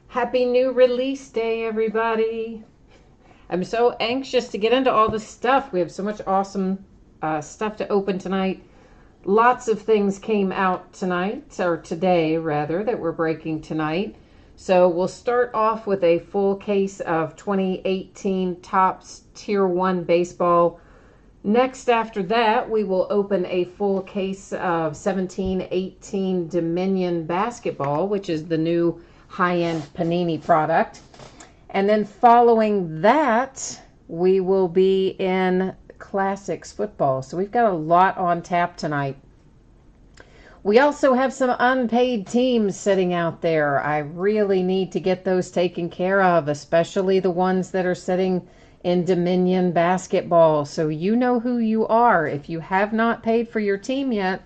Happy new release day, everybody. I'm so anxious to get into all this stuff. We have so much awesome stuff to open tonight. Lots of things came out tonight, or today rather, that we're breaking tonight. So we'll start off with a full case of 2018 Topps Tier 1 Baseball. Next, after that, we will open a full case of 17-18 Dominion Basketball, which is the new high-end Panini product. And then following that, we will be in Classics football. So we've got a lot on tap tonight. We also have some unpaid teams sitting out there. I really need to get those taken care of, especially the ones that are sitting in Dominion Basketball. So you know who you are. If you have not paid for your team yet,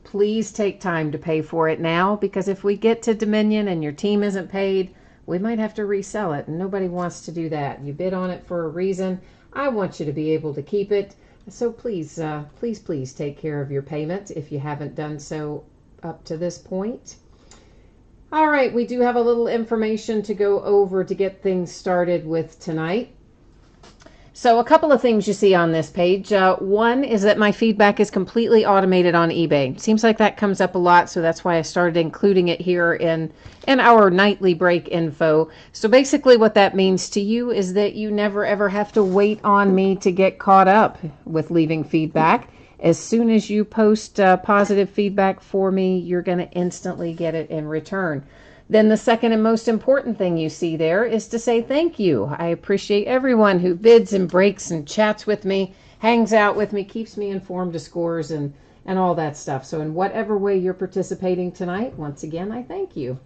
please take time to pay for it now, because if we get to Dominion and your team isn't paid, we might have to resell it, and nobody wants to do that. You bid on it for a reason. I want you to be able to keep it. So please, please take care of your payment if you haven't done so up to this point. All right, we do have a little information to go over to get things started with tonight. So a couple of things you see on this page. One is that my feedback is completely automated on eBay. Seems like that comes up a lot, so that's why I started including it here in our nightly break info. So basically what that means to you is that you never ever have to wait on me to get caught up with leaving feedback. As soon as you post positive feedback for me, you're going to instantly get it in return. Then the second and most important thing you see there is to say thank you. I appreciate everyone who bids and breaks and chats with me, hangs out with me, keeps me informed of scores and all that stuff. So in whatever way you're participating tonight, once again, I thank you.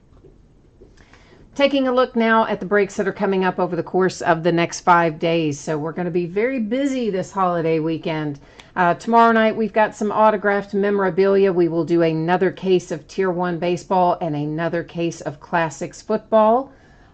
Taking a look now at the breaks that are coming up over the course of the next 5 days. So we're going to be very busy this holiday weekend. Tomorrow night, we've got some autographed memorabilia. We will do another case of Tier 1 baseball and another case of Classics football.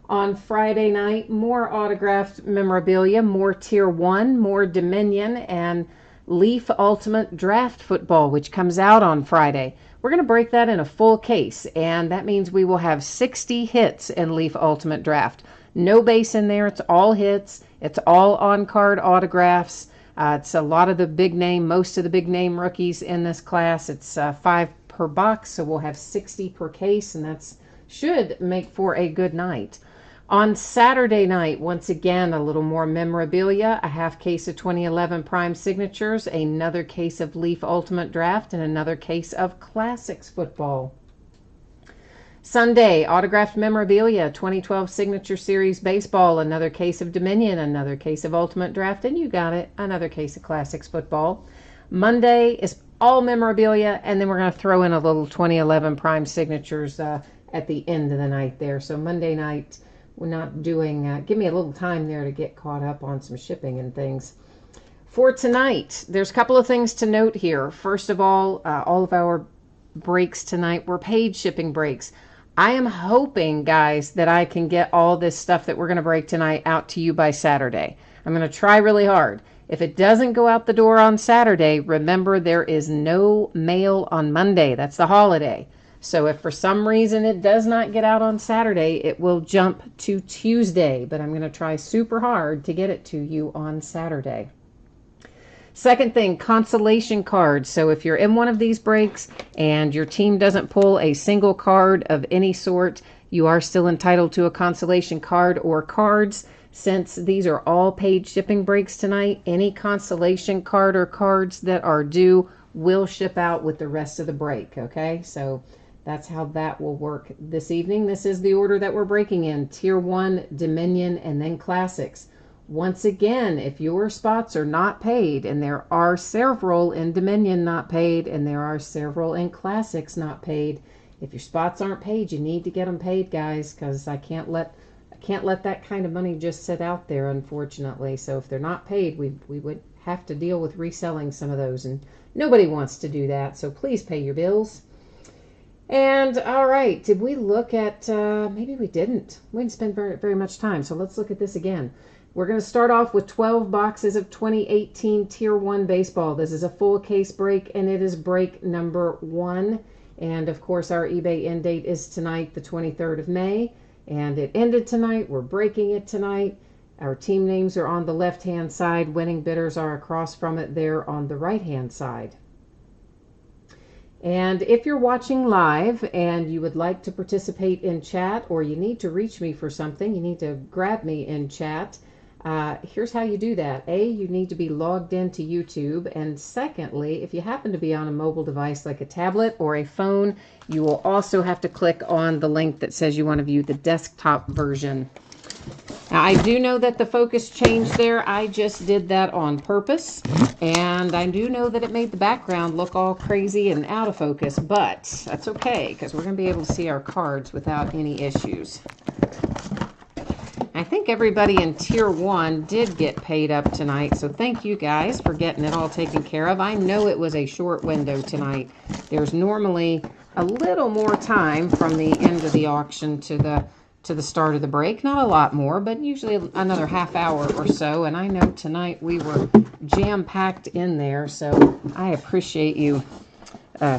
On Friday night, more autographed memorabilia, more Tier 1, more Dominion, and Leaf Ultimate Draft football, which comes out on Friday. We're going to break that in a full case, and that means we will have 60 hits in Leaf Ultimate Draft. No base in there. It's all hits. It's all on-card autographs. It's a lot of the big name, most of the big name rookies in this class. It's 5 per box, so we'll have 60 per case, and that should make for a good night. On Saturday night, once again, a little more memorabilia, a half case of 2011 Prime Signatures, another case of Leaf Ultimate Draft, and another case of Classics football. Sunday, autographed memorabilia, 2012 Signature Series Baseball, another case of Dominion, another case of Ultimate Draft, and you got it, another case of Classics football. Monday is all memorabilia, and then we're going to throw in a little 2011 Prime Signatures at the end of the night there. So Monday night, we're not doing, give me a little time there to get caught up on some shipping and things. For tonight, there's a couple of things to note here. First of all of our breaks tonight were paid shipping breaks. I am hoping, guys, that I can get all this stuff that we're going to break tonight out to you by Saturday. I'm going to try really hard. If it doesn't go out the door on Saturday, remember there is no mail on Monday. That's the holiday. So if for some reason it does not get out on Saturday, it will jump to Tuesday. But I'm going to try super hard to get it to you on Saturday. Second thing, consolation cards. So if you're in one of these breaks and your team doesn't pull a single card of any sort, you are still entitled to a consolation card or cards. Since these are all paid shipping breaks tonight, any consolation card or cards that are due will ship out with the rest of the break, okay? So that's how that will work this evening. This is the order that we're breaking in: Tier 1, Dominion, and then Classics. Once again, if your spots are not paid, and there are several in Dominion not paid, and there are several in Classics not paid, if your spots aren't paid, you need to get them paid, guys, because I can't let that kind of money just sit out there, unfortunately. So if they're not paid, we would have to deal with reselling some of those, and nobody wants to do that. So please pay your bills. And all right, did we look at, maybe we didn't. We didn't spend very much time, so let's look at this again. We're going to start off with 12 boxes of 2018 Tier 1 Baseball. This is a full case break, and it is break number 1. And, of course, our eBay end date is tonight, the 23rd of May. And it ended tonight. We're breaking it tonight. Our team names are on the left-hand side. Winning bidders are across from it there on the right-hand side. And if you're watching live and you would like to participate in chat, or you need to reach me for something, you need to grab me in chat, here's how you do that. A, you need to be logged into YouTube. And secondly, if you happen to be on a mobile device like a tablet or a phone, you will also have to click on the link that says you want to view the desktop version. Now, I do know that the focus changed there. I just did that on purpose. And I do know that it made the background look all crazy and out of focus, but that's okay because we're going to be able to see our cards without any issues. I think everybody in Tier 1 did get paid up tonight, so thank you guys for getting it all taken care of. I know it was a short window tonight. There's normally a little more time from the end of the auction to the start of the break. Not a lot more, but usually another half hour or so. And I know tonight we were jam-packed in there, so I appreciate you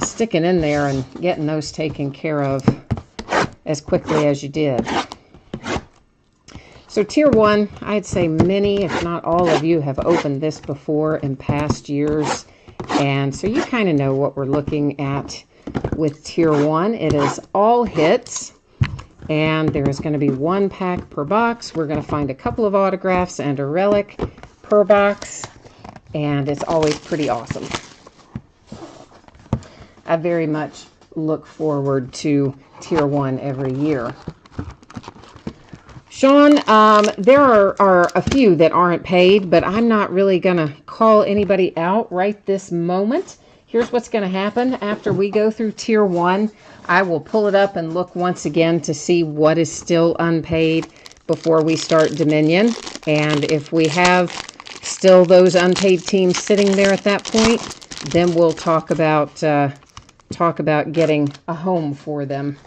sticking in there and getting those taken care of as quickly as you did. So Tier 1, I'd say many, if not all of you, have opened this before in past years. And so you kind of know what we're looking at with Tier 1. It is all hits. And there is going to be 1 pack per box. We're going to find a couple of autographs and a relic per box. And it's always pretty awesome. I very much look forward to Tier 1 every year. Sean, there are a few that aren't paid, but I'm not really going to call anybody out right this moment. Here's what's going to happen. After we go through Tier 1, I will pull it up and look once again to see what is still unpaid before we start Dominion. And if we have still those unpaid teams sitting there at that point, then we'll talk about getting a home for them.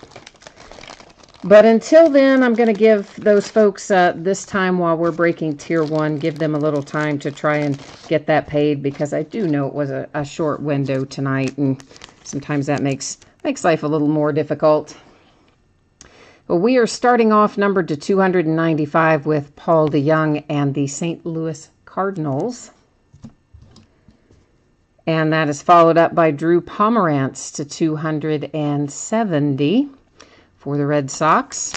But until then, I'm going to give those folks this time while we're breaking Tier 1, give them a little time to try and get that paid, because I do know it was a short window tonight, and sometimes that makes life a little more difficult. But we are starting off numbered to 295 with Paul DeYoung and the St. Louis Cardinals. And that is followed up by Drew Pomerantz to 270 for the Red Sox.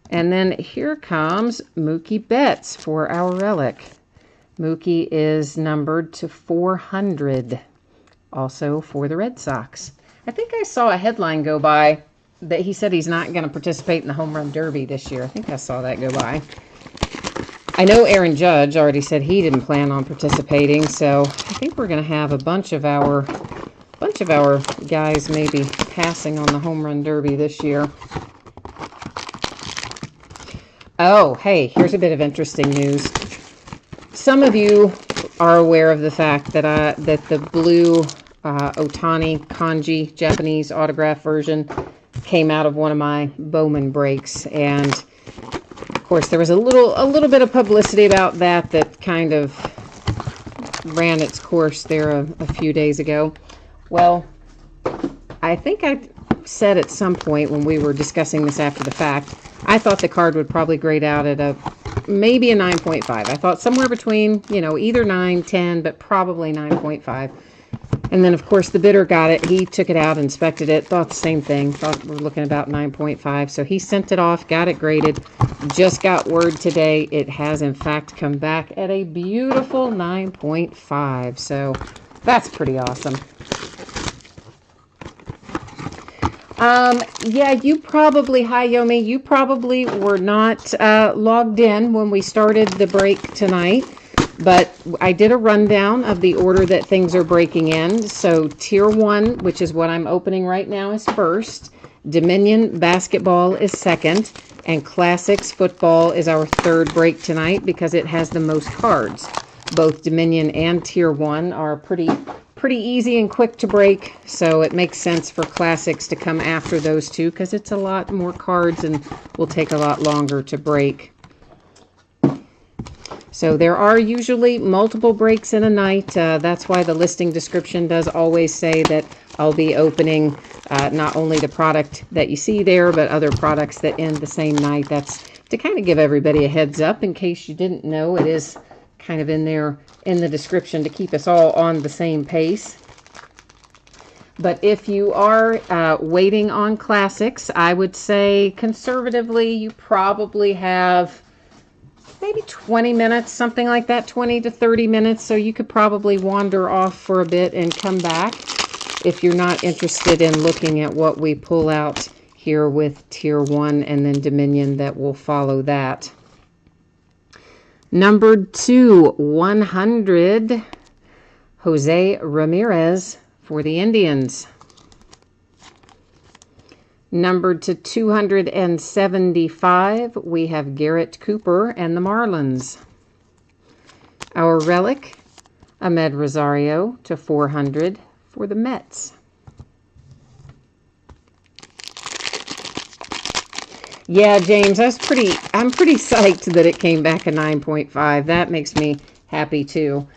And then here comes Mookie Betts for our relic. Mookie is numbered to 400, also for the Red Sox. I think I saw a headline go by that he said he's not going to participate in the Home Run Derby this year. I think I saw that go by. I know Aaron Judge already said he didn't plan on participating, so I think we're going to have a bunch of our guys maybe passing on the Home Run Derby this year. Oh, hey, here's a bit of interesting news. Some of you are aware of the fact that the blue Otani kanji Japanese autograph version came out of one of my Bowman breaks, and of course there was a little bit of publicity about that kind of ran its course there a few days ago. Well, I think I said at some point when we were discussing this after the fact, I thought the card would probably grade out at maybe a 9.5. I thought somewhere between, either 9, 10, but probably 9.5. And then, of course, the bidder got it. He took it out, inspected it, thought the same thing, thought we're looking about 9.5. So he sent it off, got it graded, just got word today. It has, in fact, come back at a beautiful 9.5. So that's pretty awesome. Yeah, hi Yomi, you probably were not logged in when we started the break tonight, but I did a rundown of the order that things are breaking in. So Tier 1, which is what I'm opening right now, is first. Dominion Basketball is second, and Classics Football is our third break tonight because it has the most cards. Both Dominion and Tier 1 are pretty easy and quick to break, so it makes sense for Classics to come after those two because it's a lot more cards and will take a lot longer to break. So there are usually multiple breaks in a night. That's why the listing description does always say that I'll be opening not only the product that you see there, but other products that end the same night. That's to kind of give everybody a heads up in case you didn't know. It is kind of in there in the description to keep us all on the same pace. But if you are waiting on classics, I would say conservatively you probably have maybe 20 minutes, something like that, 20 to 30 minutes. So you could probably wander off for a bit and come back if you're not interested in looking at what we pull out here with Tier 1 and then Dominion that will follow that. Numbered to 100, Jose Ramirez for the Indians. Numbered to 275, we have Garrett Cooper and the Marlins. Our relic, Ahmed Rosario to 400 for the Mets. Yeah, James, I'm pretty psyched that it came back a 9.5. That makes me happy too.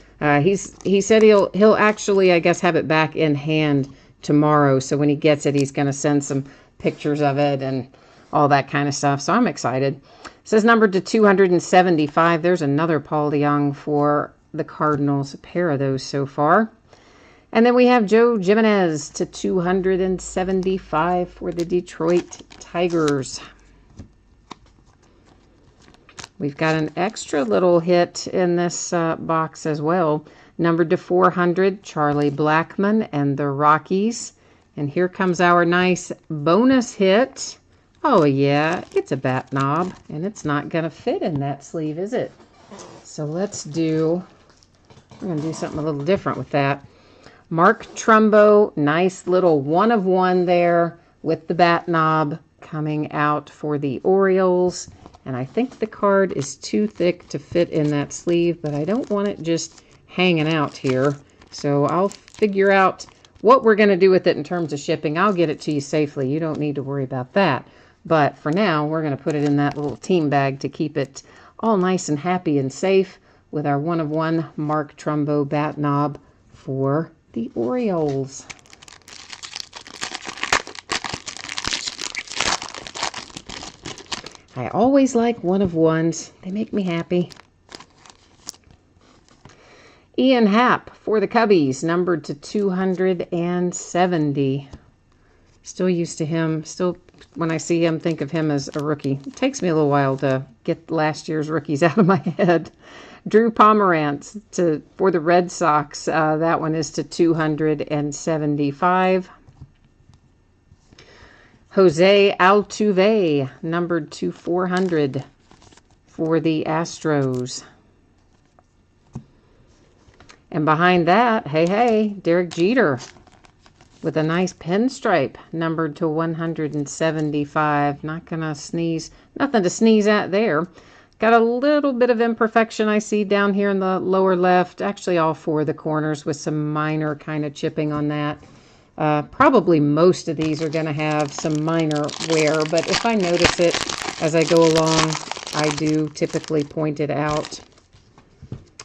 He said he'll actually, I guess, have it back in hand tomorrow. So when he gets it, he's going to send some pictures of it and all that kind of stuff. So I'm excited. It says numbered to 275. There's another Paul DeJong for the Cardinals. A pair of those so far. And then we have Joe Jimenez to 275 for the Detroit Tigers. We've got an extra little hit in this box as well. Numbered to 400, Charlie Blackmon and the Rockies. And here comes our nice bonus hit. Oh yeah, it's a bat knob. And it's not going to fit in that sleeve, is it? So we're going to do something a little different with that. Mark Trumbo, nice little 1 of 1 there with the bat knob coming out for the Orioles. And I think the card is too thick to fit in that sleeve, but I don't want it just hanging out here. So I'll figure out what we're going to do with it in terms of shipping. I'll get it to you safely. You don't need to worry about that. But for now, we're going to put it in that little team bag to keep it all nice and happy and safe with our 1 of 1 Mark Trumbo bat knob for the Orioles. I always like 1 of 1s. They make me happy. Ian Happ for the Cubbies, numbered to 270. Still used to him. Still, when I see him, think of him as a rookie. It takes me a little while to get last year's rookies out of my head. Drew Pomerantz for the Red Sox. That one is to 275. Jose Altuve, numbered to 400 for the Astros. And behind that, hey, Derek Jeter with a nice pinstripe, numbered to 175. Not going to sneeze, nothing to sneeze at there. Got a little bit of imperfection I see down here in the lower left. Actually, all 4 of the corners with some minor kind of chipping on that. Probably most of these are going to have some minor wear, but if I notice it as I go along, I do typically point it out.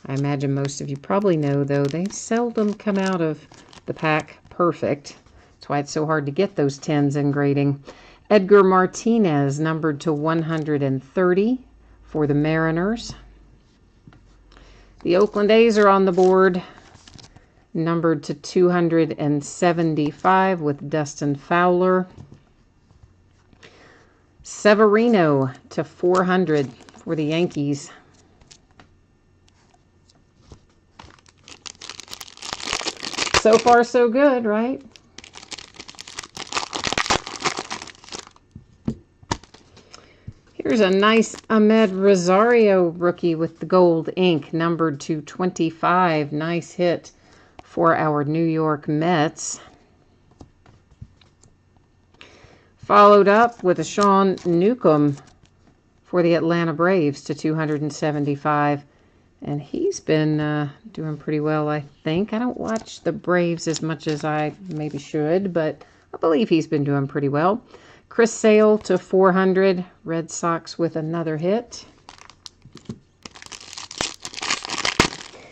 I imagine most of you probably know, though, they seldom come out of the pack perfect. That's why it's so hard to get those 10s in grading. Edgar Martinez, numbered to 130 for the Mariners. The Oakland A's are on the board, numbered to 275 with Dustin Fowler. Severino to 400 for the Yankees. So far, so good, right? Here's a nice Ahmed Rosario rookie with the gold ink, numbered to 25. Nice hit for our New York Mets. Followed up with a Sean Newcomb for the Atlanta Braves to 275. And he's been doing pretty well, I think. I don't watch the Braves as much as I maybe should, but I believe he's been doing pretty well. Chris Sale to 400. Red Sox with another hit.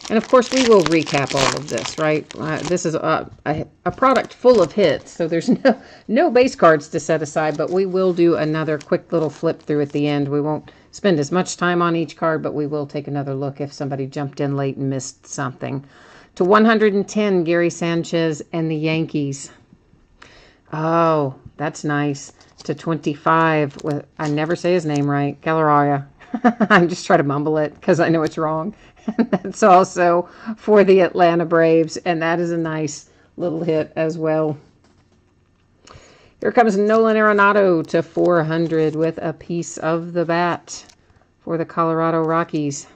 And of course, we will recap all of this, right? This is a product full of hits, so there's no base cards to set aside, but we will do another quick little flip through at the end. We won't spend as much time on each card, but we will take another look if somebody jumped in late and missed something. To 110, Gary Sanchez and the Yankees. Oh, that's nice. To 25, with, I never say his name right, Galarraga. I'm just trying to mumble it because I know it's wrong. That's also for the Atlanta Braves, and that is a nice little hit as well. Here comes Nolan Arenado to 400 with a piece of the bat for the Colorado Rockies.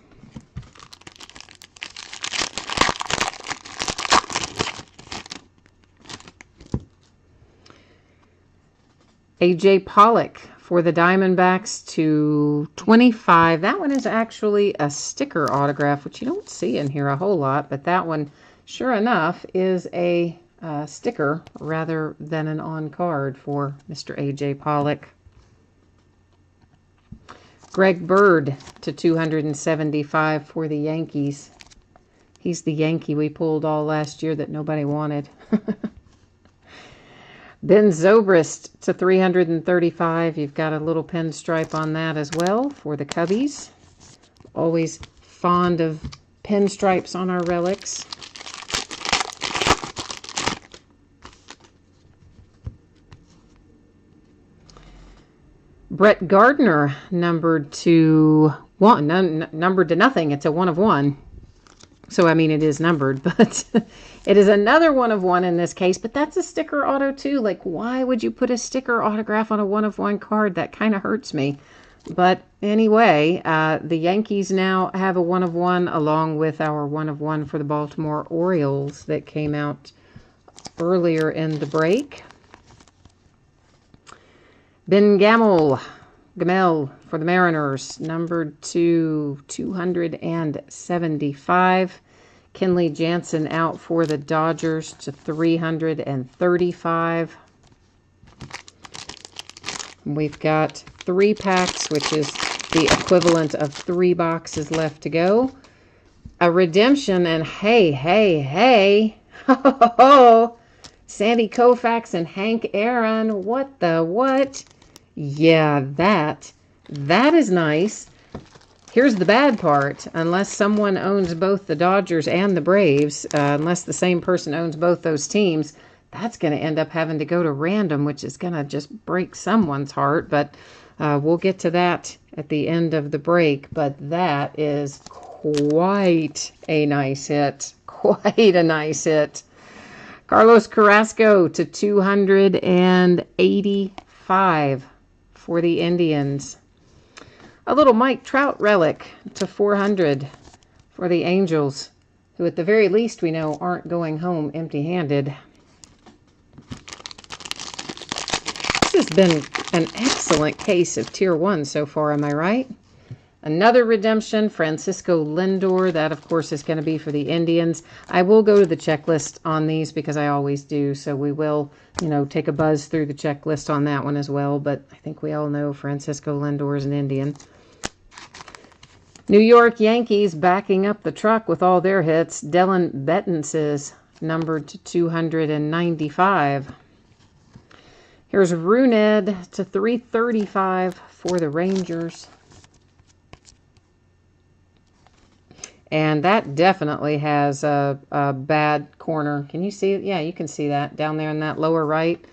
AJ Pollock for the Diamondbacks to 25. That one is actually a sticker autograph, which you don't see in here a whole lot, but that one, sure enough, is a sticker rather than an on-card for Mr. AJ Pollock. Greg Bird to 275 for the Yankees. He's the Yankee we pulled all last year that nobody wanted. Ben Zobrist to 335. You've got a little pinstripe on that as well for the Cubbies. Always fond of pinstripes on our relics. Brett Gardner numbered to numbered to nothing. It's a 1 of 1. So, I mean, it is numbered, but it is another 1 of 1 in this case, but that's a sticker auto too. Like, why would you put a sticker autograph on a 1 of 1 card? That kind of hurts me. But anyway, the Yankees now have a 1 of 1 along with our 1 of 1 for the Baltimore Orioles that came out earlier in the break. Ben Gamel for the Mariners, numbered to 275. Kenley Jansen out for the Dodgers to 335. We've got 3 packs, which is the equivalent of 3 boxes left to go. A redemption, and hey. Sandy Koufax and Hank Aaron. What the what? Yeah, that is nice. Here's the bad part. Unless someone owns both the Dodgers and the Braves, unless the same person owns both those teams, that's going to end up having to go to random, which is going to just break someone's heart. But we'll get to that at the end of the break. But that is quite a nice hit. Quite a nice hit. Carlos Carrasco to 285 for the Indians. A little Mike Trout relic to 400 for the Angels, who at the very least we know aren't going home empty-handed. This has been an excellent case of Tier 1 so far, am I right? Another redemption, Francisco Lindor. That, of course, is going to be for the Indians. I will go to the checklist on these because I always do. So we will, take a buzz through the checklist on that one as well. But I think we all know Francisco Lindor is an Indian. New York Yankees backing up the truck with all their hits. Dylan Betances, numbered to 295. Here's Runed to 335 for the Rangers. And that definitely has a bad corner. Can you see it? Yeah, you can see that down there in that lower right.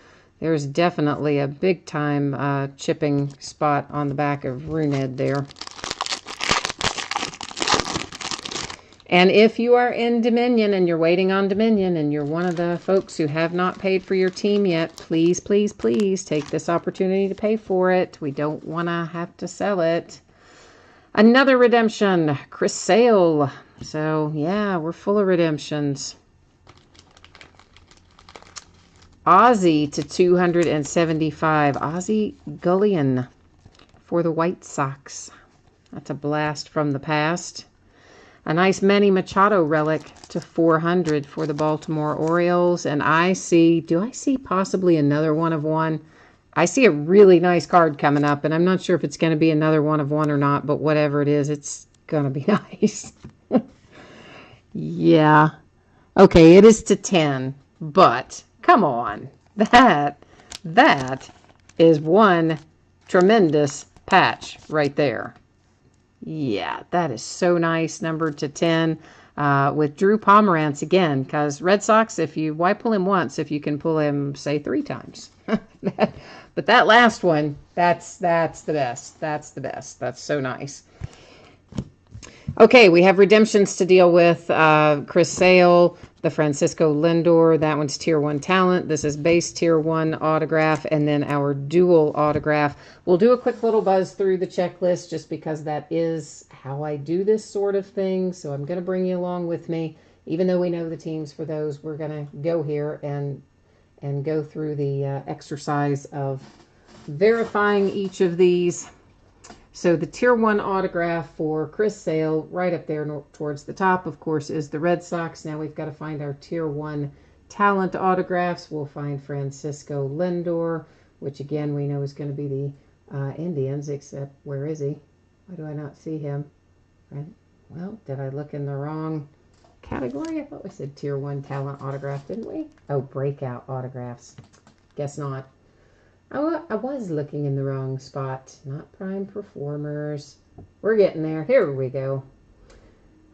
There's definitely a big-time chipping spot on the back of Runed there. And if you are in Dominion and you're waiting on Dominion and you're one of the folks who have not paid for your team yet, please, please, please take this opportunity to pay for it. We don't want to have to sell it. Another redemption, Chris Sale. So, yeah, we're full of redemptions. Ozzy to 275. Ozzy Gullion for the White Sox. That's a blast from the past. A nice Manny Machado relic to 400 for the Baltimore Orioles. And do I see possibly another 1 of 1? I see a really nice card coming up, and I'm not sure if it's going to be another 1 of 1 or not, but whatever it is, it's going to be nice. Yeah. Okay, it is to 10, but come on. That is one tremendous patch right there. Yeah, that is so nice, numbered to 10. With Drew Pomerantz again, because Red Sox, why pull him once if you can pull him, say, 3 times? But that last one, that's the best. That's the best. That's so nice. Okay, we have redemptions to deal with. Chris Sale, the Francisco Lindor, that one's Tier 1 talent. This is base Tier 1 autograph, and then our dual autograph. We'll do a quick little buzz through the checklist just because that is how I do this sort of thing. So I'm going to bring you along with me. Even though we know the teams for those, we're going to go here and go through the exercise of verifying each of these. So the Tier 1 autograph for Chris Sale, right up there towards the top, of course, is the Red Sox. Now we've got to find our Tier 1 talent autographs. We'll find Francisco Lindor, which again we know is going to be the Indians, except where is he? Why do I not see him? Right. Well, did I look in the wrong category? I thought we said Tier 1 talent autograph, didn't we? Oh, breakout autographs. Guess not. I was looking in the wrong spot. Not prime performers. We're getting there. Here we go.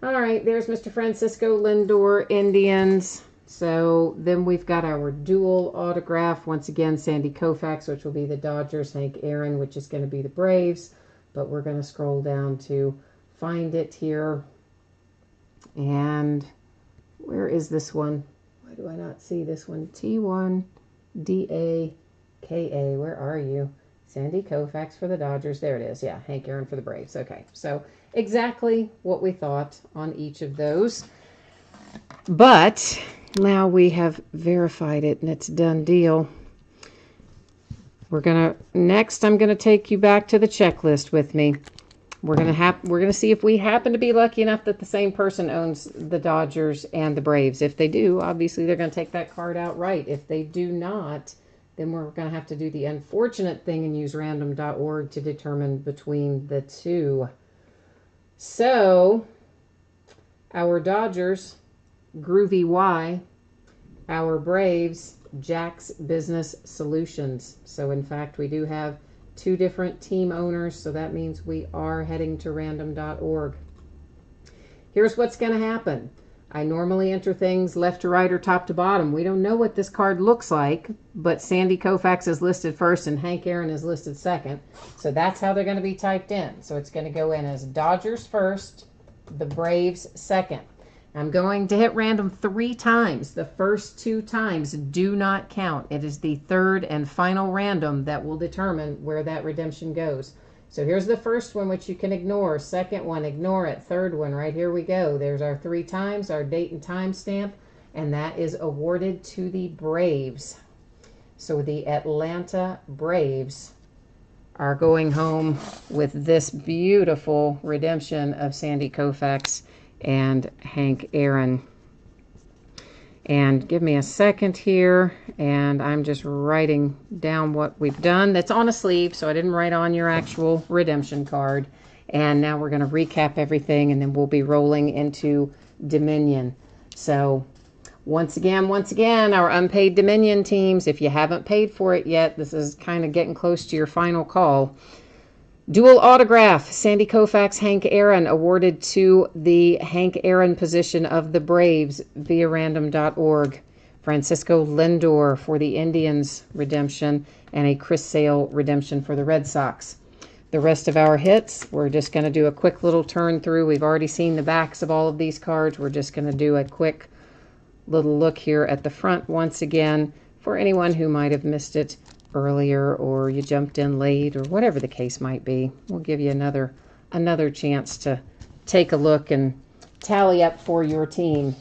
All right, there's Mr. Francisco Lindor, Indians. So then we've got our dual autograph. Once again, Sandy Koufax, which will be the Dodgers. Hank Aaron, which is going to be the Braves. But we're going to scroll down to find it here. And where is this one? Why do I not see this one? T1 DA KA, where are you? Sandy Koufax for the Dodgers. There it is. Yeah, Hank Aaron for the Braves. Okay, so exactly what we thought on each of those. But now we have verified it and it's a done deal. Next I'm gonna take you back to the checklist with me. We're gonna see if we happen to be lucky enough that the same person owns the Dodgers and the Braves. If they do, obviously they're gonna take that card outright. If they do not, then we're going to have to do the unfortunate thing and use random.org to determine between the two. So, our Dodgers, Groovy Y, our Braves, Jack's Business Solutions. So, in fact, we do have 2 different team owners, so that means we are heading to random.org. Here's what's going to happen. I normally enter things left to right or top to bottom. We don't know what this card looks like, but Sandy Koufax is listed first and Hank Aaron is listed second. So that's how they're going to be typed in. So it's going to go in as Dodgers first, the Braves second. I'm going to hit random 3 times. The first 2 times do not count. It is the third and final random that will determine where that redemption goes. So here's the first one, which you can ignore. Second one, ignore it. Third one, right here we go. There's our 3 times, our date and time stamp, and that is awarded to the Braves. So the Atlanta Braves are going home with this beautiful redemption of Sandy Koufax and Hank Aaron. And give me a second here, and I'm just writing down what we've done. That's on a sleeve, so I didn't write on your actual redemption card. And now we're going to recap everything, and then we'll be rolling into Dominion. So once again, our unpaid Dominion teams, if you haven't paid for it yet, this is kind of getting close to your final call. Dual autograph, Sandy Koufax, Hank Aaron, awarded to the Hank Aaron position of the Braves via random.org. Francisco Lindor for the Indians redemption, and a Chris Sale redemption for the Red Sox. The rest of our hits, we're just going to do a quick little turn through. We've already seen the backs of all of these cards. We're just going to do a quick little look here at the front once again for anyone who might have missed it earlier, or you jumped in late, or whatever the case might be. We'll give you another chance to take a look and tally up for your team.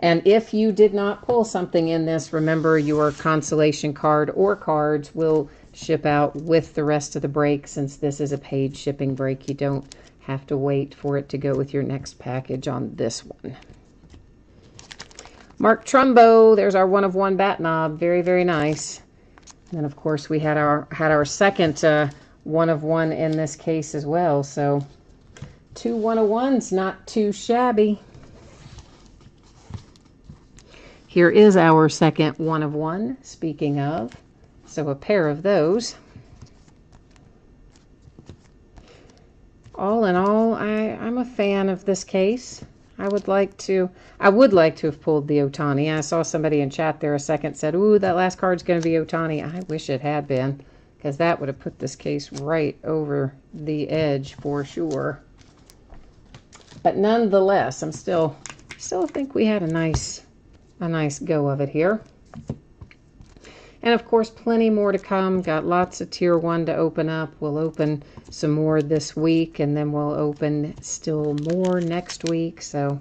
And if you did not pull something in this, remember your consolation card or cards will ship out with the rest of the break. Since this is a paid shipping break, you don't have to wait for it to go with your next package on this one. Mark Trumbo, there's our 1-of-1 bat knob. Very, very nice. And then, of course, we had our second 1-of-1 in this case as well. So 2 1-of-1s, not too shabby. Here is our second 1 of 1, speaking of. So a pair of those. All in all, I'm a fan of this case. I would like to have pulled the Ohtani. I saw somebody in chat there a second said, ooh, that last card's going to be Ohtani. I wish it had been, because that would have put this case right over the edge for sure. But nonetheless, I'm still think we had a nice go of it here. And of course, plenty more to come. Got lots of Tier 1 to open up. We'll open some more this week, and then we'll open still more next week. So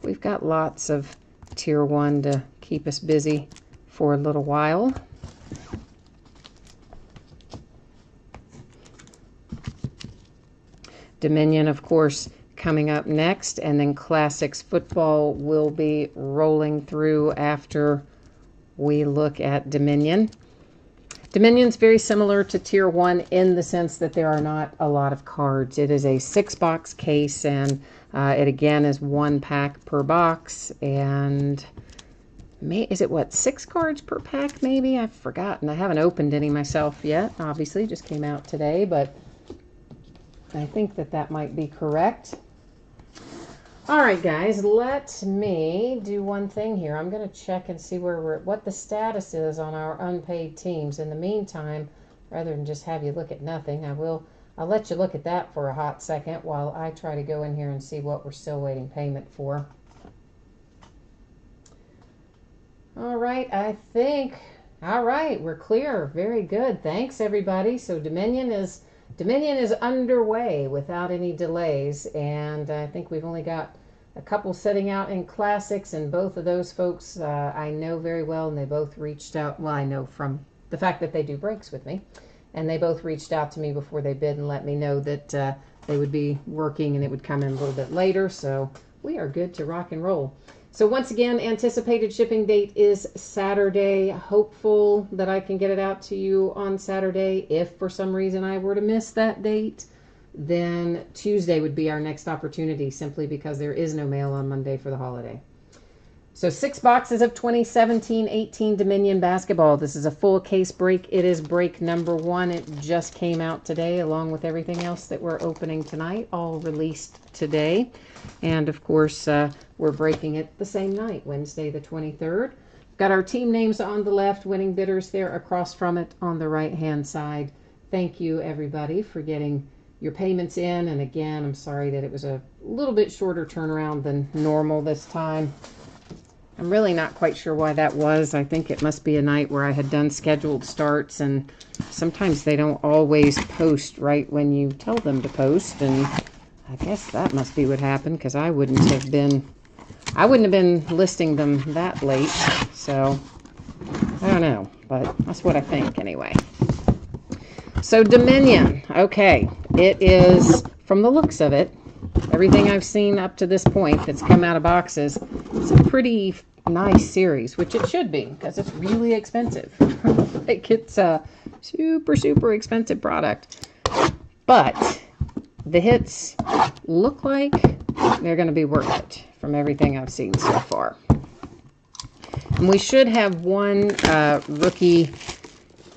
we've got lots of Tier 1 to keep us busy for a little while. Dominion, of course, coming up next, and then Classics football will be rolling through after we look at Dominion. Dominion's very similar to Tier 1 in the sense that there are not a lot of cards. It is a 6-box case, and it again is 1 pack per box, and is it what, 6 cards per pack maybe? I've forgotten. I haven't opened any myself yet. Obviously, just came out today, but I think that might be correct. All right, guys, let me do one thing here. I'm going to check and see what the status is on our unpaid teams. In the meantime, rather than just have you look at nothing, I'll let you look at that for a hot second while I try to go in here and see what we're still waiting payment for. All right, all right, we're clear. Very good. Thanks, everybody. So Dominion is underway without any delays, and I think we've only got a couple setting out in Classics, and both of those folks I know very well, and they both reached out. Well, I know from the fact that they do breaks with me, and they both reached out to me before they bid and let me know that they would be working and it would come in a little bit later, so we are good to rock and roll. So once again, anticipated shipping date is Saturday. Hopeful that I can get it out to you on Saturday. If for some reason I were to miss that date, then Tuesday would be our next opportunity, simply because there is no mail on Monday for the holiday. So 6 boxes of 2017-18 Dominion Basketball. This is a full case break. It is break number 1. It just came out today, along with everything else that we're opening tonight, all released today. And of course, we're breaking it the same night, Wednesday the 23rd. Got our team names on the left, winning bidders there across from it on the right-hand side. Thank you, everybody, for getting your payments in. And again, I'm sorry that it was a little bit shorter turnaround than normal this time. I'm really not quite sure why that was. I think it must be a night where I had done scheduled starts, and sometimes they don't always post right when you tell them to post, and I guess that must be what happened, because I wouldn't have been listing them that late. So I don't know, but that's what I think anyway. So Dominion, okay, it is, from the looks of it, everything I've seen up to this point that's come out of boxes, it's a pretty nice series, which it should be, because it's really expensive. Like, it's a super expensive product. But the hits look like they're going to be worth it from everything I've seen so far. And we should have one rookie.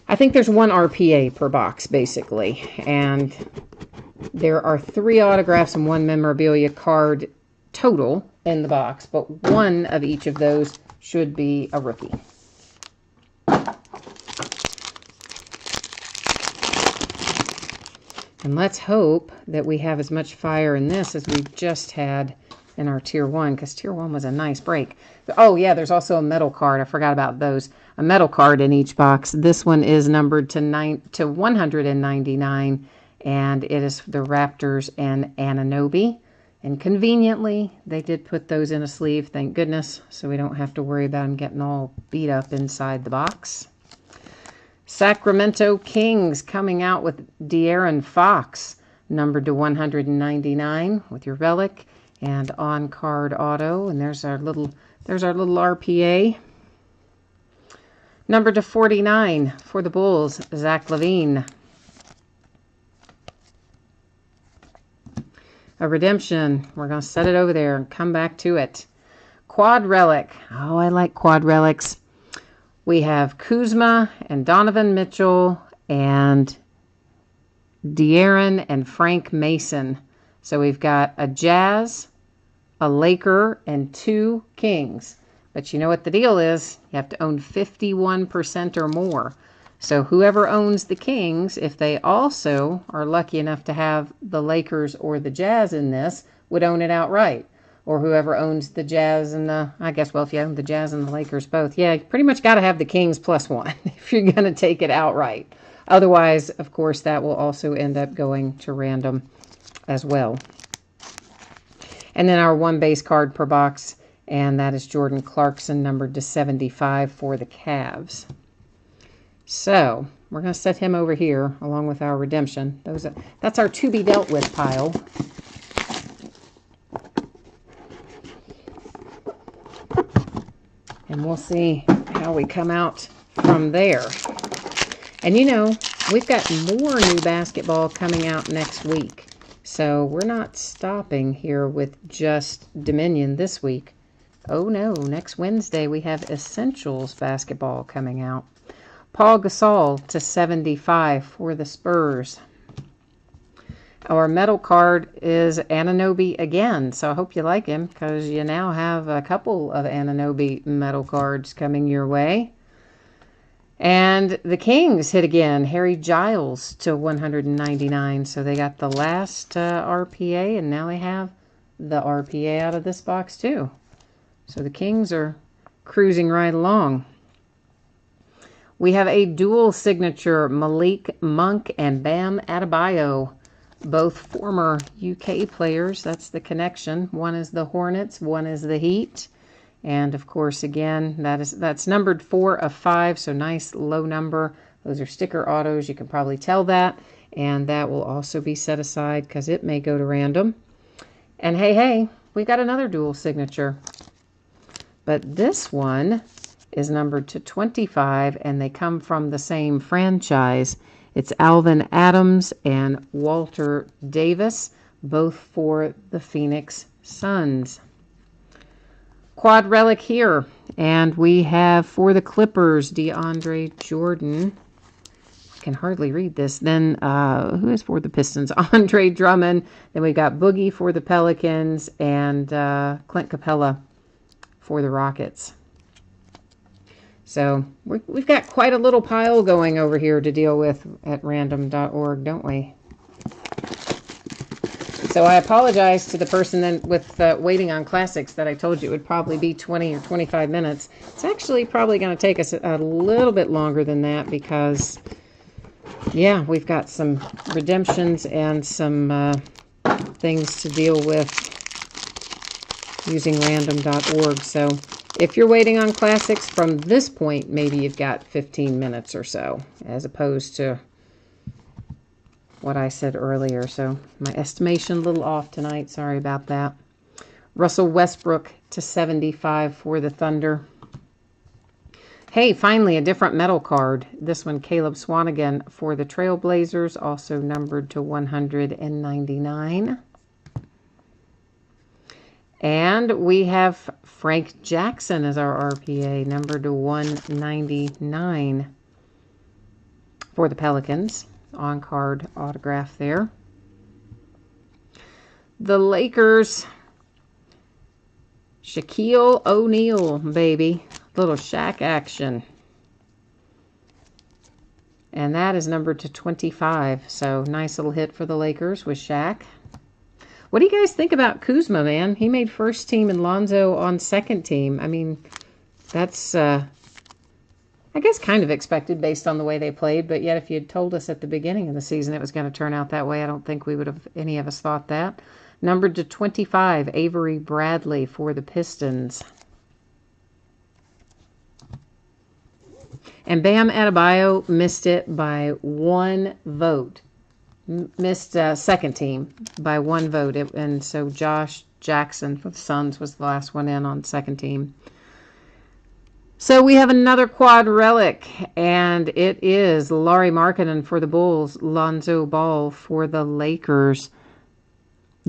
I think there's 1 RPA per box, basically. And there are 3 autographs and 1 memorabilia card total in the box, but 1 of each of those should be a rookie. And let's hope that we have as much fire in this as we just had in our Tier 1, because Tier 1 was a nice break. Oh, yeah, there's also a metal card. I forgot about those. A metal card in each box. This one is numbered to 199, and it is the Raptors and Anunoby. And conveniently, they did put those in a sleeve, thank goodness, so we don't have to worry about them getting all beat up inside the box. Sacramento Kings coming out with De'Aaron Fox, numbered to 199 with your relic and on-card auto. And there's our little RPA. Numbered to 49 for the Bulls, Zach LaVine. A redemption. We're going to set it over there and come back to it. quad relic. Oh, I like quad relics. We have Kuzma and Donovan Mitchell and De'Aaron and Frank Mason. So we've got a Jazz, a Laker, and 2 Kings. But you know what the deal is? You have to own 51% or more. So whoever owns the Kings, if they also are lucky enough to have the Lakers or the Jazz in this, would own it outright. Or whoever owns the Jazz and the, I guess, well, if you own the Jazz and the Lakers both, yeah, you pretty much got to have the Kings +1 if you're going to take it outright. Otherwise, of course, that will also end up going to random as well. And then our 1 base card per box, and that is Jordan Clarkson, numbered to 75 for the Cavs. So we're going to set him over here along with our redemption. That's our to be dealt with pile. And we'll see how we come out from there. And you know, we've got more new basketball coming out next week. So we're not stopping here with just Dominion this week. Oh no, next Wednesday we have Essentials basketball coming out. Paul Gasol to 75 for the Spurs. Our metal card is Anunoby again, so I hope you like him because you now have a couple of Anunoby metal cards coming your way. And the Kings hit again, Harry Giles to 199, so they got the last RPA, and now they have the RPA out of this box too. So the Kings are cruising right along. We have a dual signature, Malik Monk and Bam Adebayo, both former UK players. That's the connection. One is the Hornets, one is the Heat. And of course, again, that's numbered 4 of 5, so nice low number. Those are sticker autos. You can probably tell that. And that will also be set aside because it may go to random. And hey, we got another dual signature. But this one is numbered to 25, and they come from the same franchise. It's Alvin Adams and Walter Davis, both for the Phoenix Suns. Quad relic here, and we have for the Clippers, DeAndre Jordan. I can hardly read this. Then who is for the Pistons? Andre Drummond. Then we got Boogie for the Pelicans and Clint Capella for the Rockets. So we've got quite a little pile going over here to deal with at random.org, don't we? So I apologize to the person then with waiting on classics that I told you it would probably be 20 or 25 minutes. It's actually probably going to take us a little bit longer than that because, yeah, we've got some redemptions and some things to deal with using random.org. So if you're waiting on classics from this point, maybe you've got 15 minutes or so, as opposed to what I said earlier. So my estimation a little off tonight. Sorry about that. Russell Westbrook to 75 for the Thunder. Hey, finally a different metal card. This one, Caleb Swanigan for the Trailblazers, also numbered to 199. And we have Frank Jackson as our RPA, numbered to 199 for the Pelicans. On-card autograph there. The Lakers, Shaquille O'Neal, baby. Little Shaq action. And that is numbered to 25. So nice little hit for the Lakers with Shaq. What do you guys think about Kuzma, man? He made first team and Lonzo on second team. I mean, that's, I guess, kind of expected based on the way they played. But yet, if you had told us at the beginning of the season it was going to turn out that way, I don't think we would have, any of us thought that. Numbered to 25, Avery Bradley for the Pistons. And Bam Adebayo missed it by 1 vote. Missed second team by 1 vote. And so Josh Jackson for the Suns was the last one in on second team. So we have another quad relic, and it is Lauri Markkanen for the Bulls, Lonzo Ball for the Lakers,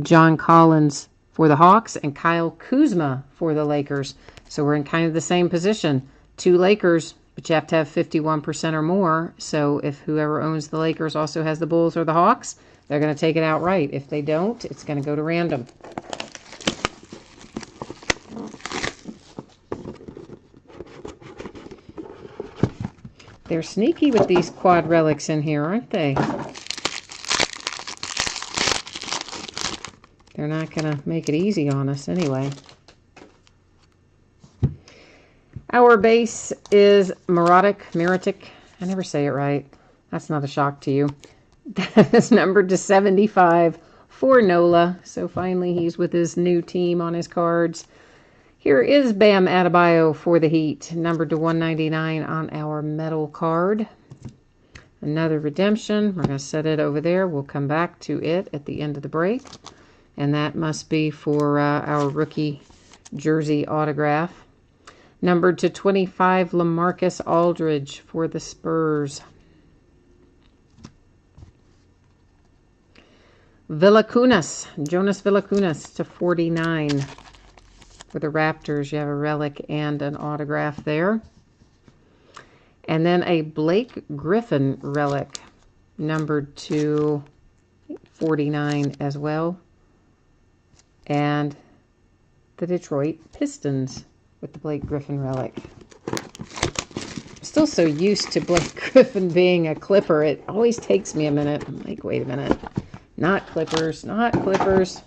John Collins for the Hawks and Kyle Kuzma for the Lakers. So we're in kind of the same position. 2 Lakers, but you have to have 51% or more. So if whoever owns the Lakers also has the Bulls or the Hawks, they're going to take it outright. If they don't, it's going to go to random. They're sneaky with these quad relics in here, aren't they? They're not going to make it easy on us anyway. Our base is Mirotic. I never say it right. That's not a shock to you. That is numbered to 75 for Nola. So finally he's with his new team on his cards. Here is Bam Adebayo for the Heat, numbered to 199 on our metal card. Another redemption. We're going to set it over there. We'll come back to it at the end of the break. And that must be for our rookie jersey autograph. Numbered to 25, LaMarcus Aldridge for the Spurs. Jonas Valanciunas to 49. For the Raptors, you have a relic and an autograph there. And then a Blake Griffin relic, numbered to 49 as well. And the Detroit Pistons with the Blake Griffin relic. I'm still so used to Blake Griffin being a Clipper. It always takes me a minute. I'm like, wait a minute. Not Clippers, not Clippers.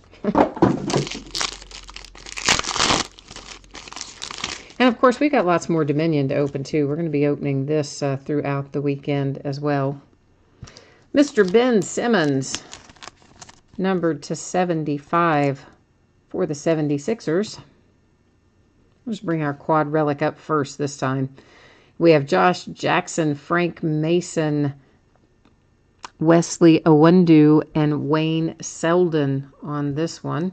And of course, we got lots more Dominion to open too. We're going to be opening this throughout the weekend as well. Mr. Ben Simmons, numbered to 75 for the 76ers. Let's bring our quad relic up first this time. We have Josh Jackson, Frank Mason, Wesley Owundu, and Wayne Selden on this one.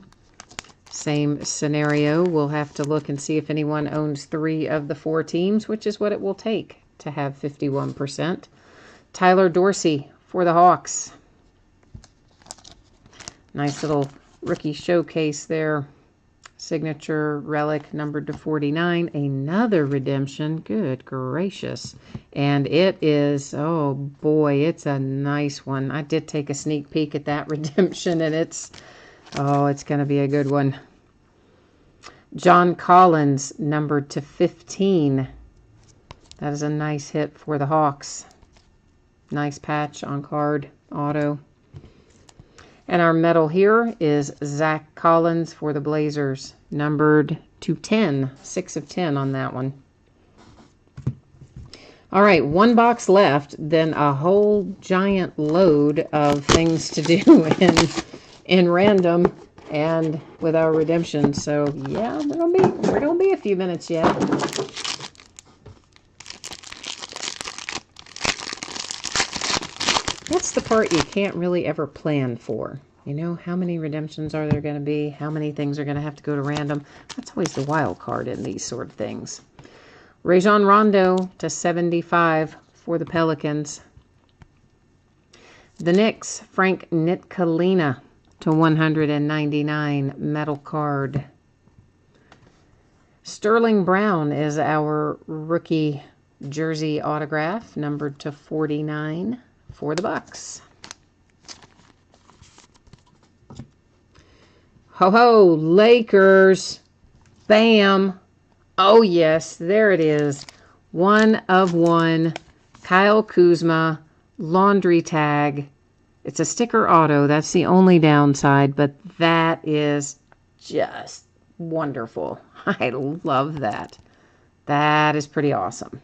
Same scenario. We'll have to look and see if anyone owns 3 of the 4 teams, which is what it will take to have 51%. Tyler Dorsey for the Hawks. Nice little rookie showcase there. Signature relic numbered to 49. Another redemption. Good gracious. And it is, oh boy, it's a nice one. I did take a sneak peek at that redemption, and it's going to be a good one. John Collins, numbered to 15. That is a nice hit for the Hawks. Nice patch on card, auto. And our metal here is Zach Collins for the Blazers, numbered to 10. 6 of 10 on that one. All right, 1 box left, then a whole giant load of things to do in random and with our redemption. So yeah, we're gonna be a few minutes yet. That's the part you can't really ever plan for. You know, how many redemptions are there going to be? How many things are going to have to go to random? That's always the wild card in these sort of things. Rajon Rondo to 75 for the Pelicans. The Knicks, Frank Ntilikina to 199, metal card. Sterling Brown is our rookie jersey autograph, numbered to 49 for the Bucks. Ho-ho, Lakers. Bam. Oh, yes, there it is. 1 of 1. Kyle Kuzma, laundry tag. It's a sticker auto. That's the only downside, but that is just wonderful. I love that. That is pretty awesome.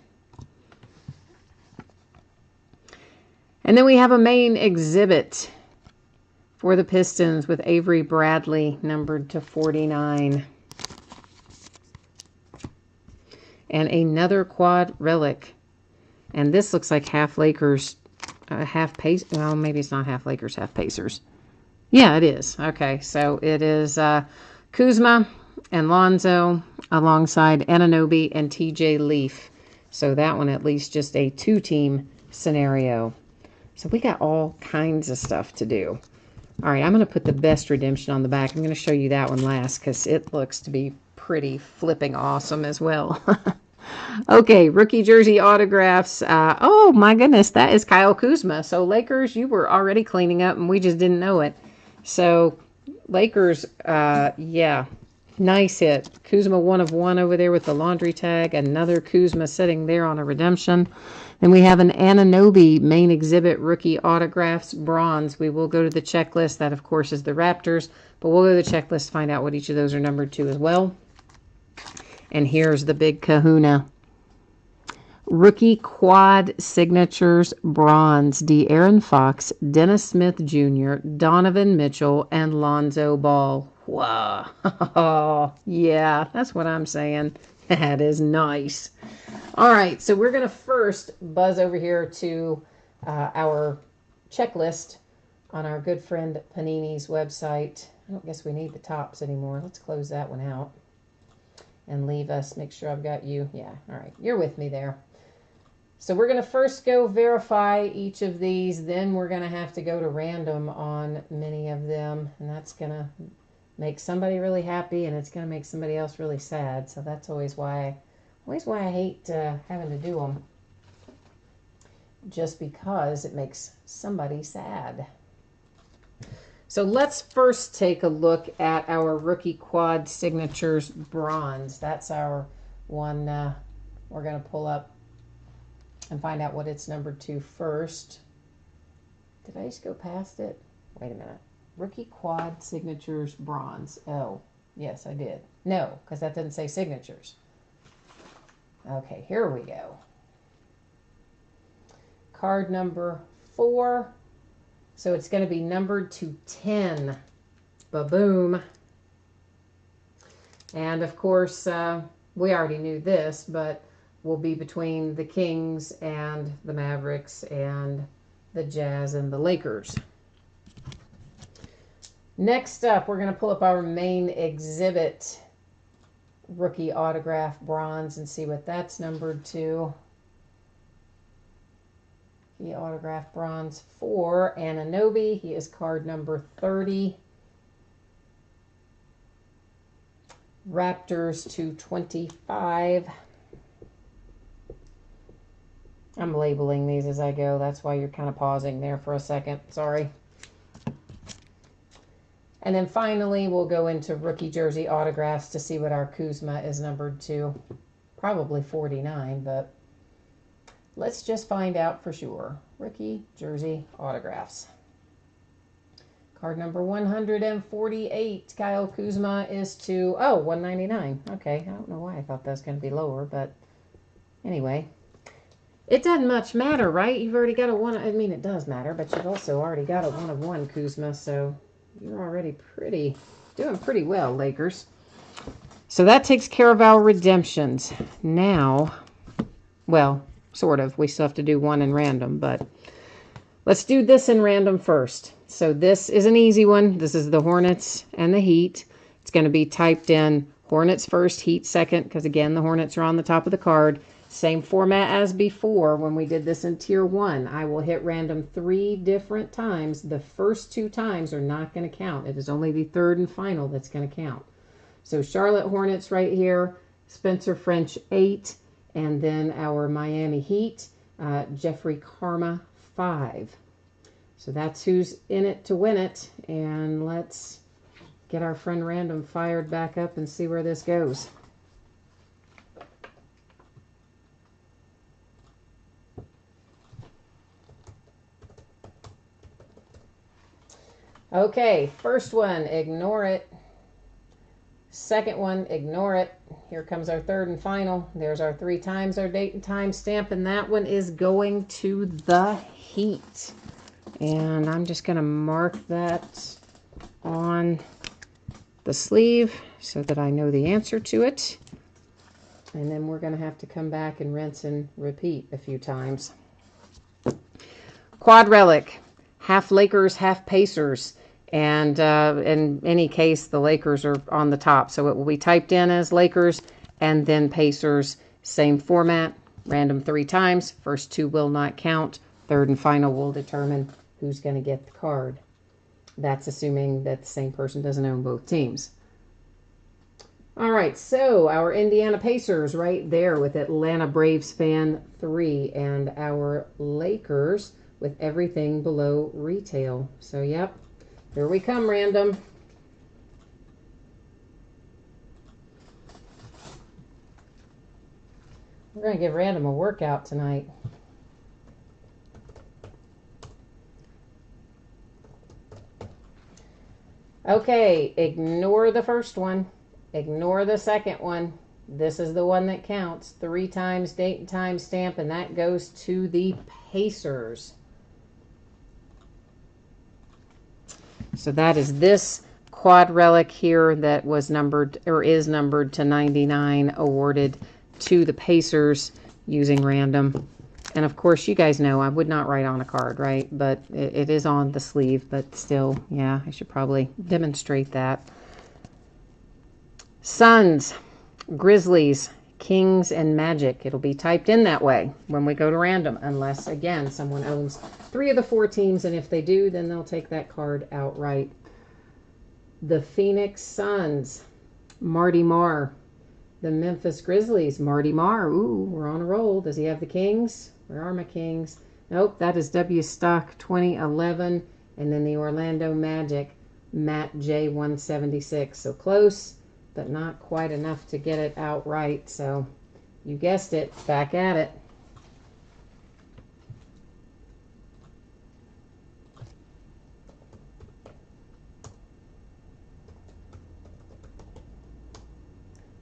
And then we have a main exhibit for the Pistons with Avery Bradley, numbered to 49. And another quad relic. And this looks like half Lakers, half Pacers. Well, maybe it's not half Lakers, half Pacers. Yeah, it is. Okay, so it is Kuzma and Lonzo alongside Anunoby and TJ Leaf. So that one at least just a 2-team scenario. So we got all kinds of stuff to do. All right, I'm going to put the best redemption on the back. I'm going to show you that one last because it looks to be pretty flipping awesome as well. Okay, rookie jersey autographs. Oh my goodness, that is Kyle Kuzma. So Lakers, you were already cleaning up and we just didn't know it. So Lakers, yeah, nice hit. Kuzma 1 of 1 over there with the laundry tag. Another Kuzma sitting there on a redemption. Then we have an Anunoby main exhibit rookie autographs bronze. We will go to the checklist. That, of course, is the Raptors. But we'll go to the checklist to find out what each of those are numbered to as well. And here's the big kahuna. Rookie quad signatures bronze. De'Aaron Fox, Dennis Smith Jr., Donovan Mitchell, and Lonzo Ball. Wow. Yeah, that's what I'm saying. That is nice. All right, so we're going to first buzz over here to our checklist on our good friend Panini's website. I don't guess we need the tops anymore. Let's close that one out and leave us. Make sure I've got you. Yeah, all right. You're with me there. So we're going to first go verify each of these. Then we're going to have to go to random on many of them. And that's going to make somebody really happy, and it's going to make somebody else really sad. So that's always why I hate having to do them. Just because it makes somebody sad. So let's first take a look at our rookie quad signatures bronze. That's our one we're going to pull up and find out what it's numbered to first. Did I just go past it? Wait a minute. Rookie quad signatures bronze. Oh, yes, I did. No, because that didn't say signatures. Okay, here we go. Card number 4. So it's going to be numbered to 10. Ba-boom. And of course, we already knew this, but will be between the Kings and the Mavericks and the Jazz and the Lakers. Next up, we're going to pull up our main exhibit rookie autograph bronze and see what that's numbered to. He autograph bronze for Anunoby. He is card number 30. Raptors to 25. I'm labeling these as I go. That's why you're kind of pausing there for a second. Sorry. And then finally, we'll go into rookie jersey autographs to see what our Kuzma is numbered to. Probably 49, but let's just find out for sure. Rookie jersey autographs. Card number 148, Kyle Kuzma is to, 199. Okay, I don't know why I thought that was going to be lower, but anyway. It doesn't much matter, right? You've already got a one. I mean, it does matter, but you've also already got a 1 of 1 Kuzma, so you're already doing pretty well, Lakers. So that takes care of our redemptions. Now, well, sort of. We still have to do one in random, but let's do this in random first. So this is an easy one. This is the Hornets and the Heat. It's going to be typed in Hornets first, Heat second, because again, the Hornets are on the top of the card. Same format as before when we did this in Tier 1. I will hit random 3 different times. The first 2 times are not going to count. It is only the third and final that's going to count. So Charlotte Hornets right here, Spencer French 8, and then our Miami Heat, Jeffrey Karma 5. So that's who's in it to win it. And let's get our friend Random fired back up and see where this goes. Okay, first one, ignore it. Second one, ignore it. Here comes our third and final. There's our 3 times, our date and time stamp, and that one is going to the Heat. And I'm just going to mark that on the sleeve so that I know the answer to it. And then we're going to have to come back and rinse and repeat a few times. Quad Relic. Half Lakers, half Pacers. And in any case, the Lakers are on the top. So it will be typed in as Lakers and then Pacers. Same format. Random 3 times. First 2 will not count. Third and final will determine who's going to get the card. That's assuming that the same person doesn't own both teams. All right, so our Indiana Pacers right there with Atlanta Braves fan 3, and our Lakers with everything below retail. So, yep, here we come, random. We're going to give random a workout tonight. Okay, ignore the first one. Ignore the second one. This is the one that counts. 3 times date and time stamp, and that goes to the Pacers. So that is this quad relic here that was numbered, or is numbered to 99, awarded to the Pacers using random. And of course, you guys know I would not write on a card, right? But it is on the sleeve, but still, yeah, I should probably demonstrate that. Suns, Grizzlies, Kings, and Magic. It'll be typed in that way when we go to random, unless, again, someone owns 3 of the 4 teams, and if they do, then they'll take that card outright. The Phoenix Suns, Marty Marr. The Memphis Grizzlies, Marty Marr. Ooh, we're on a roll. Does he have the Kings? Where are my Kings? Nope, that is W. Stock 2011. And then the Orlando Magic, Matt J. 176. So close, but not quite enough to get it outright. So you guessed it, back at it.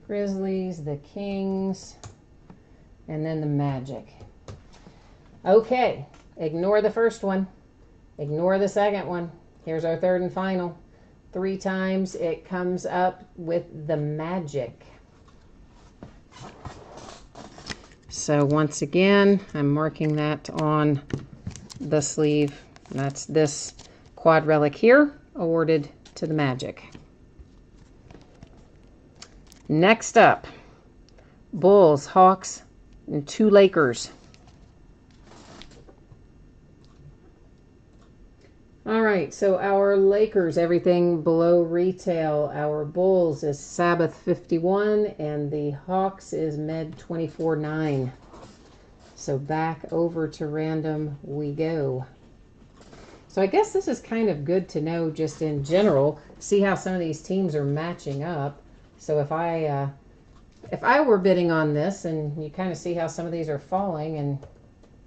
Grizzlies, the Kings, and then the Magic. Okay, ignore the first one. Ignore the second one. Here's our third and final. 3 times it comes up with the Magic. So once again, I'm marking that on the sleeve. That's this quad relic here, awarded to the Magic. Next up, Bulls, Hawks, and 2 Lakers. All right, so our Lakers, everything below retail. Our Bulls is Sabbath 51, and the Hawks is Med 24-9. So back over to random we go. So I guess this is kind of good to know just in general, see how some of these teams are matching up. So if I were bidding on this, and you kind of see how some of these are falling, and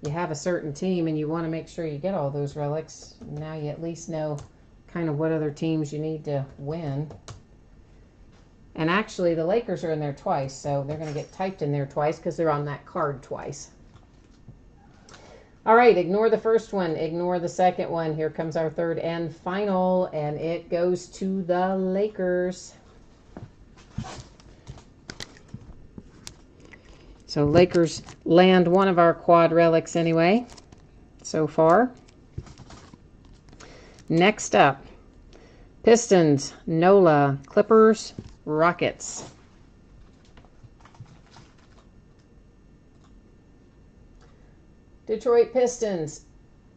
you have a certain team and you want to make sure you get all those relics, now you at least know kind of what other teams you need to win. And actually the Lakers are in there twice, so they're going to get typed in there twice because they're on that card twice. All right, ignore the first one, ignore the second one. Here comes our third and final, and it goes to the Lakers. So Lakers land one of our quad relics anyway, so far. Next up, Pistons, NOLA, Clippers, Rockets. Detroit Pistons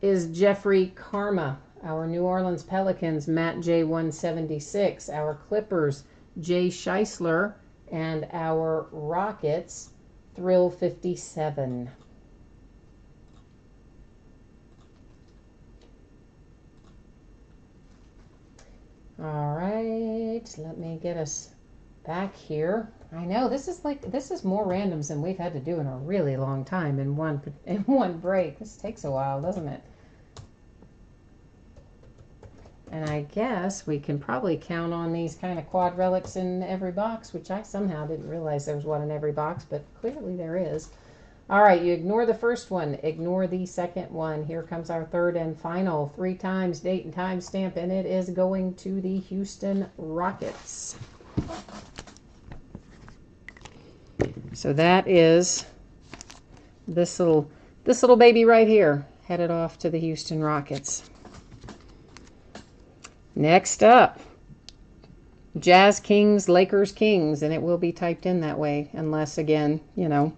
is Jeffrey Karma. Our New Orleans Pelicans, Matt J. 176. Our Clippers, Jay Scheisler. And our Rockets, Thrill 57. All right, let me get us back here. I know this is more randoms than we've had to do in a really long time in one break. This takes a while, doesn't it? And I guess we can probably count on these kind of quad relics in every box, which I somehow didn't realize there was one in every box, but clearly there is. All right, you ignore the first one, ignore the second one. Here comes our third and final. 3 times date and time stamp, and it is going to the Houston Rockets. So that is this little baby right here, headed off to the Houston Rockets. Next up, Jazz Kings, Lakers Kings, and it will be typed in that way, unless, again, you know,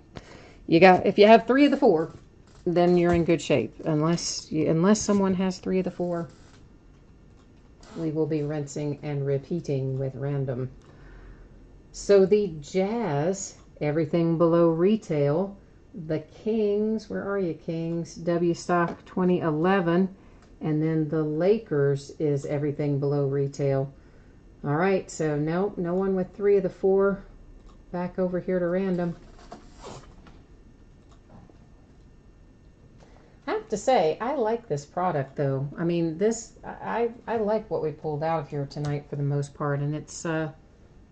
if you have 3 of the 4, then you're in good shape. Unless someone has 3 of the 4. we will be rinsing and repeating with random. So the Jazz, everything below retail. The Kings, where are you, Kings? W stock 2011. And then the Lakers is everything below retail. All right, so no one with 3 of the 4. Back over here to random. I have to say, I like this product, though. I mean, I like what we pulled out of here tonight for the most part. And it's, I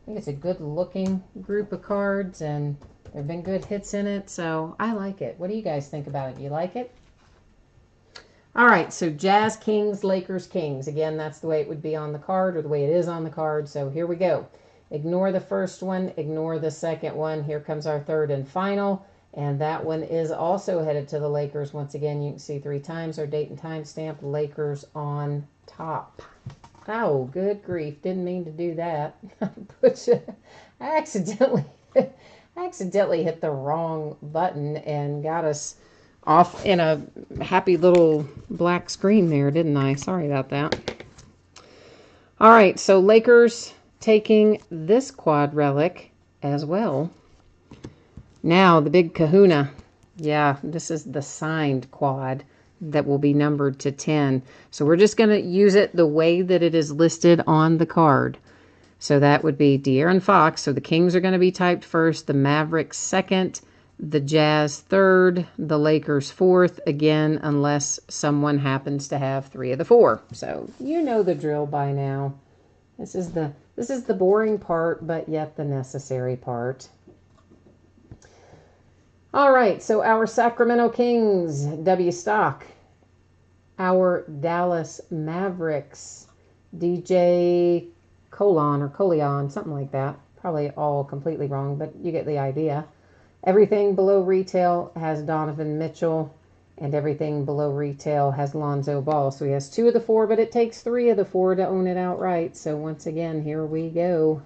think it's a good-looking group of cards, and there have been good hits in it, so I like it. What do you guys think about it? You like it? All right, so Jazz, Kings, Lakers, Kings. Again, that's the way it would be on the card, or the way it is on the card, so here we go. Ignore the first one, ignore the second one. Here comes our third and final, and that one is also headed to the Lakers. Once again, you can see 3 times our date and time stamp, Lakers on top. Oh, good grief, didn't mean to do that. I accidentally hit the wrong button and got us off in a happy little black screen there, didn't I? Sorry about that. All right, so Lakers taking this quad relic as well. Now, the big kahuna. Yeah, this is the signed quad that will be numbered to 10. So we're just going to use it the way that it is listed on the card. So that would be De'Aaron Fox. So the Kings are going to be typed first, the Mavericks second, the Jazz third, the Lakers fourth, again, unless someone happens to have 3 of the 4. So you know the drill by now. This is the boring part, but yet the necessary part. All right, so our Sacramento Kings, W stock. Our Dallas Mavericks, DJ Colion, something like that. Probably all completely wrong, but you get the idea. Everything below retail has Donovan Mitchell, and everything below retail has Lonzo Ball. So he has 2 of the 4, but it takes 3 of the 4 to own it outright. So once again, here we go.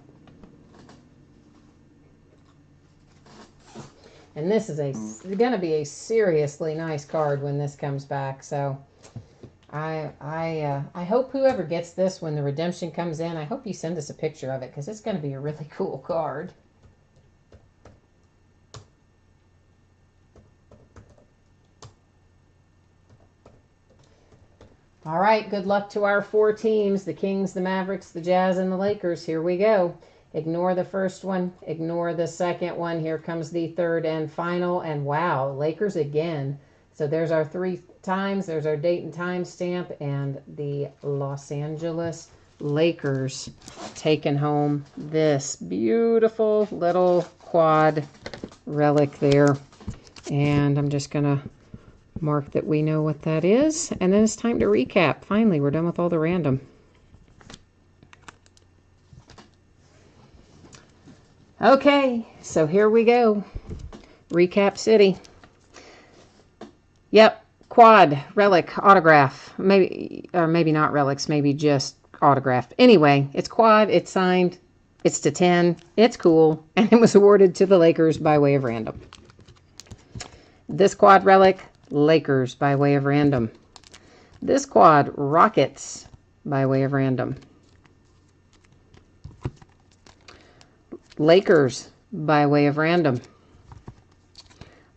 And this is going to be a seriously nice card when this comes back. So I hope whoever gets this when the redemption comes in, I hope you send us a picture of it, because it's going to be a really cool card. All right, good luck to our 4 teams, the Kings, the Mavericks, the Jazz, and the Lakers. Here we go. Ignore the first one, ignore the second one. Here comes the third and final, and wow, Lakers again. So there's our 3 times, there's our date and time stamp, and the Los Angeles Lakers taking home this beautiful little quad relic there. And I'm just going to mark that we know what that is. And then it's time to recap. Finally, we're done with all the random. Okay, so here we go. Recap City. Yep, quad, relic, autograph. Maybe, or maybe not relics, maybe just autographed. Anyway, it's quad, it's signed, it's to 10, it's cool, and it was awarded to the Lakers by way of random. This quad relic, Lakers by way of random. This quad, Rockets by way of random. Lakers by way of random.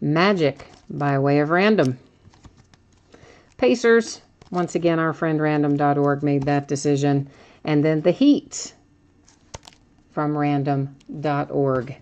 Magic by way of random. Pacers, once again, our friend random.org made that decision. And then the Heat from random.org.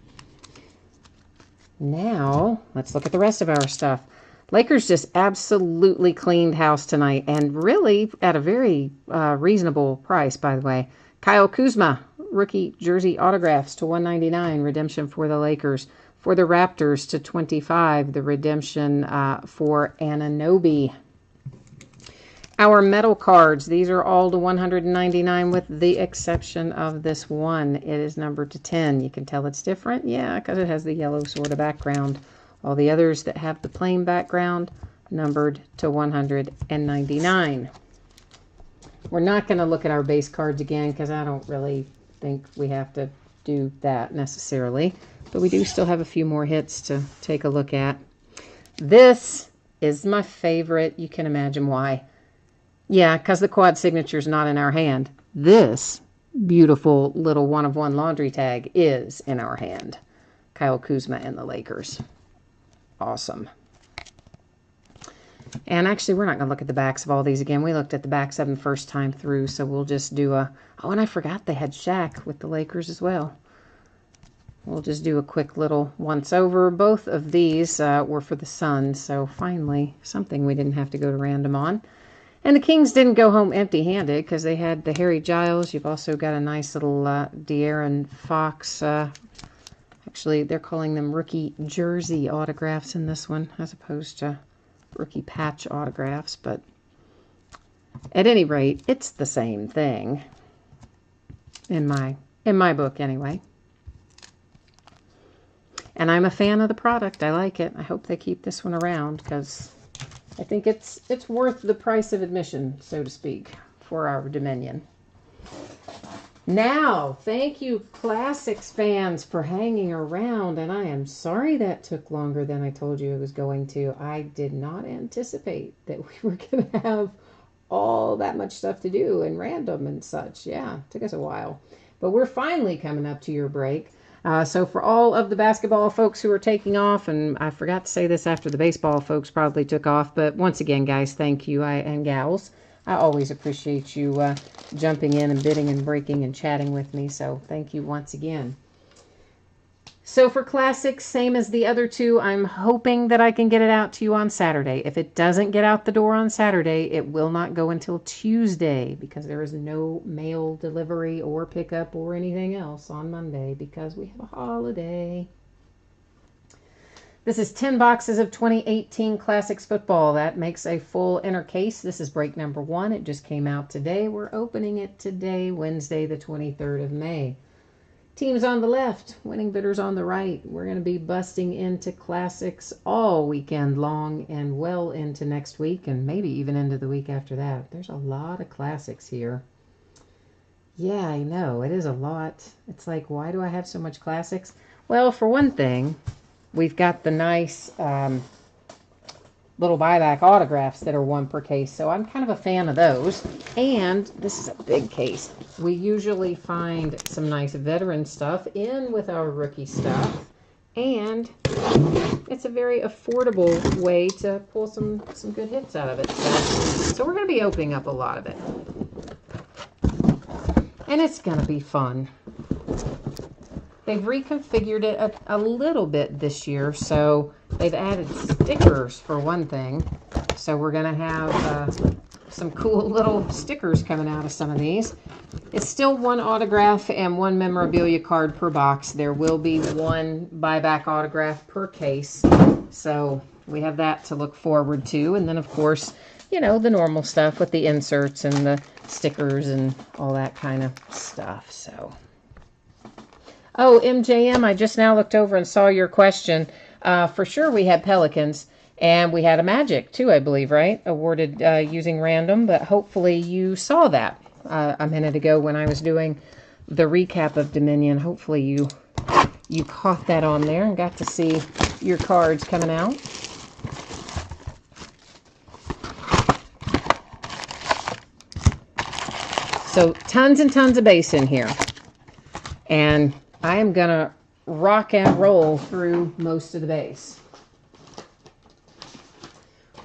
Now, let's look at the rest of our stuff. Lakers just absolutely cleaned house tonight, and really at a very reasonable price, by the way. Kyle Kuzma, rookie jersey autographs to $199, redemption for the Lakers. For the Raptors to $25, the redemption for Anunoby. Our metal cards, these are all to $199 with the exception of this one. It is numbered to 10. You can tell it's different, yeah, because it has the yellow sort of background. All the others that have the plain background, numbered to $199. We're not going to look at our base cards again because I don't really think we have to do that necessarily. But we do still have a few more hits to take a look at. This is my favorite. You can imagine why. Yeah, because the quad signature is not in our hand. this beautiful little 1-of-1 laundry tag is in our hand. Kyle Kuzma and the Lakers. Awesome. And actually, we're not going to look at the backs of all these again. We looked at the backs of them first time through, so we'll just do a... Oh, and I forgot they had Shaq with the Lakers as well. We'll just do a quick little once-over. Both of these were for the Suns, so finally, something we didn't have to go to random on. And the Kings didn't go home empty-handed because they had the Harry Giles. You've also got a nice little De'Aaron Fox. Actually, they're calling them rookie jersey autographs in this one as opposed to rookie patch autographs. But at any rate, it's the same thing in my book anyway. And I'm a fan of the product. I like it. I hope they keep this one around because I think it's worth the price of admission, so to speak, for our Dominion. Now, thank you, Classics fans, for hanging around. And I am sorry that took longer than I told you it was going to. I did not anticipate that we were going to have all that much stuff to do and random and such. Yeah, it took us a while. But we're finally coming up to your break. So for all of the basketball folks who are taking off, and I forgot to say this after the baseball folks probably took off, but once again, guys, thank you, and gals. I always appreciate you jumping in and bidding and breaking and chatting with me, so thank you once again. So for Classics, same as the other two, I'm hoping that I can get it out to you on Saturday. If it doesn't get out the door on Saturday, it will not go until Tuesday because there is no mail delivery or pickup or anything else on Monday because we have a holiday. This is 10 boxes of 2018 Classics football. That makes a full inner case. This is break number 1. It just came out today. We're opening it today, Wednesday, the 23rd of May. Teams on the left, winning bidders on the right. We're going to be busting into Classics all weekend long and well into next week and maybe even into the week after that. There's a lot of Classics here. Yeah, I know. It is a lot. It's like, why do I have so much Classics? Well, for one thing, we've got the nice little buyback autographs that are 1 per case, so I'm kind of a fan of those. And this is a big case. We usually find some nice veteran stuff in with our rookie stuff, and it's a very affordable way to pull some good hits out of it. So we're going to be opening up a lot of it, and it's going to be fun. They've reconfigured it a little bit this year, so they've added stickers for one thing. So we're going to have some cool little stickers coming out of some of these. It's still 1 autograph and 1 memorabilia card per box. There will be 1 buyback autograph per case. So we have that to look forward to. And then, of course, you know, the normal stuff with the inserts and the stickers and all that kind of stuff. So... Oh, MJM, I just now looked over and saw your question. For sure we had Pelicans, and we had a Magic, too, I believe, right? Awarded using random, but hopefully you saw that a minute ago when I was doing the recap of Dominion. Hopefully you caught that on there and got to see your cards coming out. So tons and tons of base in here. And I am going to rock and roll through most of the base.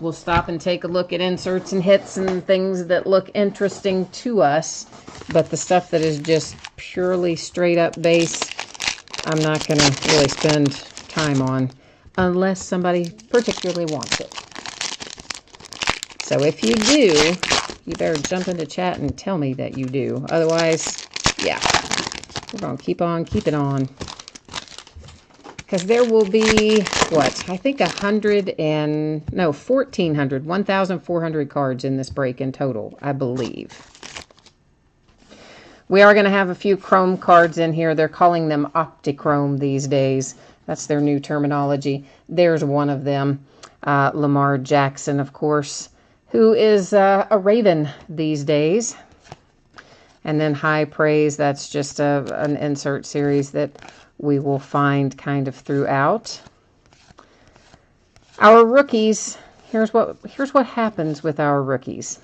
We'll stop and take a look at inserts and hits and things that look interesting to us. But the stuff that is just purely straight up base, I'm not going to really spend time on unless somebody particularly wants it. So if you do, you better jump into chat and tell me that you do. Otherwise, yeah. We're going to keep on keeping on. Because there will be, what, I think 1,400 cards in this break in total, I believe. We are going to have a few chrome cards in here. They're calling them Optichrome these days. That's their new terminology. There's one of them. Lamar Jackson, of course, who is a Raven these days. And then High Praise, that's just an insert series that we will find kind of throughout. Our rookies, here's what happens with our rookies.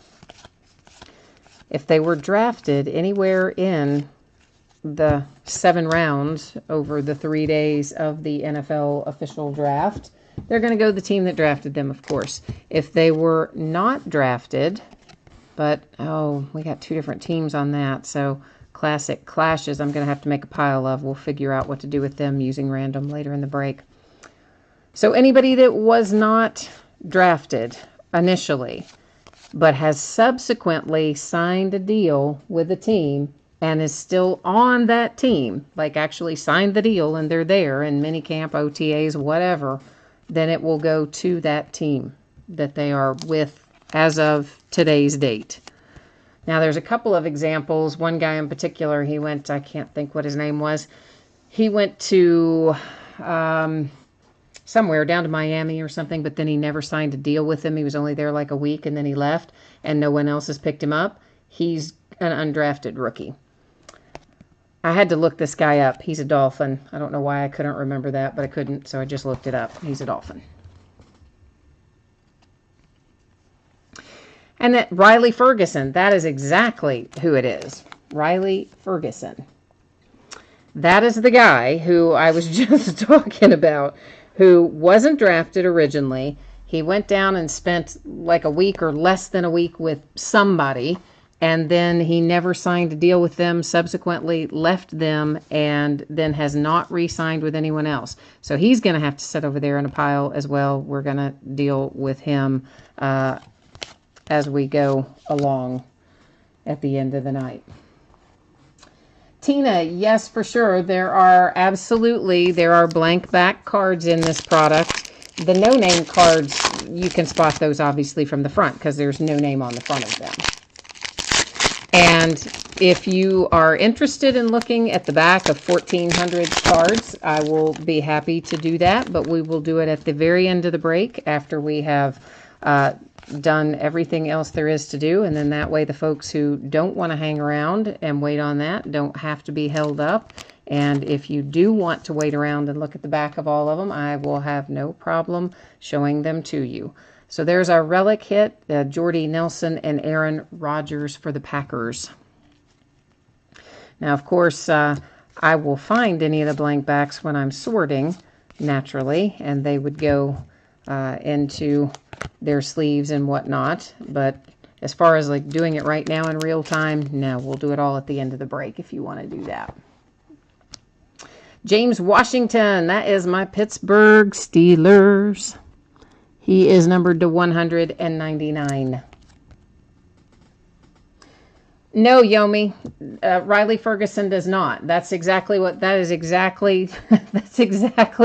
if they were drafted anywhere in the 7 rounds over the 3 days of the NFL official draft, they're going to go the team that drafted them, of course. If they were not drafted, but, oh, we got 2 different teams on that, so classic clashes I'm going to have to make a pile of. We'll figure out what to do with them using random later in the break. So anybody that was not drafted initially, but has subsequently signed a deal with a team and is still on that team, like actually signed the deal and they're there in minicamp, OTAs, whatever, then it will go to that team that they are with as of today's date. Now, there's a couple of examples. One guy in particular, he went, I can't think what his name was. He went to somewhere down to Miami or something, but then he never signed a deal with them. He was only there like a week and then he left and no one else has picked him up. He's an undrafted rookie. I had to look this guy up. He's a Dolphin. I don't know why I couldn't remember that, but I couldn't, so I just looked it up. He's a Dolphin. And that Riley Ferguson, that is exactly who it is. Riley Ferguson. That is the guy who I was just talking about, who wasn't drafted originally. He went down and spent like a week or less than a week with somebody, and then he never signed a deal with them, subsequently left them, and then has not re-signed with anyone else. So he's going to have to sit over there in a pile as well. We're going to deal with him as we go along at the end of the night. Tina, yes, for sure. There are blank back cards in this product. The no-name cards, you can spot those obviously from the front because there's no name on the front of them. And if you are interested in looking at the back of 1,400 cards, I will be happy to do that, but we will do it at the very end of the break after we have done everything else there is to do, and then that way the folks who don't want to hang around and wait on that don't have to be held up. And if you do want to wait around and look at the back of all of them, I will have no problem showing them to you. So there's our relic hit, Jordy Nelson and Aaron Rodgers for the Packers. Now, of course, I will find any of the blank backs when I'm sorting, naturally, and they would go into their sleeves and whatnot. But as far as like doing it right now in real time, no, we'll do it all at the end of the break if you want to do that. James Washington, that is my Pittsburgh Steelers. He is numbered to 199. No, Yomi, Riley Ferguson does not. That's exactly what that's exactly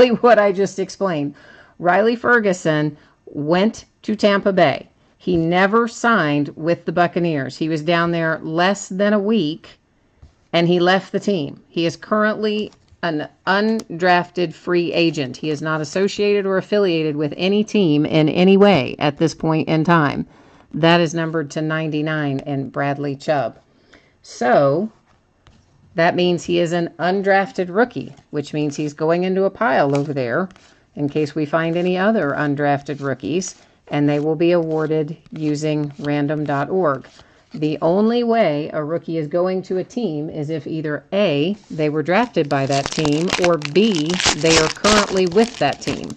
what I just explained. Riley Ferguson went to Tampa Bay. He never signed with the Buccaneers. He was down there less than a week, and he left the team. He is currently an undrafted free agent. He is not associated or affiliated with any team in any way at this point in time. That is numbered to 99 in Bradley Chubb. So that means he is an undrafted rookie, which means he's going into a pile over there in case we find any other undrafted rookies, and they will be awarded using random.org. The only way a rookie is going to a team is if either A, they were drafted by that team, or B, they are currently with that team.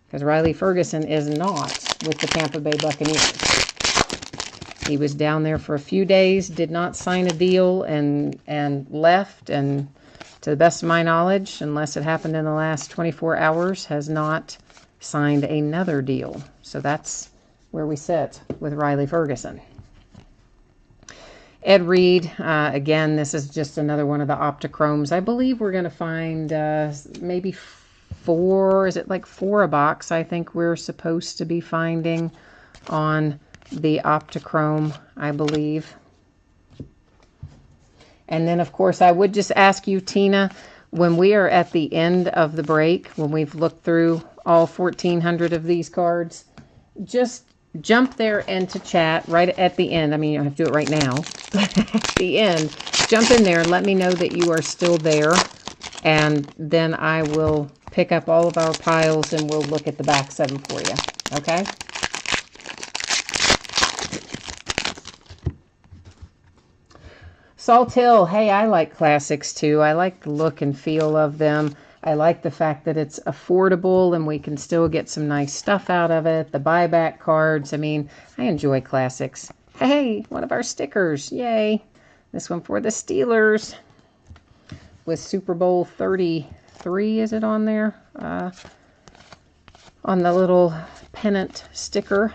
Because Riley Ferguson is not with the Tampa Bay Buccaneers. He was down there for a few days, did not sign a deal, and left, and to the best of my knowledge, unless it happened in the last 24 hours, has not signed another deal. So that's where we sit with Riley Ferguson. Ed Reed, again, this is just another one of the Optichromes. I believe we're going to find maybe 4, is it like 4 a box, I think we're supposed to be finding on the Optichrome, I believe. And then, of course, I would just ask you, Tina, when we are at the end of the break, when we've looked through all 1,400 of these cards, just jump there into chat right at the end. I mean, you don't have to do it right now, but at the end, jump in there and let me know that you are still there. And then I will pick up all of our piles and we'll look at the backs of them for you. Okay? Salt Hill. Hey, I like classics too. I like the look and feel of them. I like the fact that it's affordable and we can still get some nice stuff out of it. The buyback cards. I mean, I enjoy classics. Hey, one of our stickers. Yay. This one for the Steelers with Super Bowl 33, is it on there? On the little pennant sticker.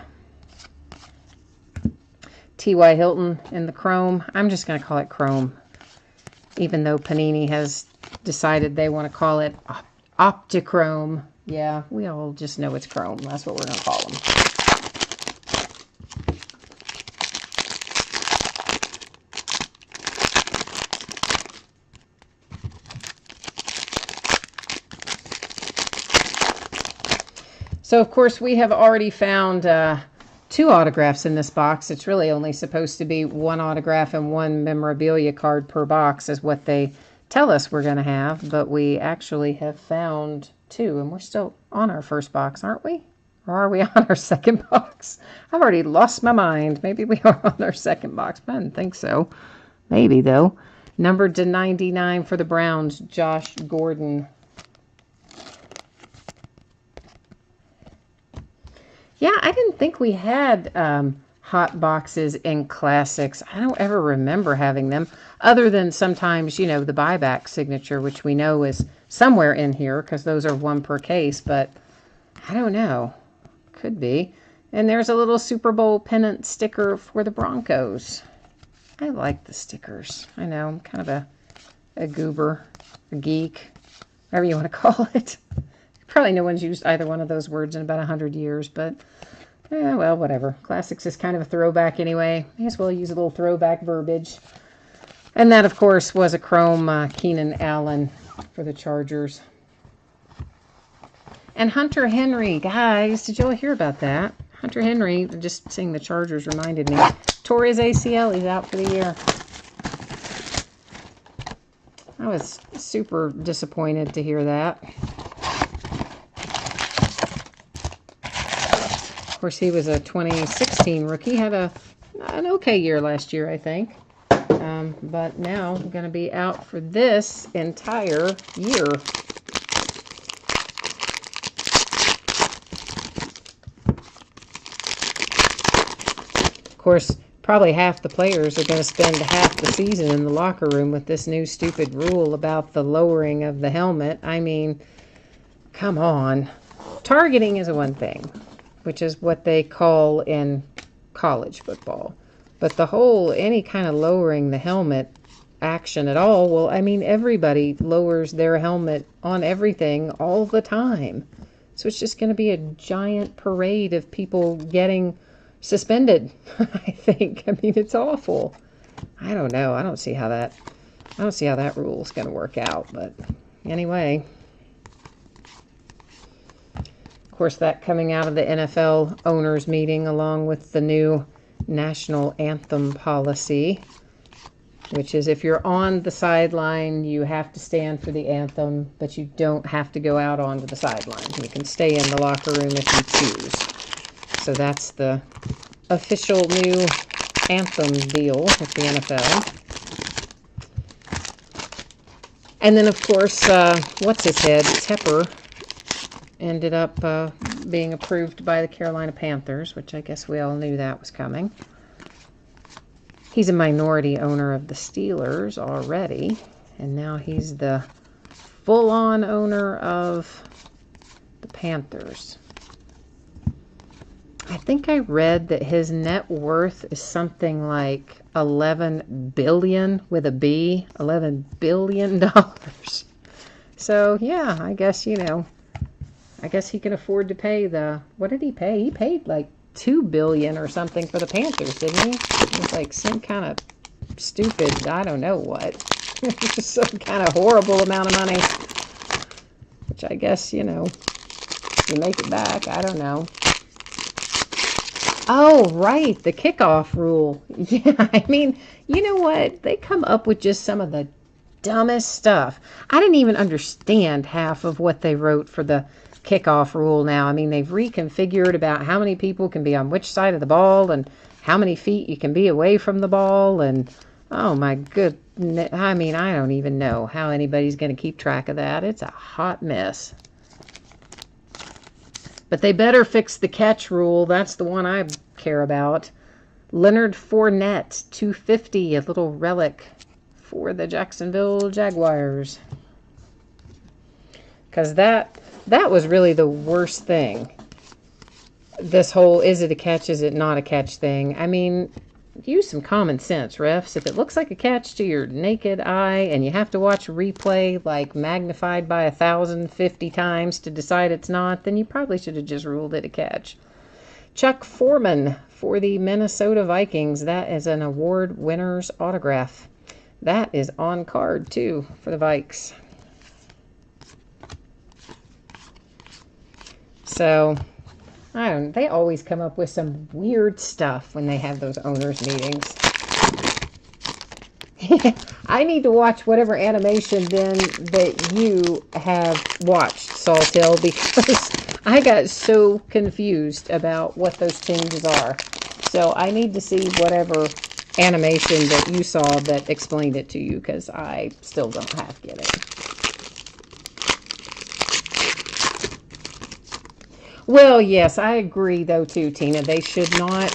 T.Y. Hilton in the chrome. I'm just going to call it chrome, even though Panini has decided they want to call it Optichrome. Yeah, we all just know it's chrome. That's what we're going to call them. So, of course, we have already found 2 autographs in this box. It's really only supposed to be 1 autograph and 1 memorabilia card per box is what they tell us we're going to have. But we actually have found 2, and we're still on our first box, aren't we? Or are we on our second box? I've already lost my mind. Maybe we are on our second box, but I didn't think so. Maybe, though. Numbered to 99 for the Browns, Josh Gordon. Yeah, I didn't think we had hot boxes in classics. I don't ever remember having them, other than sometimes, you know, the buyback signature, which we know is somewhere in here because those are 1 per case, but I don't know. Could be. And there's a little Super Bowl pennant sticker for the Broncos. I like the stickers. I know, I'm kind of a goober, a geek, whatever you want to call it. Probably no one's used either one of those words in about 100 years, but well, whatever. Classics is kind of a throwback anyway. May as well use a little throwback verbiage. And that, of course, was a chrome Keenan Allen for the Chargers. And Hunter Henry, guys, did you all hear about that? Hunter Henry, just seeing the Chargers reminded me, tore his ACL. He's out for the year. I was super disappointed to hear that. Of course, he was a 2016 rookie. Had an okay year last year, I think. But now going to be out for this entire year. Of course, probably half the players are going to spend half the season in the locker room with this new stupid rule about the lowering of the helmet. I mean, come on. Targeting is one thing, which is what they call in college football. But the whole, any kind of lowering the helmet action at all, well, I mean, everybody lowers their helmet on everything all the time. So it's just going to be a giant parade of people getting suspended, I think. I mean, it's awful. I don't know. I don't see how that rule is going to work out. But anyway. Of course, that coming out of the NFL owners meeting along with the new national anthem policy, which is if you're on the sideline, you have to stand for the anthem, but you don't have to go out onto the sideline. You can stay in the locker room if you choose. So that's the official new anthem deal with the NFL. And then, of course, what's his head? Tepper ended up being approved by the Carolina Panthers, which I guess we all knew that was coming. He's a minority owner of the Steelers already, and now he's the full-on owner of the Panthers. I think I read that his net worth is something like $11 billion with a B, $11 billion. So, yeah, I guess, you know, I guess he can afford to pay the, what did he pay? He paid like $2 billion or something for the Panthers, didn't he? It was like some kind of stupid, I don't know what. Some kind of horrible amount of money. Which I guess, you know, you make it back. I don't know. Oh, right. The kickoff rule. Yeah, I mean, you know what? They come up with just some of the dumbest stuff. I didn't even understand half of what they wrote for the kickoff rule now. I mean, they've reconfigured about how many people can be on which side of the ball and how many feet you can be away from the ball. And, oh, my good I mean, I don't even know how anybody's going to keep track of that. It's a hot mess. But they better fix the catch rule. That's the one I care about. Leonard Fournette, 250, a little relic for the Jacksonville Jaguars. Because that was really the worst thing. This whole, is it a catch, is it not a catch thing. I mean, use some common sense, refs. If it looks like a catch to your naked eye and you have to watch a replay like magnified by 1,050 times to decide it's not, then you probably should have just ruled it a catch. Chuck Foreman for the Minnesota Vikings. That is an award winner's autograph. That is on card too for the Vikes. So, they always come up with some weird stuff when they have those owners' meetings. I need to watch whatever animation then that you have watched, Sawtail, because I got so confused about what those changes are. So I need to see whatever animation that you saw that explained it to you, because I still don't half get it. Well, yes, I agree, though, too, Tina. They should not...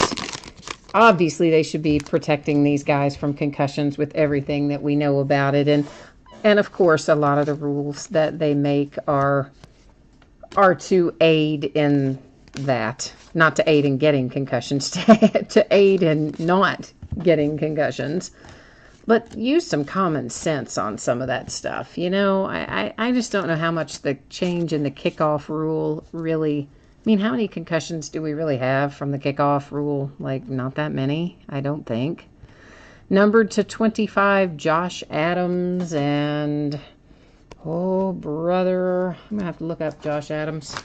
Obviously, they should be protecting these guys from concussions with everything that we know about it. And of course, a lot of the rules that they make are to aid in that. Not to aid in getting concussions, to aid in not getting concussions. But use some common sense on some of that stuff. You know, I just don't know how much the change in the kickoff rule really... I mean, how many concussions do we really have from the kickoff rule? Like, not that many, I don't think. Numbered to 25, Josh Adams and... Oh, brother. I'm going to have to look up Josh Adams.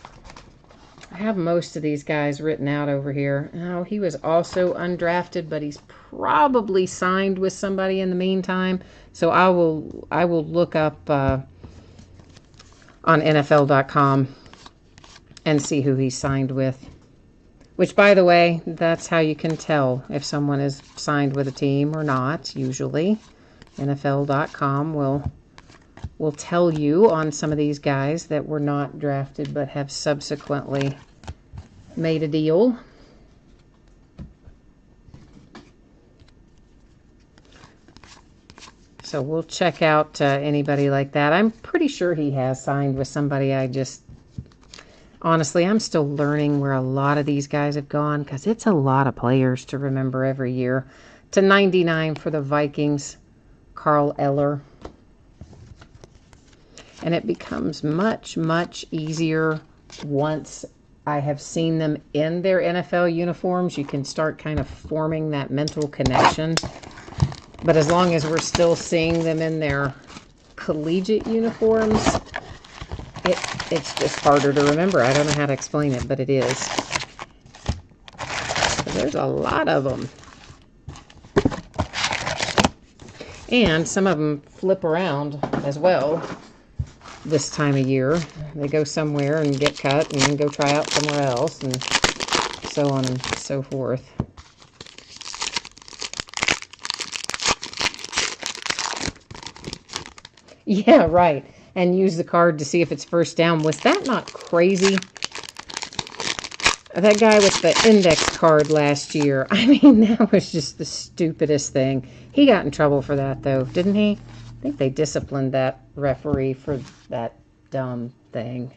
I have most of these guys written out over here. Oh, he was also undrafted, but he's probably signed with somebody in the meantime. So I will look up on NFL.com and see who he's signed with. Which, by the way, that's how you can tell if someone is signed with a team or not, usually. NFL.com will tell you on some of these guys that were not drafted but have subsequently made a deal. So we'll check out anybody like that. I'm pretty sure he has signed with somebody. Honestly, I'm still learning where a lot of these guys have gone, because it's a lot of players to remember every year. To 99 for the Vikings, Carl Eller. And it becomes much, much easier once I have seen them in their NFL uniforms. You can start kind of forming that mental connection. But as long as we're still seeing them in their collegiate uniforms, it's just harder to remember. I don't know how to explain it, but it is. There's a lot of them. And some of them flip around as well this time of year. They go somewhere and get cut and then go try out somewhere else, and so on and so forth. Yeah, right. And use the card to see if it's first down. Was that not crazy? That guy with the index card last year. I mean, that was just the stupidest thing. He got in trouble for that, though, didn't he? I think they disciplined that referee for that dumb thing.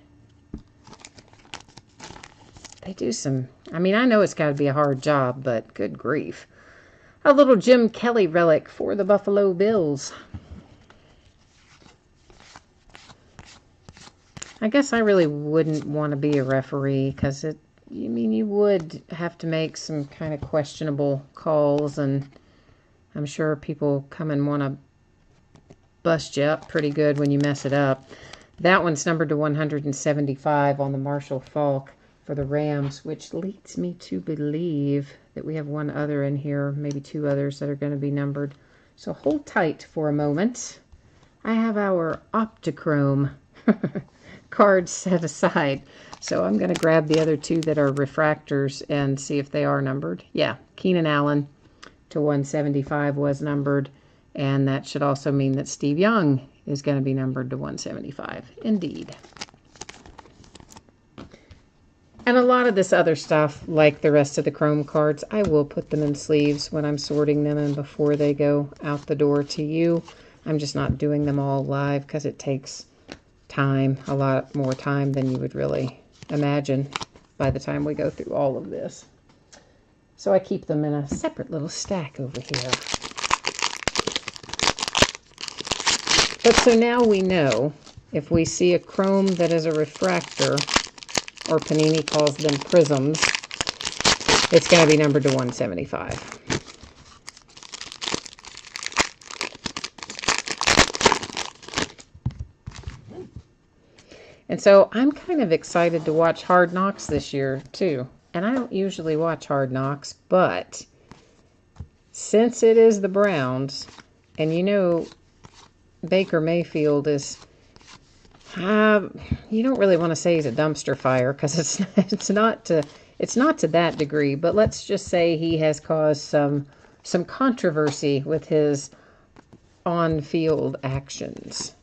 They do some... I mean, I know it's got to be a hard job, but good grief. A little Jim Kelly relic for the Buffalo Bills. I guess I really wouldn't want to be a referee, because you would have to make some kind of questionable calls, and I'm sure people come and want to bust you up pretty good when you mess it up. That one's numbered to 175 on the Marshall Faulk for the Rams, which leads me to believe that we have one other in here, maybe two others that are going to be numbered. So hold tight for a moment. I have our Optichrome cards set aside. So I'm going to grab the other two that are refractors and see if they are numbered. Yeah, Keenan Allen to 175 was numbered. And that should also mean that Steve Young is going to be numbered to 175. Indeed. And a lot of this other stuff, like the rest of the Chrome cards, I will put them in sleeves when I'm sorting them and before they go out the door to you. I'm just not doing them all live because it takes time, a lot more time than you would really imagine by the time we go through all of this. So I keep them in a separate little stack over here. But so now we know if we see a chrome that is a refractor, or Panini calls them prisms, it's going to be numbered to 175. And so I'm kind of excited to watch Hard Knocks this year too. And I don't usually watch Hard Knocks, but since it is the Browns, and you know Baker Mayfield is, you don't really want to say he's a dumpster fire because it's not to that degree, but let's just say he has caused some controversy with his on-field actions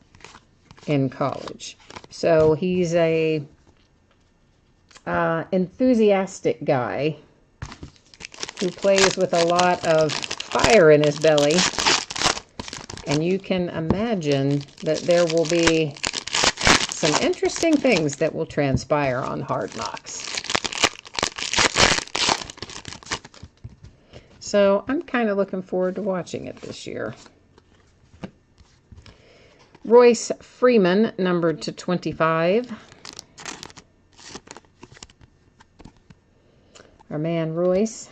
in college. So he's a enthusiastic guy who plays with a lot of fire in his belly. And you can imagine that there will be some interesting things that will transpire on Hard Knocks. So I'm kind of looking forward to watching it this year. Royce Freeman, numbered to 25. Our man Royce.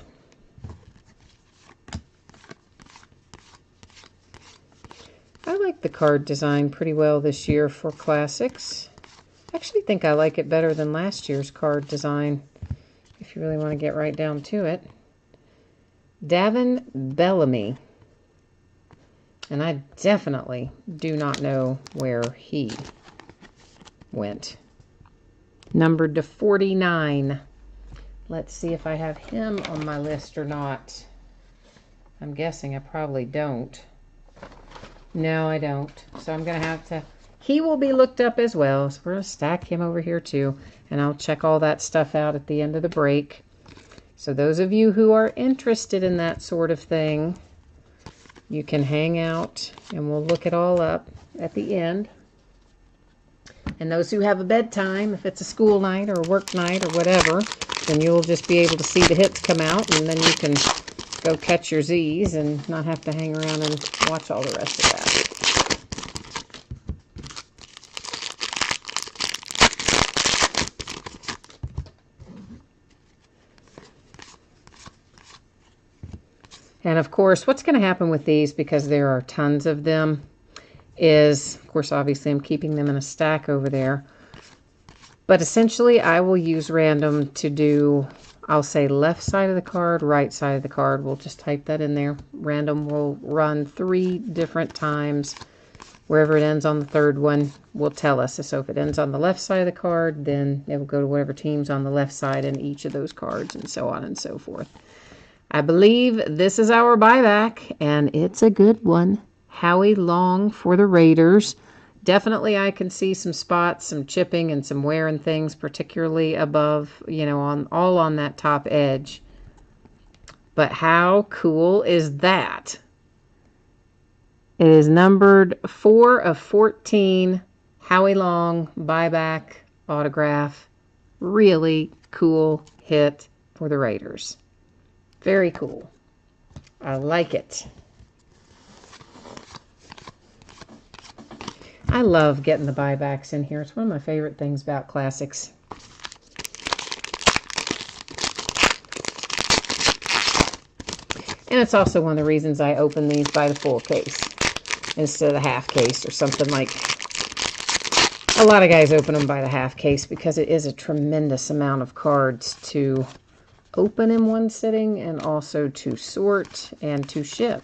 I like the card design pretty well this year for Classics. I actually think I like it better than last year's card design, if you really want to get right down to it. Davin Bellamy. And I definitely do not know where he went. Numbered to 49. Let's see if I have him on my list or not. I'm guessing I probably don't. No, I don't. So I'm going to have to... He will be looked up as well. So we're going to stack him over here too. And I'll check all that stuff out at the end of the break. So those of you who are interested in that sort of thing, you can hang out and we'll look it all up at the end. And those who have a bedtime, if it's a school night or a work night or whatever, then you'll just be able to see the hits come out, and then you can go catch your Z's and not have to hang around and watch all the rest of that. And of course, what's going to happen with these, because there are tons of them, is, of course, obviously I'm keeping them in a stack over there. But essentially, I will use random to do, I'll say left side of the card, right side of the card. We'll just type that in there. Random will run 3 different times. Wherever it ends on the third one will tell us. So if it ends on the left side of the card, then it will go to whatever team's on the left side in each of those cards, and so on and so forth. I believe this is our buyback, and it's a good one. Howie Long for the Raiders. Definitely I can see some spots, some chipping and some wear and things, particularly above, you know, all on that top edge. But how cool is that? It is numbered 4 of 14. Howie Long buyback autograph. Really cool hit for the Raiders. Very cool. I like it. I love getting the buybacks in here. It's one of my favorite things about Classics. And it's also one of the reasons I open these by the full case instead of the half case or something like. A lot of guys open them by the half case because it is a tremendous amount of cards to open in one sitting and also to sort and to ship.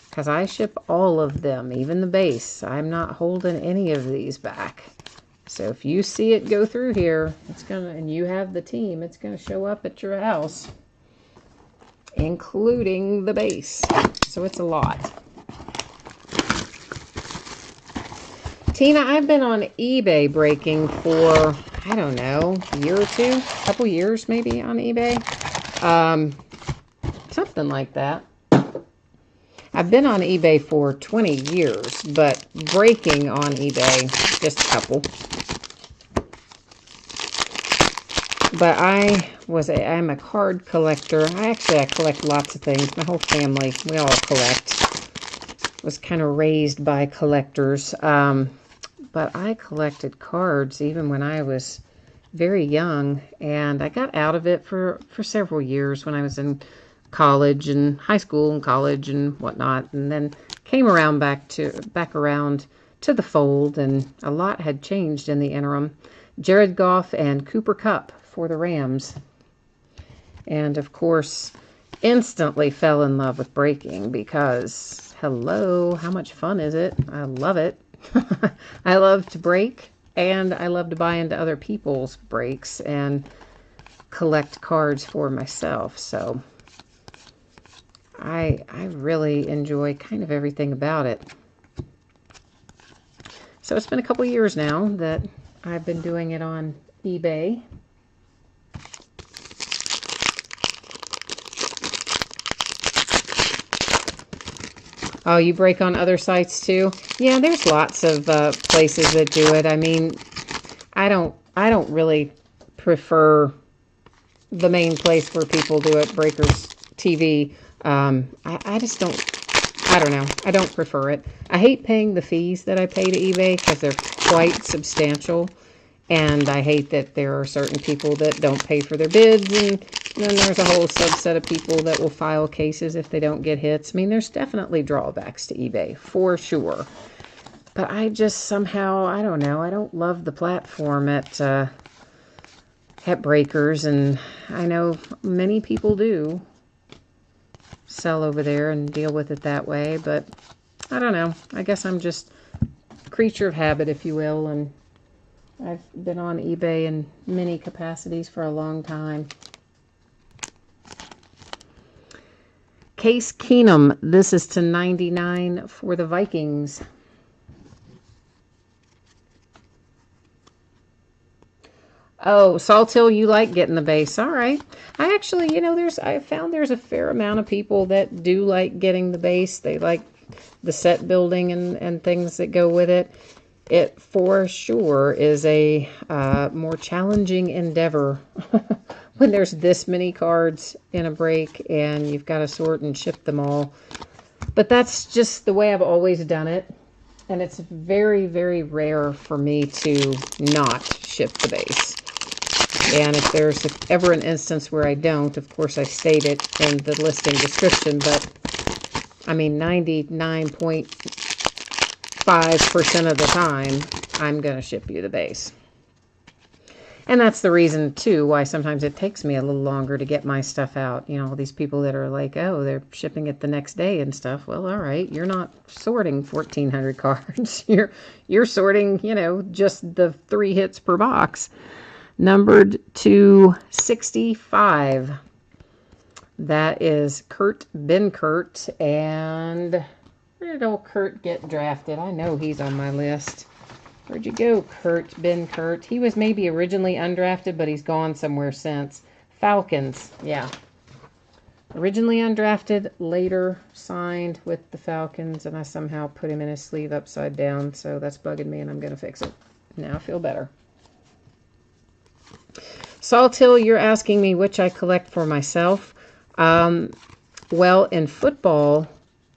Because I ship all of them, even the base. I'm not holding any of these back. So if you see it go through here, it's gonna, and you have the team, it's gonna show up at your house. including the base. So it's a lot. Tina, I've been on eBay breaking for, I don't know, a year or two, a couple years maybe on eBay. Something like that. I've been on eBay for 20 years, but breaking on eBay, just a couple. But I'm a card collector. I collect lots of things. My whole family, we all collect. Was kind of raised by collectors. But I collected cards even when I was very young, and I got out of it for several years when I was in college and high school and college and whatnot, and then came around back around to the fold, and a lot had changed in the interim. Jared Goff and Cooper Kupp for the Rams, and of course instantly fell in love with breaking because hello, how much fun is it? I love it. I love to break, and I love to buy into other people's breaks and collect cards for myself. So I really enjoy kind of everything about it. So it's been a couple years now that I've been doing it on eBay. Oh, you break on other sites too? Yeah, there's lots of places that do it. I mean, I don't really prefer the main place where people do it, Breakers TV. I just don't, I don't know. I don't prefer it. I hate paying the fees that I pay to eBay because they're quite substantial. And I hate that there are certain people that don't pay for their bids, and then there's a whole subset of people that will file cases if they don't get hits. I mean, there's definitely drawbacks to eBay, for sure. But I just somehow, I don't know, I don't love the platform at Breakers, and I know many people do sell over there and deal with it that way, but I don't know. I guess I'm just a creature of habit, if you will, and I've been on eBay in many capacities for a long time. Case Keenum, this is to 99 for the Vikings. Oh, Salthill, you like getting the base. All right. I actually, you know, I found there's a fair amount of people that do like getting the base. They like the set building and things that go with it. It for sure is a more challenging endeavor when there's this many cards in a break and you've got to sort and ship them all. But that's just the way I've always done it. And it's very, very rare for me to not ship the base. And if there's ever an instance where I don't, of course I state it in the listing description, but I mean 99.5% of the time, I'm going to ship you the base. And that's the reason, too, why sometimes it takes me a little longer to get my stuff out. You know, all these people that are like, oh, they're shipping it the next day and stuff. Well, all right, you're not sorting 1,400 cards. You're sorting, you know, just the 3 hits per box. Numbered to 65. That is Kurt Benkert. And where did old Kurt get drafted? I know he's on my list. Where'd you go, Kurt Benkert? He was maybe originally undrafted, but he's gone somewhere since. Falcons, yeah. Originally undrafted, later signed with the Falcons, and I somehow put him in his sleeve upside down, so that's bugging me, and I'm going to fix it. Now I feel better. Salthill, you're asking me which I collect for myself. Well, in football,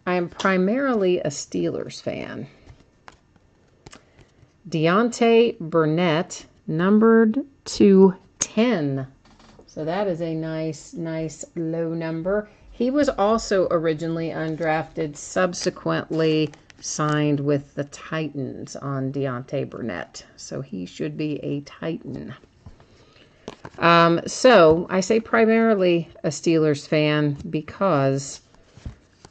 I am primarily a Steelers fan. Deontay Burnett, numbered to 10. So that is a nice low number. He was also originally undrafted, subsequently signed with the Titans on Deontay Burnett. So he should be a Titan. So I say primarily a Steelers fan because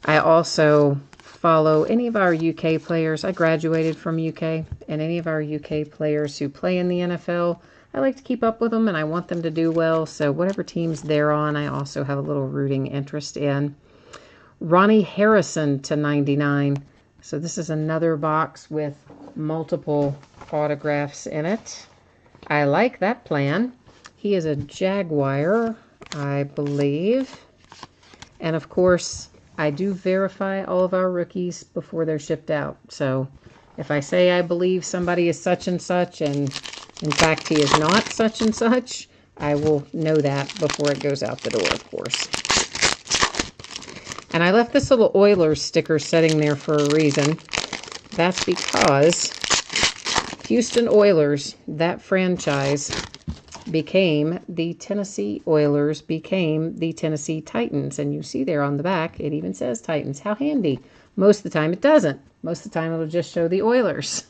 I also follow any of our UK players. I graduated from UK, and any of our UK players who play in the NFL, I like to keep up with them and I want them to do well. So whatever teams they're on, I also have a little rooting interest in. Ronnie Harrison to 99. So this is another box with multiple autographs in it. I like that plan. He is a Jaguar, I believe. And of course, I do verify all of our rookies before they're shipped out. So if I say I believe somebody is such and such, and in fact he is not such and such, I will know that before it goes out the door, of course. And I left this little Oilers sticker sitting there for a reason. That's because Houston Oilers, that franchise, became the Tennessee Oilers, became the Tennessee Titans. And you see there on the back, it even says Titans. How handy. Most of the time it doesn't. Most of the time it'll just show the Oilers.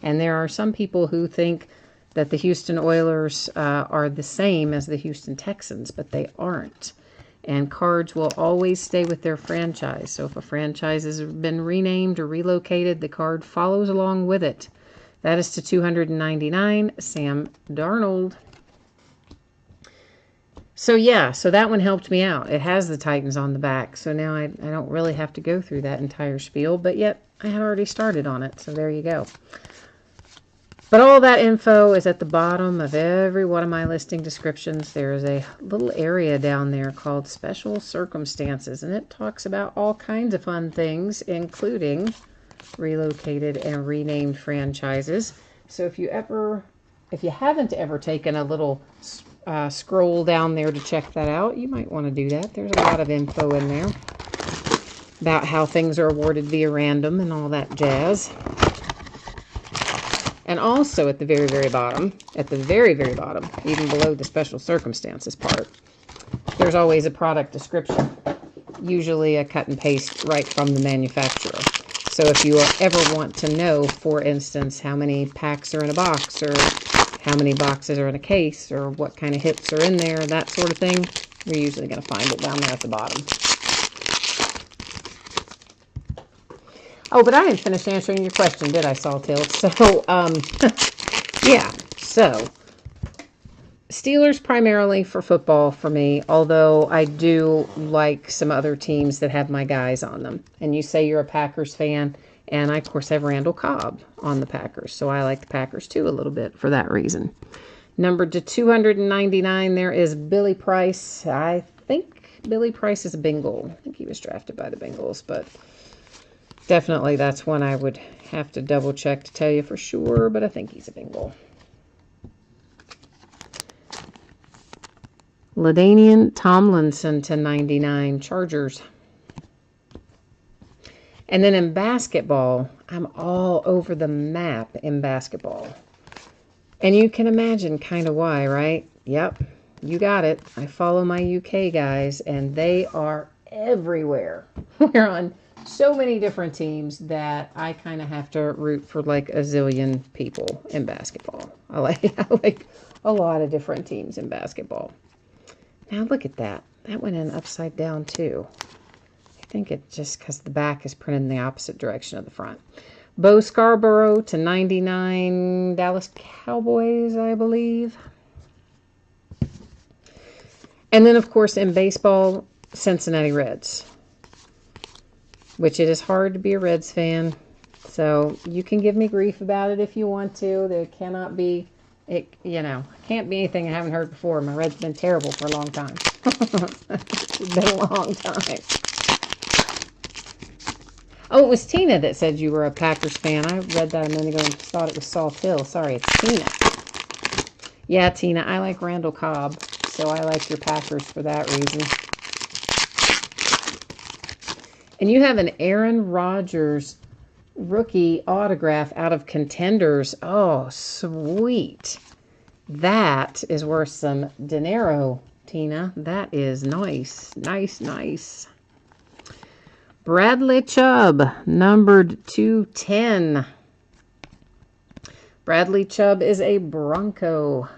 And there are some people who think that the Houston Oilers are the same as the Houston Texans, but they aren't. And cards will always stay with their franchise. So if a franchise has been renamed or relocated, the card follows along with it. That is to 299, Sam Darnold. So yeah, so that one helped me out. It has the Titans on the back. So now I don't really have to go through that entire spiel, but yet I had already started on it. So there you go. But all that info is at the bottom of every one of my listing descriptions. There is a little area down there called Special Circumstances, and it talks about all kinds of fun things, including relocated and renamed franchises. So if you haven't ever taken a little scroll down there to check that out, you might want to do that. There's a lot of info in there about how things are awarded via random and all that jazz. And also at the very, very bottom, even below the special circumstances part, there's always a product description, usually a cut and paste right from the manufacturer. So if you ever want to know, for instance, how many packs are in a box, or how many boxes are in a case, or what kind of hits are in there, that sort of thing, you're usually going to find it down there at the bottom. Oh, but I didn't finish answering your question, did I, Sawtail? So, yeah. So, Steelers primarily for football for me, although I do like some other teams that have my guys on them. And you say you're a Packers fan, and I, of course, have Randall Cobb on the Packers. So I like the Packers, too, a little bit for that reason. Numbered to 299, there is Billy Price. I think Billy Price is a Bengal. I think he was drafted by the Bengals, but definitely that's one I would have to double check to tell you for sure, but I think he's a Bengal. LaDainian Tomlinson to 99, Chargers. And then in basketball, I'm all over the map in basketball. And you can imagine kind of why, right? Yep, you got it. I follow my UK guys, and they are everywhere. We're on so many different teams that I kind of have to root for like a zillion people in basketball. I like a lot of different teams in basketball. Now look at that. That went in upside down too. I think it's just because the back is printed in the opposite direction of the front. Bo Scarborough to 99, Dallas Cowboys, I believe. And then, of course, in baseball, Cincinnati Reds. Which it is hard to be a Reds fan. So you can give me grief about it if you want to. There cannot be, can't be anything I haven't heard before. My Reds been terrible for a long time. It's been a long time. Oh, it was Tina that said you were a Packers fan. I read that a minute ago and thought it was Salt Hill. Sorry, it's Tina. Yeah, Tina, I like Randall Cobb, so I like your Packers for that reason. And you have an Aaron Rodgers rookie autograph out of Contenders. Oh, sweet. That is worth some dinero, Tina. That is nice. Nice, nice. Bradley Chubb, numbered 210. Bradley Chubb is a Bronco.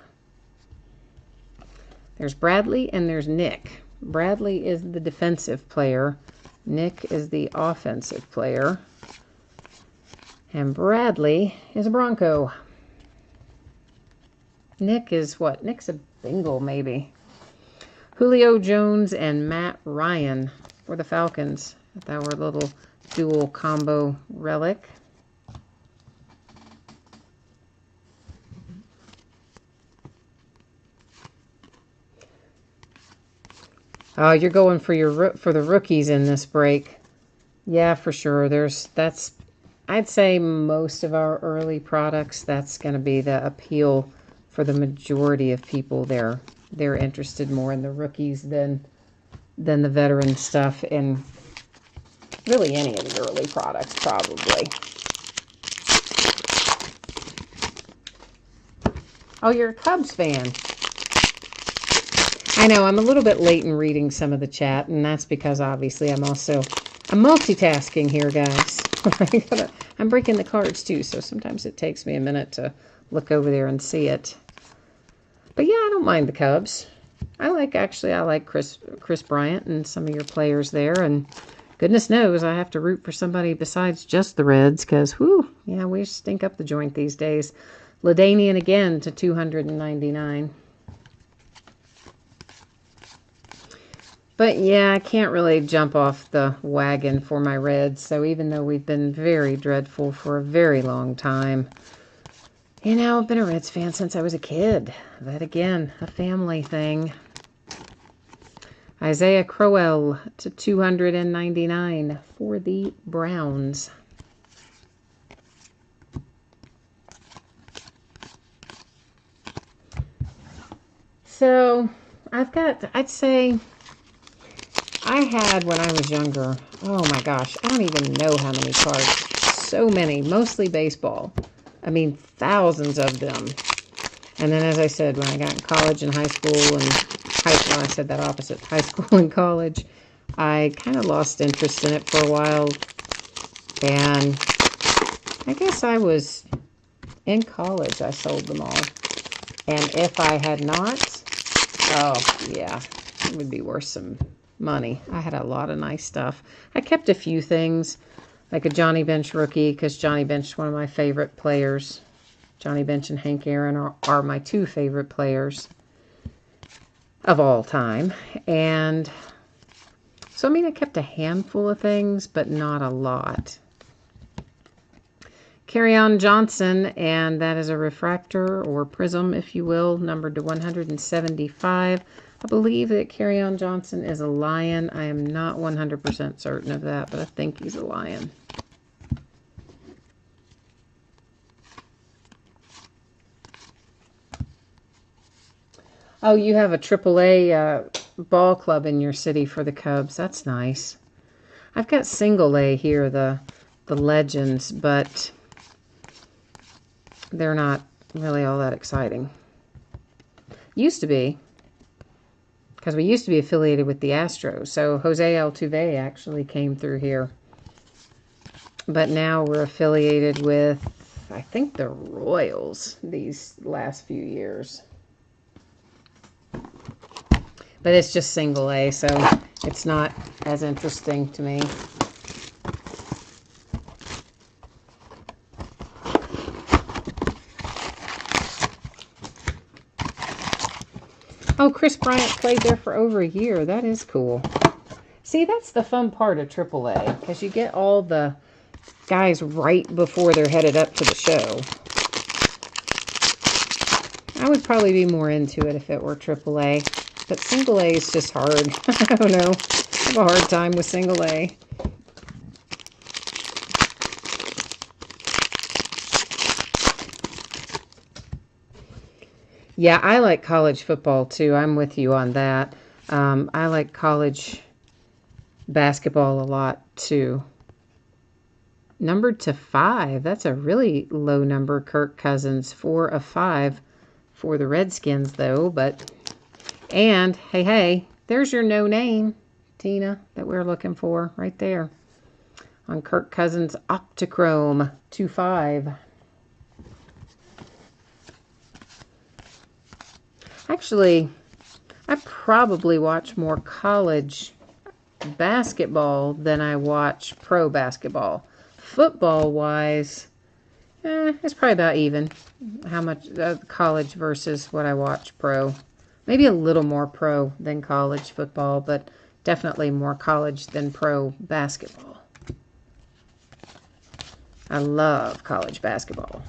There's Bradley and there's Nick. Bradley is the defensive player. Nick is the offensive player. And Bradley is a Bronco. Nick is what? Nick's a bingo, maybe. Julio Jones and Matt Ryan for the Falcons. That were a little dual combo relic. Oh, you're going for the rookies in this break. Yeah, for sure. I'd say most of our early products, that's going to be the appeal for the majority of people. They're interested more in the rookies than the veteran stuff, and really any of the early products probably. Oh, you're a Cubs fan. I know, I'm a little bit late in reading some of the chat, and that's because obviously I'm multitasking here, guys. I'm breaking the cards too, so sometimes it takes me a minute to look over there and see it. But yeah, I don't mind the Cubs. I like Chris Bryant and some of your players there, and goodness knows I have to root for somebody besides just the Reds, because whew, yeah, we stink up the joint these days. LaDainian again to 299. But yeah, I can't really jump off the wagon for my Reds. So even though we've been very dreadful for a very long time, you know, I've been a Reds fan since I was a kid. That again, a family thing. Isaiah Crowell to 299 for the Browns. So I'd say I had, when I was younger, oh my gosh, I don't even know how many cards. So many, mostly baseball. I mean, thousands of them. And then, as I said, when I got in college and high school, I said that opposite, high school and college, I kind of lost interest in it for a while. And I guess I was in college, I sold them all. And if I had not, oh yeah, it would be worth some money. I had a lot of nice stuff. I kept a few things, like a Johnny Bench rookie, because Johnny Bench is one of my favorite players. Johnny Bench and Hank Aaron are my two favorite players of all time. And so, I mean, I kept a handful of things, but not a lot. Kerryon Johnson, and that is a refractor or prism, if you will, numbered to 175. I believe that Kerryon Johnson is a Lion. I am not 100% certain of that, but I think he's a Lion. Oh, you have a AAA ball club in your city for the Cubs. That's nice. I've got single A here, the Legends, but they're not really all that exciting. Used to be, because we used to be affiliated with the Astros. So Jose Altuve actually came through here. But now we're affiliated with, I think, the Royals these last few years. But it's just single A, so it's not as interesting to me. Oh, Chris Bryant played there for over a year. That is cool. See, that's the fun part of AAA, because you get all the guys right before they're headed up to the show. I would probably be more into it if it were AAA, but single A is just hard. I don't know. I have a hard time with single A. Yeah, I like college football too. I'm with you on that. I like college basketball a lot too. Numbered to 5. That's a really low number, Kirk Cousins. 4 of 5 for the Redskins, though. And, hey, there's your no name, Tina, that we're looking for right there. On Kirk Cousins Optichrome 2/5. Actually, I probably watch more college basketball than I watch pro basketball. Football-wise, It's probably about even. How much college versus what I watch pro. Maybe a little more pro than college football, but definitely more college than pro basketball. I love college basketball.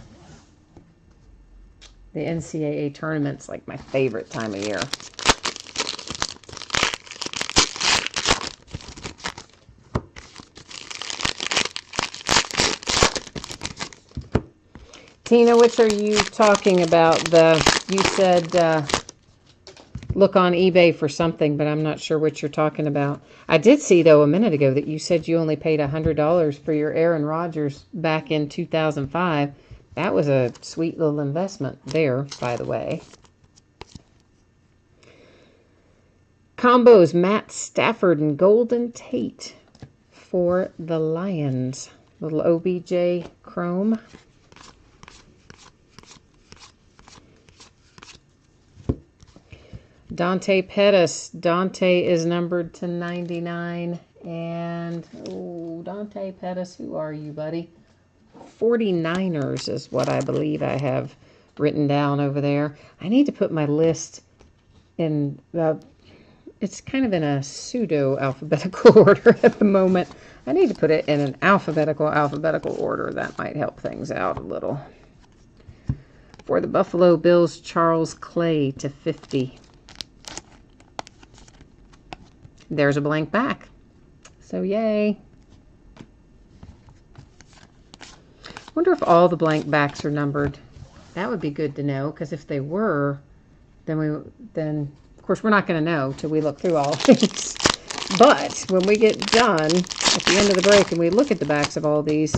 The NCAA tournament's like my favorite time of year. Tina, which are you talking about? You said look on eBay for something, but I'm not sure what you're talking about. I did see, though, a minute ago that you said you only paid $100 for your Aaron Rodgers back in 2005. That was a sweet little investment there, by the way. Combos, Matt Stafford and Golden Tate for the Lions. Little OBJ Chrome. Dante Pettis. Dante is numbered to 99. And, oh, Dante Pettis, who are you, buddy? 49ers is what I believe I have written down over there. I need to put my list in, it's kind of in a pseudo-alphabetical order at the moment. I need to put it in an alphabetical order. That might help things out a little. For the Buffalo Bills, Charles Clay to 50. There's a blank back. So yay. Wonder if all the blank backs are numbered. That would be good to know, because if they were, then of course we're not going to know till we look through all of these. But when we get done at the end of the break and we look at the backs of all these,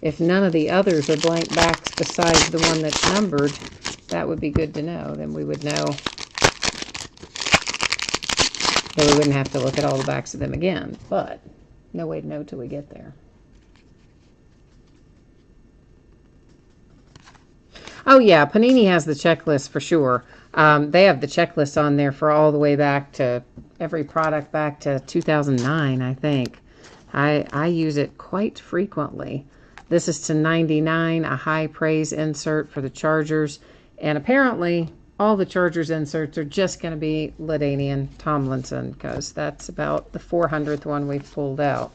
if none of the others are blank backs besides the one that's numbered, that would be good to know. Then we would know that we wouldn't have to look at all the backs of them again. But no way to know till we get there. Oh, yeah, Panini has the checklist for sure. They have the checklist on there for all the way back to every product back to 2009, I think. I use it quite frequently. This is to 99, a high praise insert for the Chargers. And apparently, all the Chargers inserts are just going to be LaDainian Tomlinson, because that's about the 400th one we've pulled out.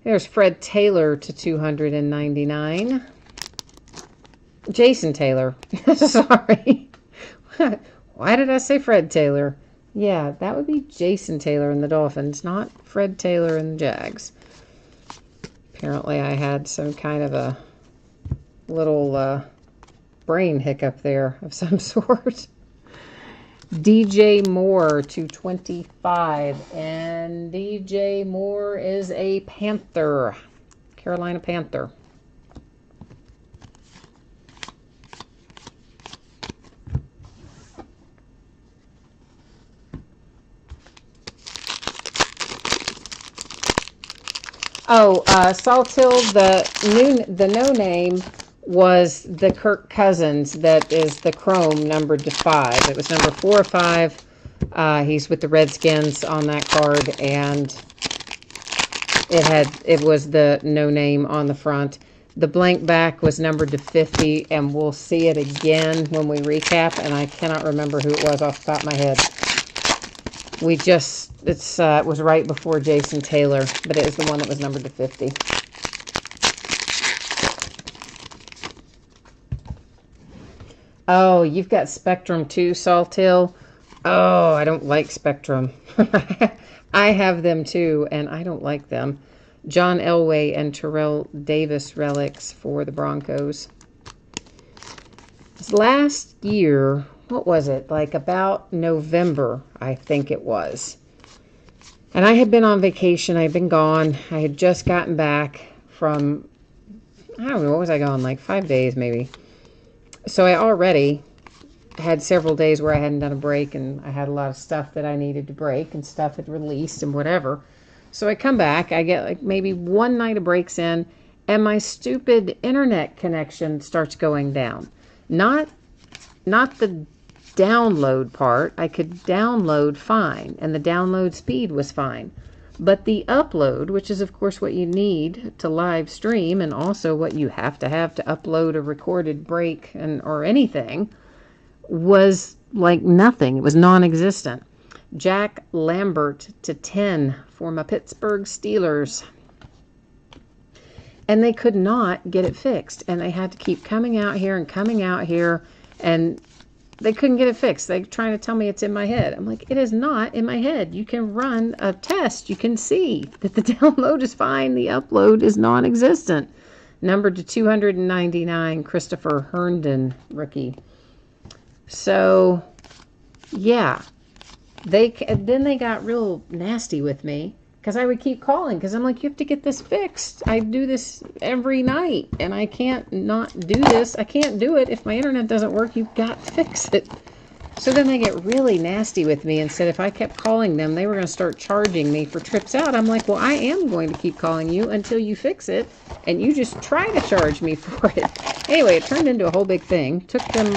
There's Fred Taylor to 299. Jason Taylor. Sorry. Why did I say Fred Taylor? Yeah, that would be Jason Taylor and the Dolphins, not Fred Taylor and the Jags. Apparently I had some kind of a little brain hiccup there of some sort. DJ Moore to 25, and DJ Moore is a Panther, Carolina Panther. Oh, Saltil, the no name was the Kirk Cousins that is the Chrome numbered to 5. It was number 4 or 5. He's with the Redskins on that card, and it was the no name on the front. The blank back was numbered to 50, and we'll see it again when we recap, and I cannot remember who it was off the top of my head. It was right before Jason Taylor, but it was the one that was numbered to 50. Oh, you've got Spectrum too, Saltil. Oh, I don't like Spectrum. I have them too, and I don't like them. John Elway and Terrell Davis relics for the Broncos. Last year, what was it? Like about November, I think it was. And I had been on vacation. I had been gone. I had just gotten back from, I don't know, what was I gone? Like 5 days maybe. So I already had several days where I hadn't done a break, and I had a lot of stuff that I needed to break, and stuff had released and whatever. So I come back, I get like maybe one night of breaks in, and my stupid internet connection starts going down. Not the download part. I could download fine, and the download speed was fine. But the upload, which is of course what you need to live stream and also what you have to upload a recorded break or anything, was like nothing. It was non-existent. Jack Lambert to 10 for my Pittsburgh Steelers. And they could not get it fixed. And they had to keep coming out here, and they couldn't get it fixed. They're trying to tell me it's in my head. I'm like, it is not in my head. You can run a test. You can see that the download is fine. The upload is non-existent. Numbered to 299, Christopher Herndon, rookie. So, yeah. Then they got real nasty with me because I would keep calling because I'm like, you have to get this fixed. I do this every night and I can't not do this. I can't do it. If my internet doesn't work, you've got to fix it. So then they get really nasty with me and said if I kept calling them, they were going to start charging me for trips out. I'm like, well, I am going to keep calling you until you fix it, and you just try to charge me for it. Anyway, it turned into a whole big thing. Took them,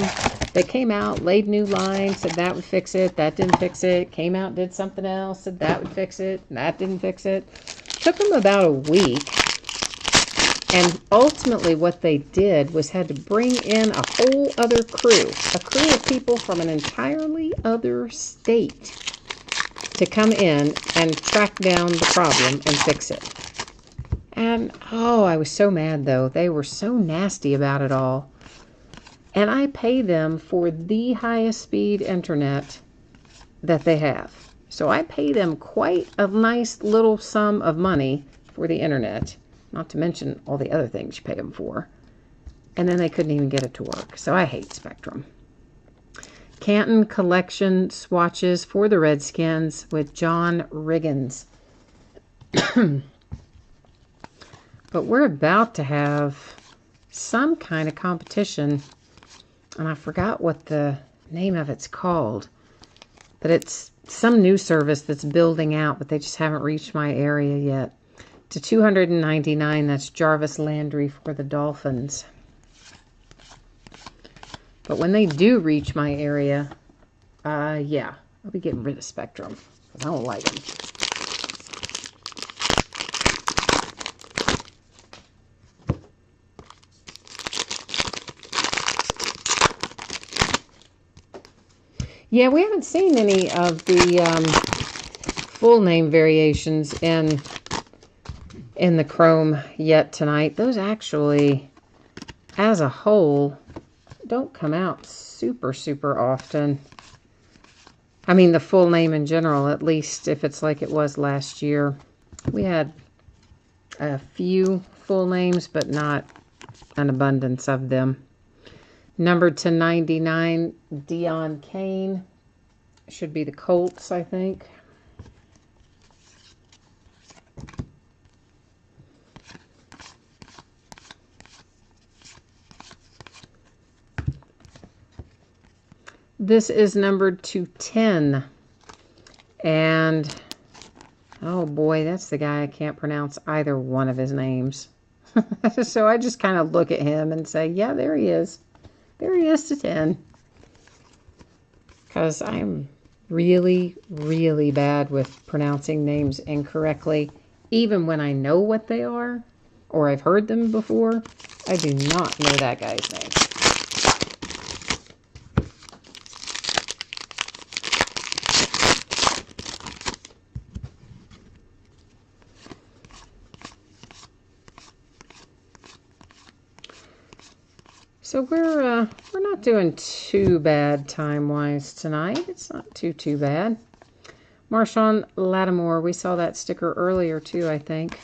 they came out, laid new lines, said that would fix it, that didn't fix it. Came out, did something else, said that would fix it, that didn't fix it. Took them about a week. And ultimately what they did was had to bring in a whole other crew, a crew of people from an entirely other state to come in and track down the problem and fix it. And, oh, I was so mad, though. They were so nasty about it all. And I pay them for the highest speed internet that they have. So I pay them quite a nice little sum of money for the internet. Not to mention all the other things you pay them for. And then they couldn't even get it to work. So I hate Spectrum. Canton Collection swatches for the Redskins with John Riggins. But we're about to have some kind of competition. And I forgot what the name of it's called. But it's some new service that's building out, but they just haven't reached my area yet. To 299, that's Jarvis Landry for the Dolphins. But when they do reach my area, yeah, I'll be getting rid of Spectrum because I don't like them. Yeah, we haven't seen any of the full name variations in the Chrome yet tonight. Those actually, as a whole, don't come out super often. I mean, the full name in general, at least if it's like it was last year. We had a few full names, but not an abundance of them. Numbered to 99, Deion Kane. Should be the Colts, I think. This is numbered to 10. And, oh boy, that's the guy I can't pronounce either one of his names. So I just kind of look at him and say, yeah, there he is. There he is to 10. Because I'm really bad with pronouncing names incorrectly. Even when I know what they are, or I've heard them before, I do not know that guy's name. So we're not doing too bad time-wise tonight. It's not too bad. Marshawn Lattimore, we saw that sticker earlier too, I think.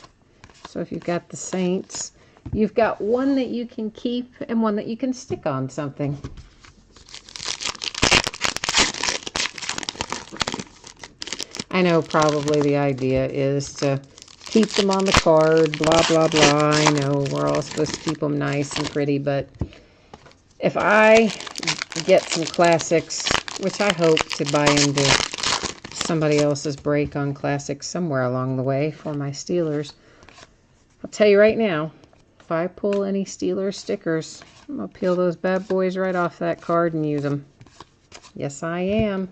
So if you've got the Saints, you've got one that you can keep and one that you can stick on something. I know probably the idea is to keep them on the card, blah, blah, blah. I know we're all supposed to keep them nice and pretty, but if I get some classics, which I hope to buy into somebody else's break on classics somewhere along the way for my Steelers, I'll tell you right now, if I pull any Steelers stickers, I'm going to peel those bad boys right off that card and use them. Yes, I am.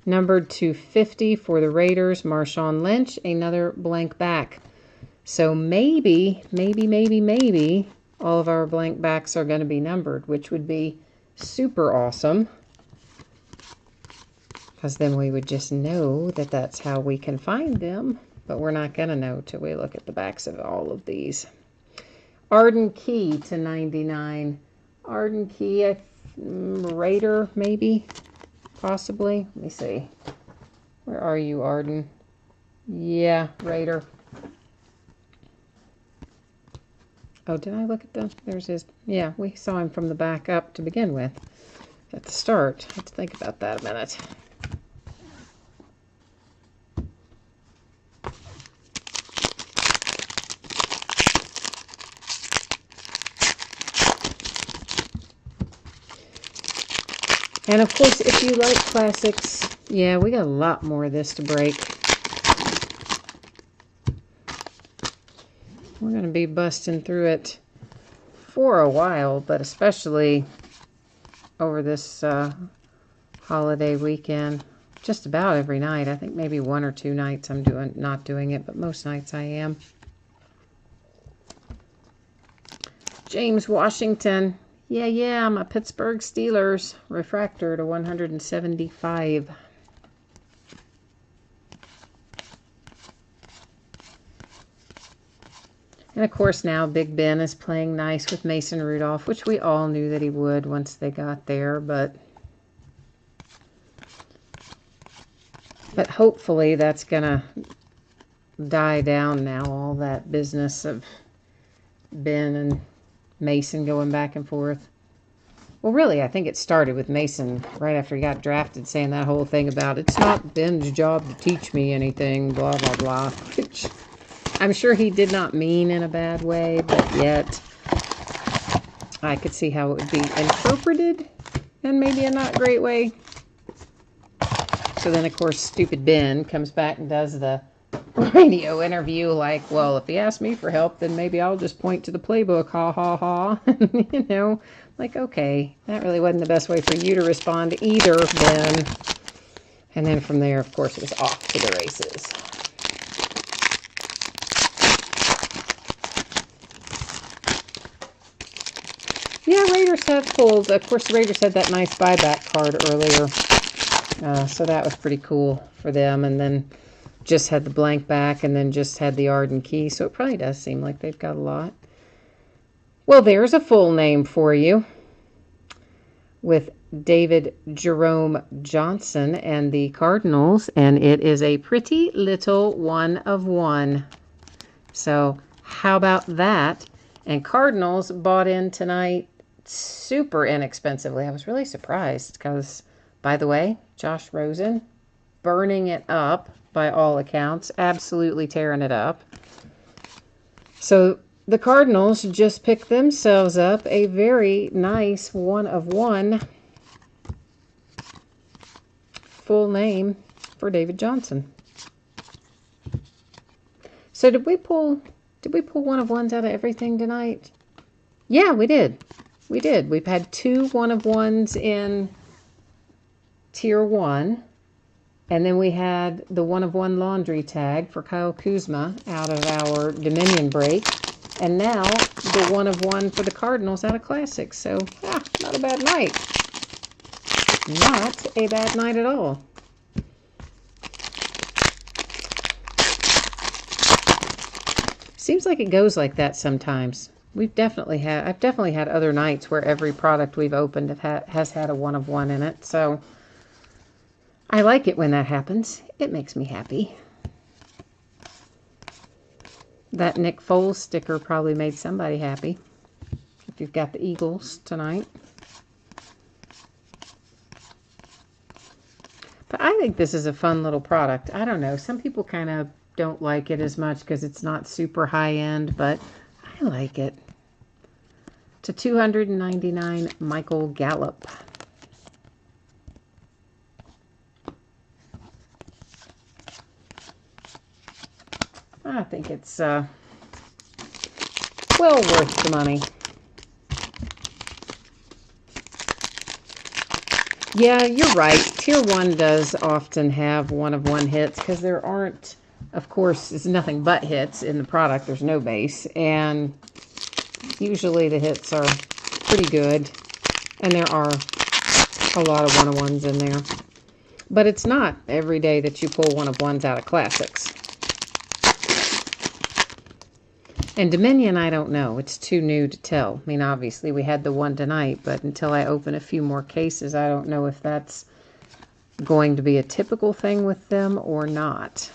Numbered to 50 for the Raiders, Marshawn Lynch, another blank back. So maybe all of our blank backs are going to be numbered, which would be super awesome. Because then we would just know that that's how we can find them. But we're not going to know till we look at the backs of all of these. Arden Key to 99. Arden Key, Raider, maybe, possibly. Let me see. Where are you, Arden? Yeah, Raider. Oh, did I look at them? There's his. Yeah, we saw him from the back up to begin with at the start. Let's think about that a minute. And of course, if you like classics, yeah, we got a lot more of this to break. We're going to be busting through it for a while, but especially over this holiday weekend. Just about every night. I think maybe 1 or 2 nights I'm not doing it, but most nights I am. James Washington. Yeah, my Pittsburgh Steelers. Refractor to 175. And of course now Big Ben is playing nice with Mason Rudolph, which we all knew that he would once they got there, but hopefully that's gonna die down now, all that business of Ben and Mason going back and forth. Well, really, I think it started with Mason right after he got drafted saying that whole thing about it's not Ben's job to teach me anything, blah, blah, blah. Which I'm sure he did not mean in a bad way, but yet I could see how it would be interpreted in maybe a not great way. So then, of course, stupid Ben comes back and does the radio interview like, well, if he asks me for help, then maybe I'll just point to the playbook, ha, ha, ha. You know, like, okay, that really wasn't the best way for you to respond either, Ben. And then from there, of course, it was off to the races. Yeah, Raiders have pulled. Of course, the Raiders had that nice buyback card earlier. So that was pretty cool for them. And then just had the blank back and then just had the Arden Key. So it probably does seem like they've got a lot. Well, there's a full name for you with David Jerome Johnson and the Cardinals. And it is a pretty little 1 of 1. So how about that? And Cardinals bought in tonight super inexpensively. I was really surprised because, by the way, Josh Rosen burning it up by all accounts, absolutely tearing it up. So the Cardinals just picked themselves up a very nice 1 of 1 full name for David Johnson. So did we pull 1 of 1s out of everything tonight? Yeah, we did. We did. We've had 2 1 of 1s in Tier 1. And then we had the 1 of 1 laundry tag for Kyle Kuzma out of our Dominion break. And now the 1 of 1 for the Cardinals out of Classics. So, not a bad night. Not a bad night at all. Seems like it goes like that sometimes. I've definitely had other nights where every product we've opened has had a 1 of 1 in it. So I like it when that happens. It makes me happy. That Nick Foles sticker probably made somebody happy. If you've got the Eagles tonight. But I think this is a fun little product. I don't know. Some people kind of don't like it as much because it's not super high end, but I like it. To 299, Michael Gallup. I think it's well worth the money. Yeah, you're right. Tier 1 does often have one-of-one hits because there aren't, of course, it's nothing but hits in the product. There's no base. And usually the hits are pretty good. And there are a lot of one-of-ones in there. But it's not every day that you pull one-of-ones out of Classics. And Dominion, I don't know. It's too new to tell. I mean, obviously, we had the one tonight, but until I open a few more cases, I don't know if that's going to be a typical thing with them or not.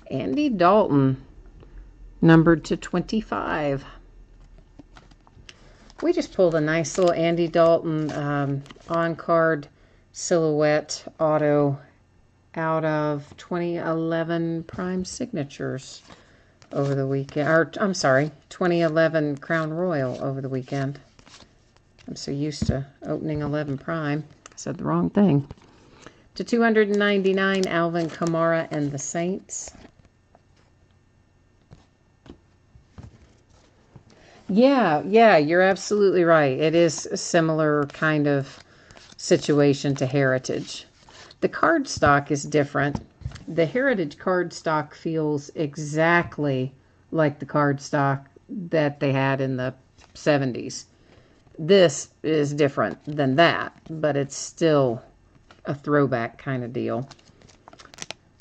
Andy Dalton, numbered to 25. We just pulled a nice little Andy Dalton on-card silhouette auto out of 2011 Prime Signatures over the weekend. Or, I'm sorry, 2011 Crown Royal over the weekend. I'm so used to opening 11 Prime. I said the wrong thing. To 299, Alvin Kamara and the Saints. Yeah, you're absolutely right. It is a similar kind of situation to Heritage. The card stock is different. The Heritage card stock feels exactly like the card stock that they had in the 70s. This is different than that, but it's still a throwback kind of deal.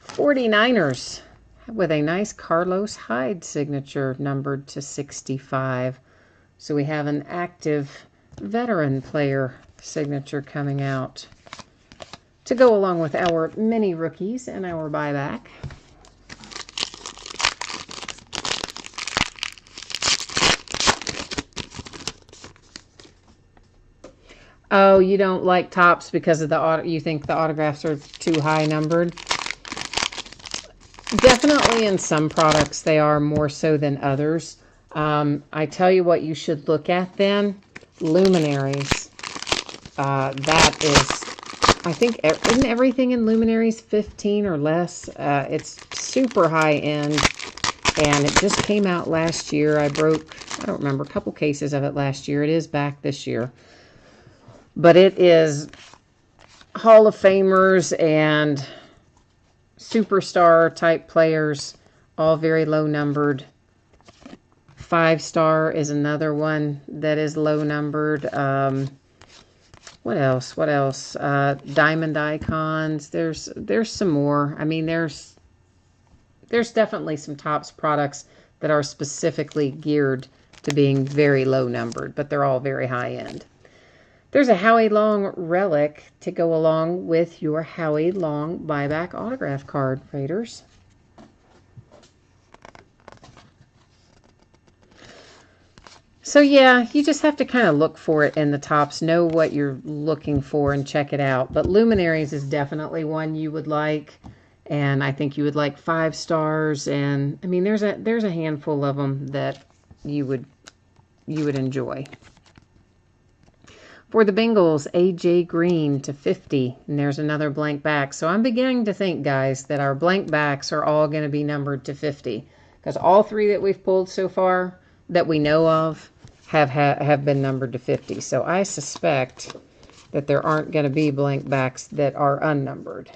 49ers with a nice Carlos Hyde signature numbered to 65. So we have an active veteran player signature coming out to go along with our mini rookies and our buyback. Oh, you don't like tops because of you think the autographs are too high numbered? Definitely in some products they are more so than others. I tell you what you should look at then. Luminaries. That is, I think, isn't everything in Luminaries 15 or less? It's super high end, and it just came out last year. I don't remember, a couple cases of it last year. It is back this year. But it is Hall of Famers and superstar type players, all very low numbered. 5-star is another one that is low numbered. What else? Diamond icons. There's some more. I mean, there's definitely some Topps products that are specifically geared to being very low numbered, but they're all very high end. There's a Howie Long relic to go along with your Howie Long buyback autograph card, Raiders. So yeah, you just have to kind of look for it in the Topps, know what you're looking for and check it out. But Luminaries is definitely one you would like, and I think you would like 5 stars. And I mean, there's a handful of them that you would enjoy. For the Bengals, A.J. Green to 50, and there's another blank back. So I'm beginning to think, guys, that our blank backs are all going to be numbered to 50, because all 3 that we've pulled so far that we know of have been numbered to 50. So I suspect that there aren't going to be blank backs that are unnumbered.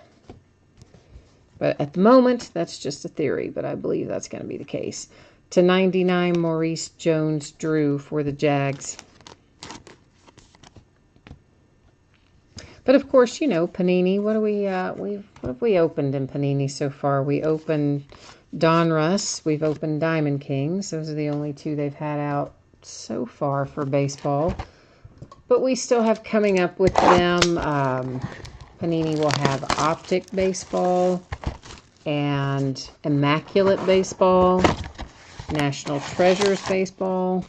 But at the moment, that's just a theory, but I believe that's going to be the case. To 99, Maurice Jones-Drew for the Jags. But of course, you know, Panini, what have we opened in Panini so far? We opened Donruss, we've opened Diamond Kings. Those are the only 2 they've had out so far for baseball. But we still have coming up with them. Panini will have Optic Baseball and Immaculate Baseball, National Treasures Baseball.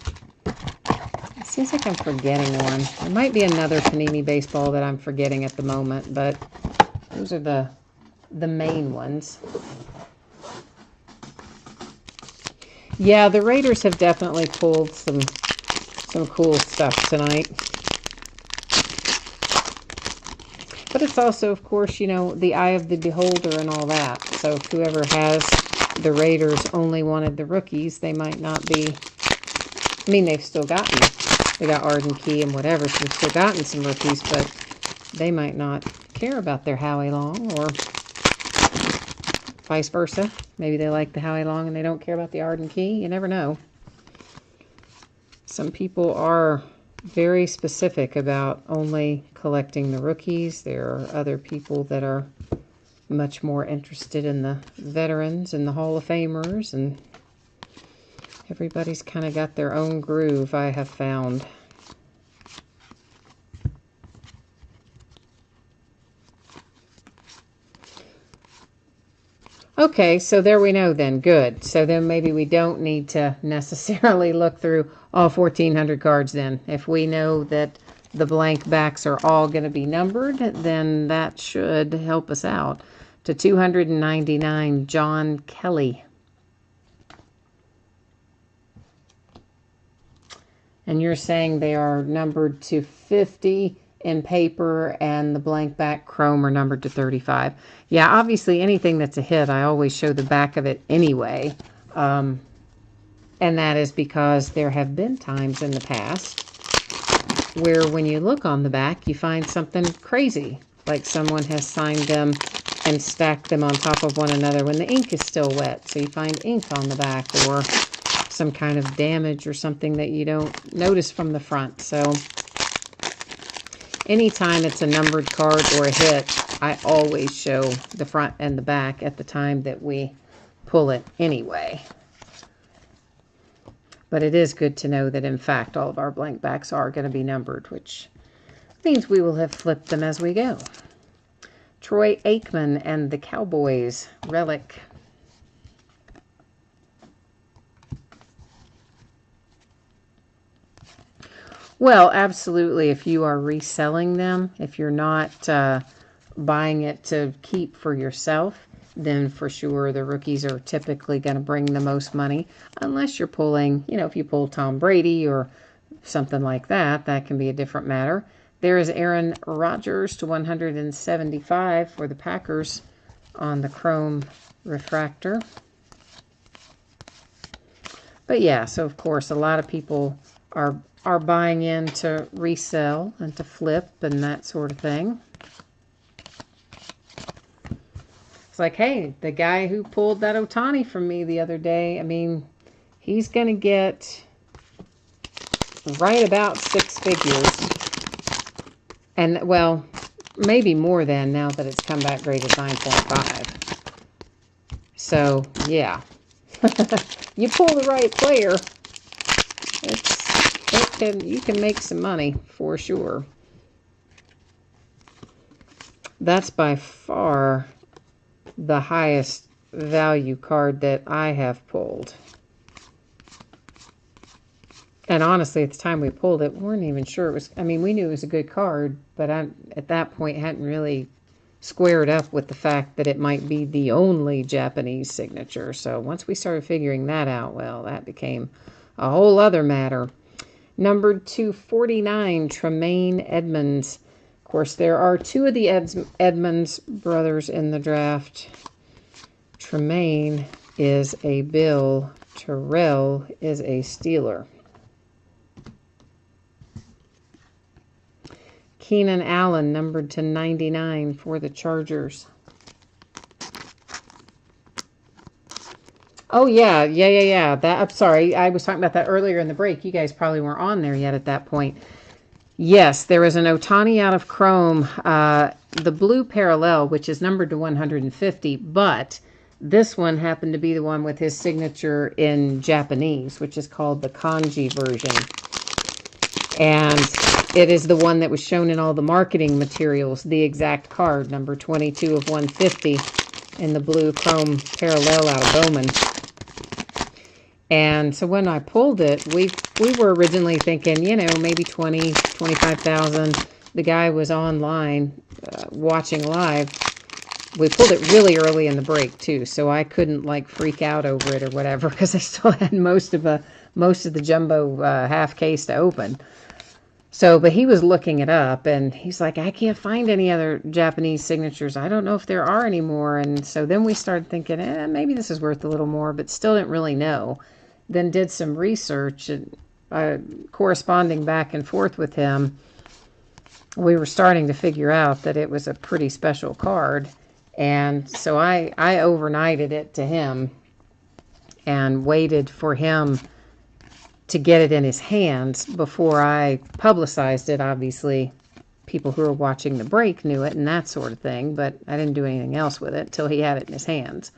It seems like I'm forgetting one. There might be another Panini Baseball that I'm forgetting at the moment, but those are the main ones. Yeah, the Raiders have definitely pulled some cool stuff tonight. But it's also, of course, you know, the eye of the beholder and all that. So if whoever has the Raiders only wanted the rookies, they might not be... I mean, they've still gotten they got Arden Key and whatever, so we've still gotten some rookies, but they might not care about their Howie Long, or vice versa. Maybe they like the Howie Long and they don't care about the Arden Key. You never know. Some people are very specific about only collecting the rookies. There are other people that are much more interested in the veterans and the Hall of Famers, and everybody's kind of got their own groove, I have found. Okay, so there we know then. Good. So then maybe we don't need to necessarily look through all 1,400 cards then. If we know that the blank backs are all going to be numbered, then that should help us out. To 299, John Kelly. And you're saying they are numbered to 50 in paper, and the blank back chrome are numbered to 35. Yeah, obviously anything that's a hit, I always show the back of it anyway. And that is because there have been times in the past where when you look on the back, you find something crazy. Like someone has signed them and stacked them on top of one another when the ink is still wet. So you find ink on the back, or some kind of damage or something that you don't notice from the front. So anytime it's a numbered card or a hit, I always show the front and the back at the time that we pull it anyway. But it is good to know that, in fact, all of our blank backs are going to be numbered, which means we will have flipped them as we go. Troy Aikman and the Cowboys relic. Well, absolutely. If you are reselling them, if you're not buying it to keep for yourself, then for sure the rookies are typically going to bring the most money. Unless you're pulling, you know, if you pull Tom Brady or something like that, that can be a different matter. There is Aaron Rodgers to 175 for the Packers on the chrome refractor. But yeah, so of course a lot of people are buying in to resell and to flip and that sort of thing. It's like, hey, the guy who pulled that Ohtani from me the other day, I mean, he's going to get right about 6 figures. And, well, maybe more than now that it's come back graded 9.5. So, yeah. You pull the right player, you can make some money for sure. That's by far the highest value card that I have pulled. And honestly, at the time we pulled it, we weren't even sure it was, I mean, we knew it was a good card, but I, at that point, hadn't really squared up with the fact that it might be the only Japanese signature. So once we started figuring that out, well, that became a whole other matter. Numbered 249, Tremaine Edmonds. Of course, there are 2 of the Edmonds brothers in the draft. Tremaine is a Bill. Terrell is a Steeler. Keenan Allen, numbered to 99 for the Chargers. Oh, yeah. I'm sorry. I was talking about that earlier in the break. You guys probably weren't on there yet at that point. Yes, there is an Ohtani out of chrome, the blue parallel, which is numbered to 150, but this one happened to be the one with his signature in Japanese, which is called the kanji version. And it is the one that was shown in all the marketing materials, the exact card, number 22 of 150 in the blue chrome parallel out of Bowman. And so when I pulled it, we were originally thinking, you know, maybe 20, 25,000. The guy was online watching live. We pulled it really early in the break too, so I couldn't like freak out over it or whatever because I still had most of the jumbo half case to open. So, but he was looking it up and he's like, I can't find any other Japanese signatures. I don't know if there are any more. And so then we started thinking, maybe this is worth a little more, but still didn't really know. Then did some research corresponding back and forth with him, we were starting to figure out that it was a pretty special card. And so I overnighted it to him and waited for him to get it in his hands before I publicized it. Obviously, people who were watching the break knew it and that sort of thing, but I didn't do anything else with it till he had it in his hands.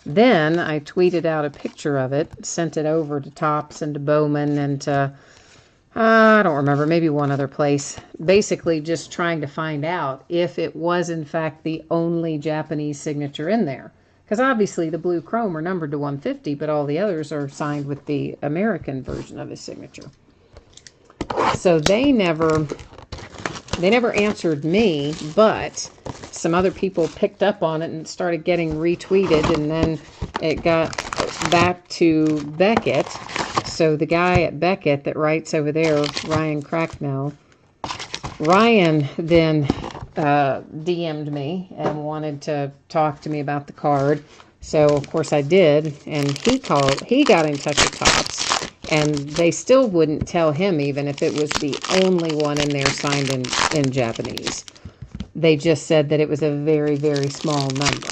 Then I tweeted out a picture of it, sent it over to Topps and to Bowman and to, I don't remember, maybe one other place, basically just trying to find out if it was in fact the only Japanese signature in there. Because obviously the blue chrome are numbered to 150, but all the others are signed with the American version of his signature. So they never answered me, but some other people picked up on it and started getting retweeted, and then it got back to Beckett. So the guy at Beckett that writes over there, Ryan Cracknell, Ryan then DM'd me and wanted to talk to me about the card. So of course I did, and he got in touch with Topps, and they still wouldn't tell him even if it was the only one in there signed in Japanese. They just said that it was a very, very small number.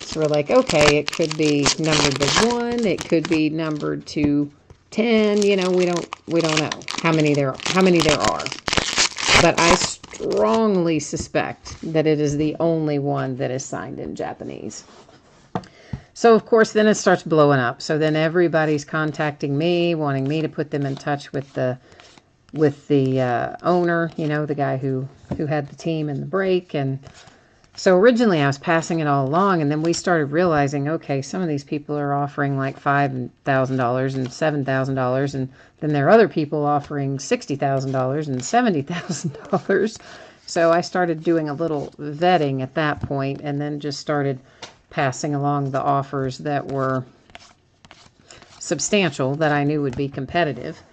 So we're like, okay, it could be numbered to 1, it could be numbered to 10, you know, we don't know how many there are. But I strongly suspect that it is the only one that is signed in Japanese. So, of course, then it starts blowing up. So then everybody's contacting me, wanting me to put them in touch with the owner, you know, the guy who had the team in the break. And so originally I was passing it all along, and then we started realizing, okay, some of these people are offering like $5,000 and $7,000, and then there are other people offering $60,000 and $70,000. So I started doing a little vetting at that point, and then just started passing along the offers that were substantial, that I knew would be competitive.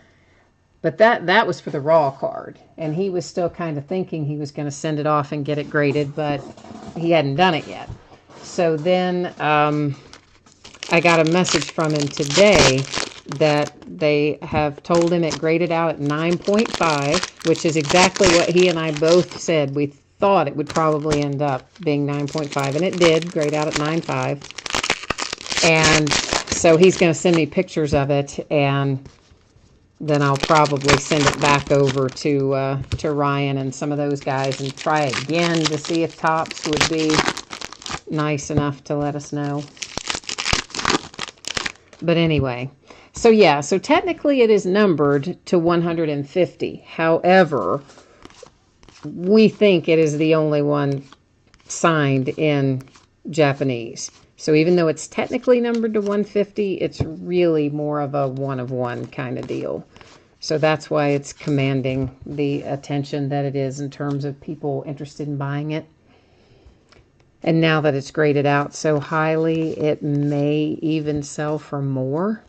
But that was for the raw card, and he was still kind of thinking he was going to send it off and get it graded, but he hadn't done it yet. So then I got a message from him today that they have told him it graded out at 9.5, which is exactly what he and I both said. We thought it would probably end up being 9.5, and it did grade out at 9.5. And so he's going to send me pictures of it, and then I'll probably send it back over to Ryan and some of those guys and try again to see if Topps would be nice enough to let us know. But anyway, so yeah, so technically it is numbered to 150. However, we think it is the only one signed in Japanese. So even though it's technically numbered to 150, it's really more of a one-of-one kind of deal. So that's why it's commanding the attention that it is in terms of people interested in buying it. And now that it's graded out so highly, it may even sell for more.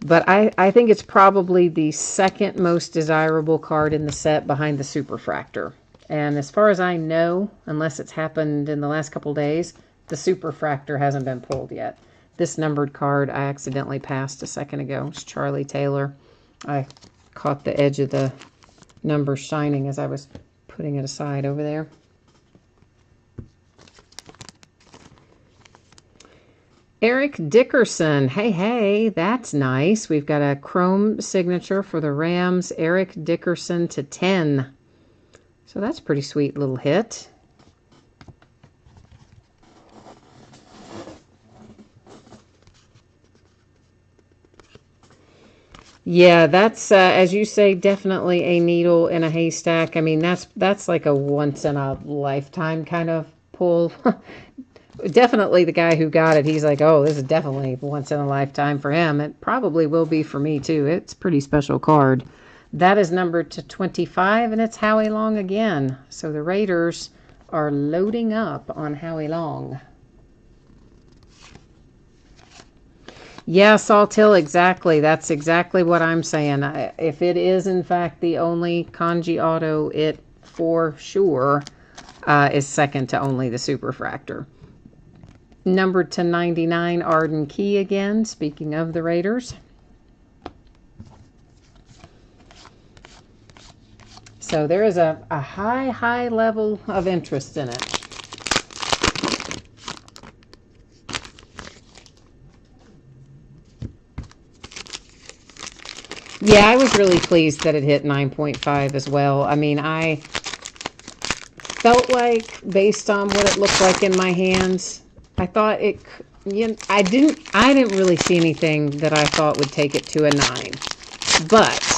But I think it's probably the second most desirable card in the set behind the Superfractor. And as far as I know, unless it's happened in the last couple days, the Superfractor hasn't been pulled yet. This numbered card I accidentally passed a second ago. It's Charlie Taylor. I caught the edge of the number shining as I was putting it aside over there. Eric Dickerson. Hey, that's nice. We've got a chrome signature for the Rams. Eric Dickerson to 10. So that's a pretty sweet little hit. Yeah, that's, as you say, definitely a needle in a haystack. I mean, that's like a once-in-a-lifetime kind of pull. Definitely the guy who got it, he's like, oh, this is definitely once-in-a-lifetime for him. It probably will be for me, too. It's a pretty special card. That is numbered to 25, and it's Howie Long again. So the Raiders are loading up on Howie Long. Yeah, Salt Hill, exactly. That's exactly what I'm saying. If it is, in fact, the only kanji auto, it for sure is second to only the Superfractor. Numbered to 99, Arden Key again, speaking of the Raiders. So there is a high level of interest in it. Yeah, I was really pleased that it hit 9.5 as well. I mean, I felt like, based on what it looked like in my hands, I thought it, you know, I didn't really see anything that I thought would take it to a 9. But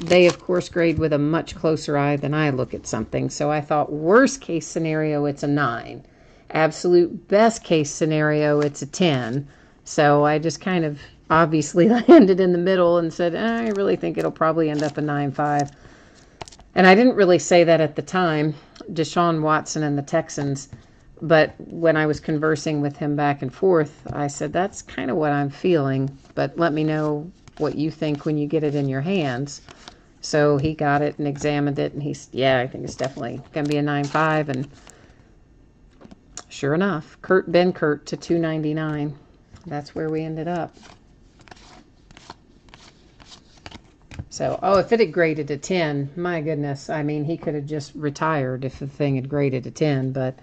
they, of course, grade with a much closer eye than I look at something. So I thought, worst case scenario, it's a 9. Absolute best case scenario, it's a 10. So I just kind of obviously landed in the middle and said, I really think it'll probably end up a 9.5. And I didn't really say that at the time, Deshaun Watson and the Texans. But when I was conversing with him back and forth, I said, that's kind of what I'm feeling. But let me know what you think when you get it in your hands. So he got it and examined it, and he's, yeah, I think it's definitely going to be a 9.5. And sure enough, Ben Kurt to $2.99. That's where we ended up. So, oh, if it had graded a 10, my goodness, I mean, he could have just retired if the thing had graded a 10, but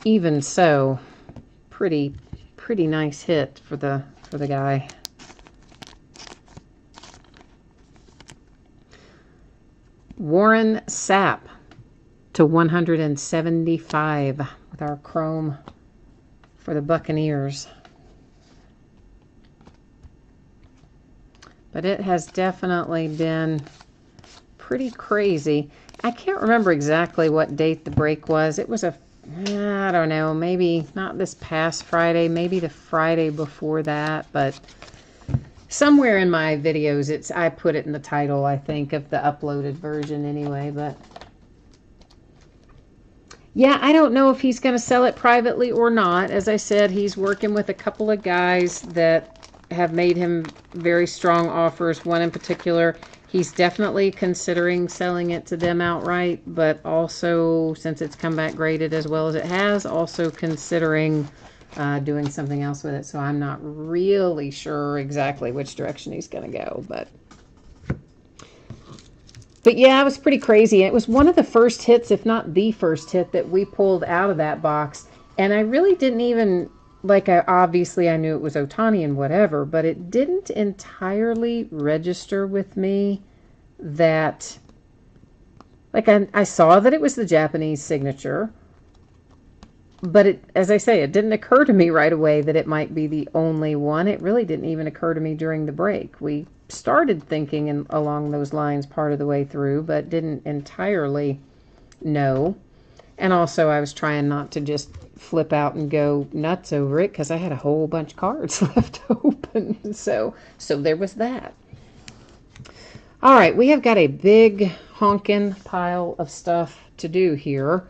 even so, pretty nice hit for the guy. Warren Sapp to 175 with our chrome for the Buccaneers. But it has definitely been pretty crazy. I can't remember exactly what date the break was. It was I don't know, maybe not this past Friday, maybe the Friday before that, but somewhere in my videos, I put it in the title, I think, of the uploaded version anyway, but yeah, I don't know if he's going to sell it privately or not. As I said, he's working with a couple of guys that have made him very strong offers. One in particular, he's definitely considering selling it to them outright, but also, since it's come back graded as well as it has, also considering doing something else with it. So I'm not really sure exactly which direction he's going to go, but yeah, it was pretty crazy. It was one of the first hits, if not the first hit, that we pulled out of that box. And I really didn't even, like, obviously I knew it was Ohtani and whatever, but it didn't entirely register with me that, like, I saw that it was the Japanese signature, but it, as I say, it didn't occur to me right away that it might be the only one. It really didn't even occur to me during the break. We started thinking along those lines part of the way through, but didn't entirely know. And also, I was trying not to just flip out and go nuts over it because I had a whole bunch of cards left open. So there was that. All right, we have got a big honkin' pile of stuff to do here.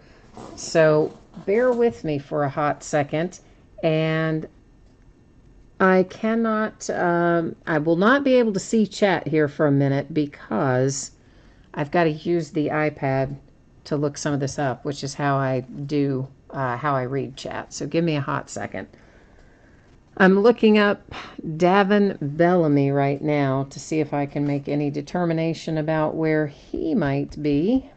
So bear with me for a hot second. And I cannot, I will not be able to see chat here for a minute because I've got to use the iPad to look some of this up, which is how I do, how I read chat. So give me a hot second. I'm looking up Davin Bellamy right now to see if I can make any determination about where he might be.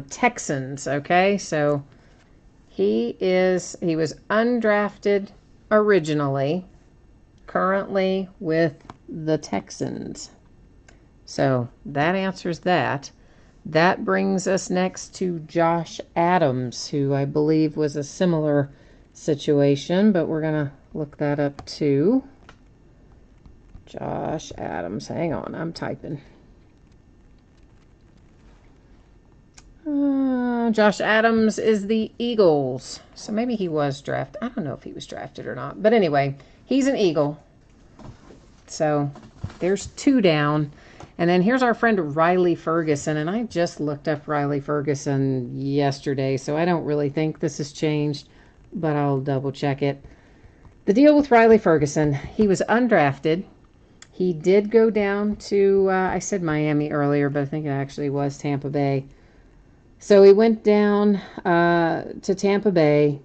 Texans, okay, so he was undrafted originally, currently with the Texans. So that answers that. That brings us next to Josh Adams, who I believe was a similar situation, but we're going to look that up too. Josh Adams, hang on, I'm typing. Josh Adams is the Eagles. So maybe he was drafted. I don't know if he was drafted or not. But anyway, he's an Eagle. So there's 2 down. And then here's our friend Riley Ferguson. And I just looked up Riley Ferguson yesterday. So I don't really think this has changed. But I'll double check it. The deal with Riley Ferguson, he was undrafted. He did go down to, I said Miami earlier, but I think it actually was Tampa Bay. So he went down to Tampa Bay,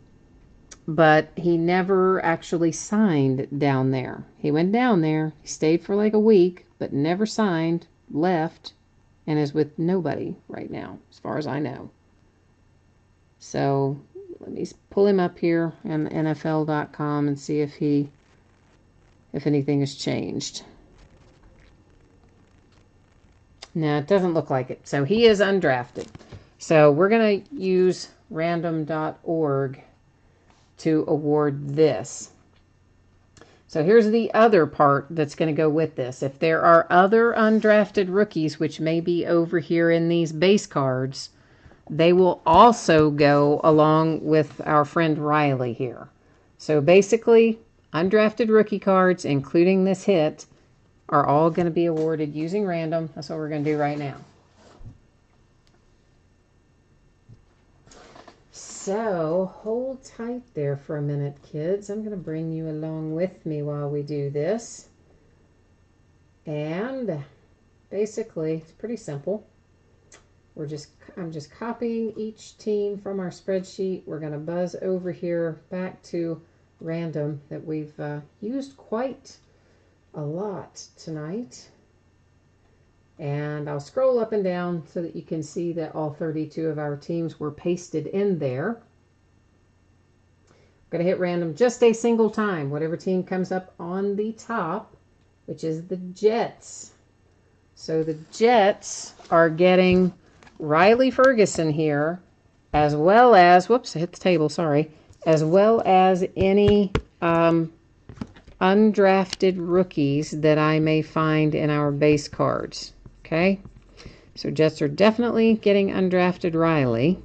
but he never actually signed down there. He went down there, he stayed for like a week, but never signed, left, and is with nobody right now, as far as I know. So let me pull him up here on NFL.com and see if anything has changed. No, it doesn't look like it. So he is undrafted. So we're going to use random.org to award this. So here's the other part that's going to go with this. If there are other undrafted rookies, which may be over here in these base cards, they will also go along with our friend Riley here. So basically, undrafted rookie cards, including this hit, are all going to be awarded using random. That's what we're going to do right now. So hold tight there for a minute, kids. I'm going to bring you along with me while we do this. And basically, it's pretty simple. I'm just copying each team from our spreadsheet. We're going to buzz over here back to random that we've used quite a lot tonight. And I'll scroll up and down so that you can see that all 32 of our teams were pasted in there. I'm going to hit random just a single time. Whatever team comes up on the top, which is the Jets. So the Jets are getting Riley Ferguson here, as well as, whoops, I hit the table, sorry, as well as any undrafted rookies that I may find in our base cards. Okay, so Jets are definitely getting undrafted Riley,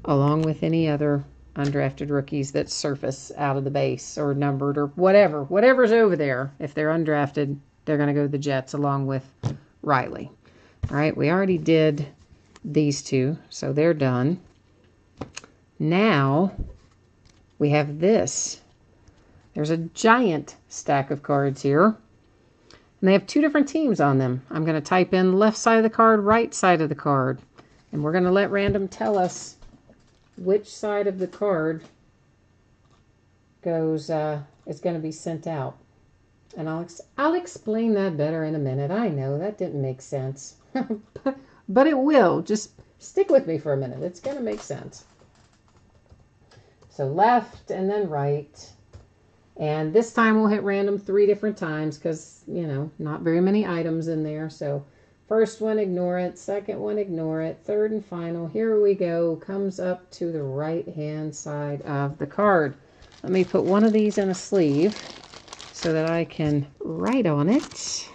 along with any other undrafted rookies that surface out of the base or numbered or whatever's over there. If they're undrafted, they're going to go to the Jets along with Riley. All right, we already did these two, so they're done. Now we have this. There's a giant stack of cards here. And they have two different teams on them. I'm going to type in left side of the card, right side of the card. And we're going to let random tell us which side of the card is going to be sent out. And I'll explain that better in a minute. I know that didn't make sense. but it will. Just stick with me for a minute. It's going to make sense. So left and then right. And this time we'll hit random 3 different times because, you know, not very many items in there. So first one, ignore it. Second one, ignore it. Third and final, here we go. Comes up to the right-hand side of the card. Let me put one of these in a sleeve so that I can write on it.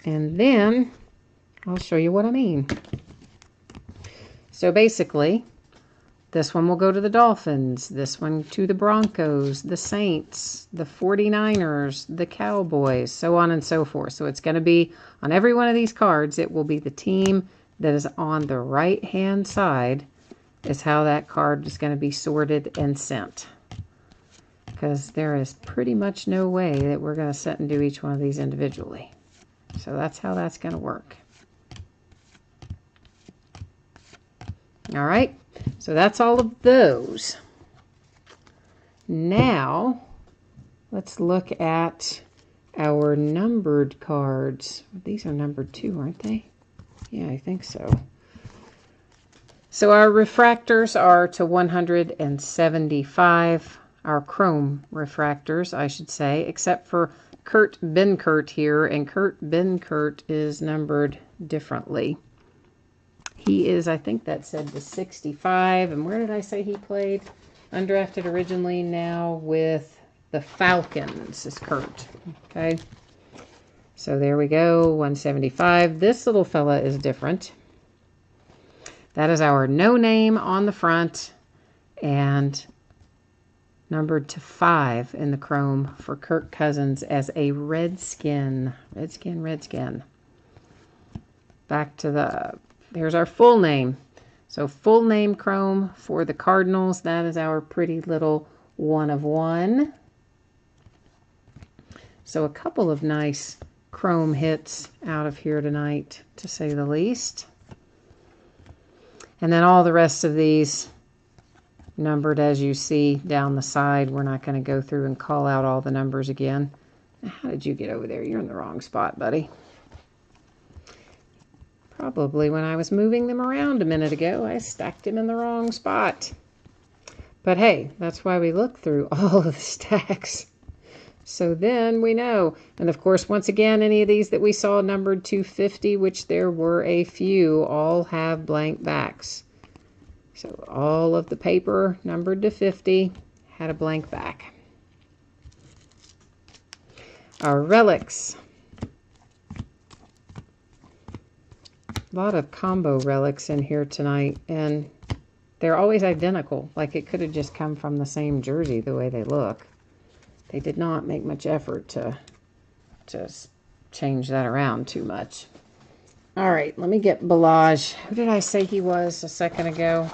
And then I'll show you what I mean. So basically, this one will go to the Dolphins, this one to the Broncos, the Saints, the 49ers, the Cowboys, so on and so forth. So it's going to be, on every one of these cards, it will be the team that is on the right-hand side is how that card is going to be sorted and sent. Because there is pretty much no way that we're going to sit and do each one of these individually. So that's how that's going to work. All right. So that's all of those. Now, let's look at our numbered cards. These are numbered too, aren't they? Yeah, I think so. So our refractors are to 175. Our chrome refractors, I should say, except for Kurt Benkert here. And Kurt Benkert is numbered differently. He is, I think that said the 65. And where did I say he played? Undrafted originally, now with the Falcons is Kurt. Okay. So there we go, 175. This little fella is different. That is our no name on the front and numbered to 5 in the chrome for Kirk Cousins as a Redskin. Redskin. Back to the... There's our full name. So full name chrome for the Cardinals. That is our pretty little 1 of 1. So a couple of nice chrome hits out of here tonight, to say the least. And then all the rest of these numbered as you see down the side. We're not going to go through and call out all the numbers again. How did you get over there? You're in the wrong spot, buddy. Probably when I was moving them around a minute ago, I stacked them in the wrong spot. But hey, that's why we look through all of the stacks. So then we know. And of course, once again, any of these that we saw numbered to 50, which there were a few, all have blank backs. So all of the paper numbered to 50 had a blank back. Our relics. A lot of combo relics in here tonight, and they're always identical. Like it could have just come from the same jersey the way they look. They did not make much effort to change that around too much. All right, let me get Balaj. Who did I say he was a second ago?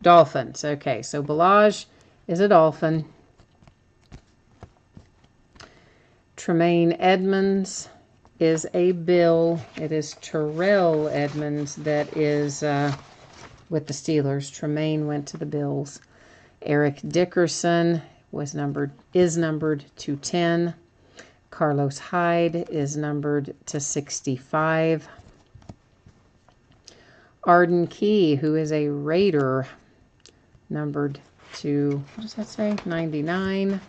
Dolphins. Okay, so Balaj is a Dolphin. Tremaine Edmonds is a Bill. It is Terrell Edmonds that is with the Steelers. Tremaine went to the Bills. Eric Dickerson is numbered to 10. Carlos Hyde is numbered to 65. Arden Key, who is a Raider, numbered to, what does that say, 99.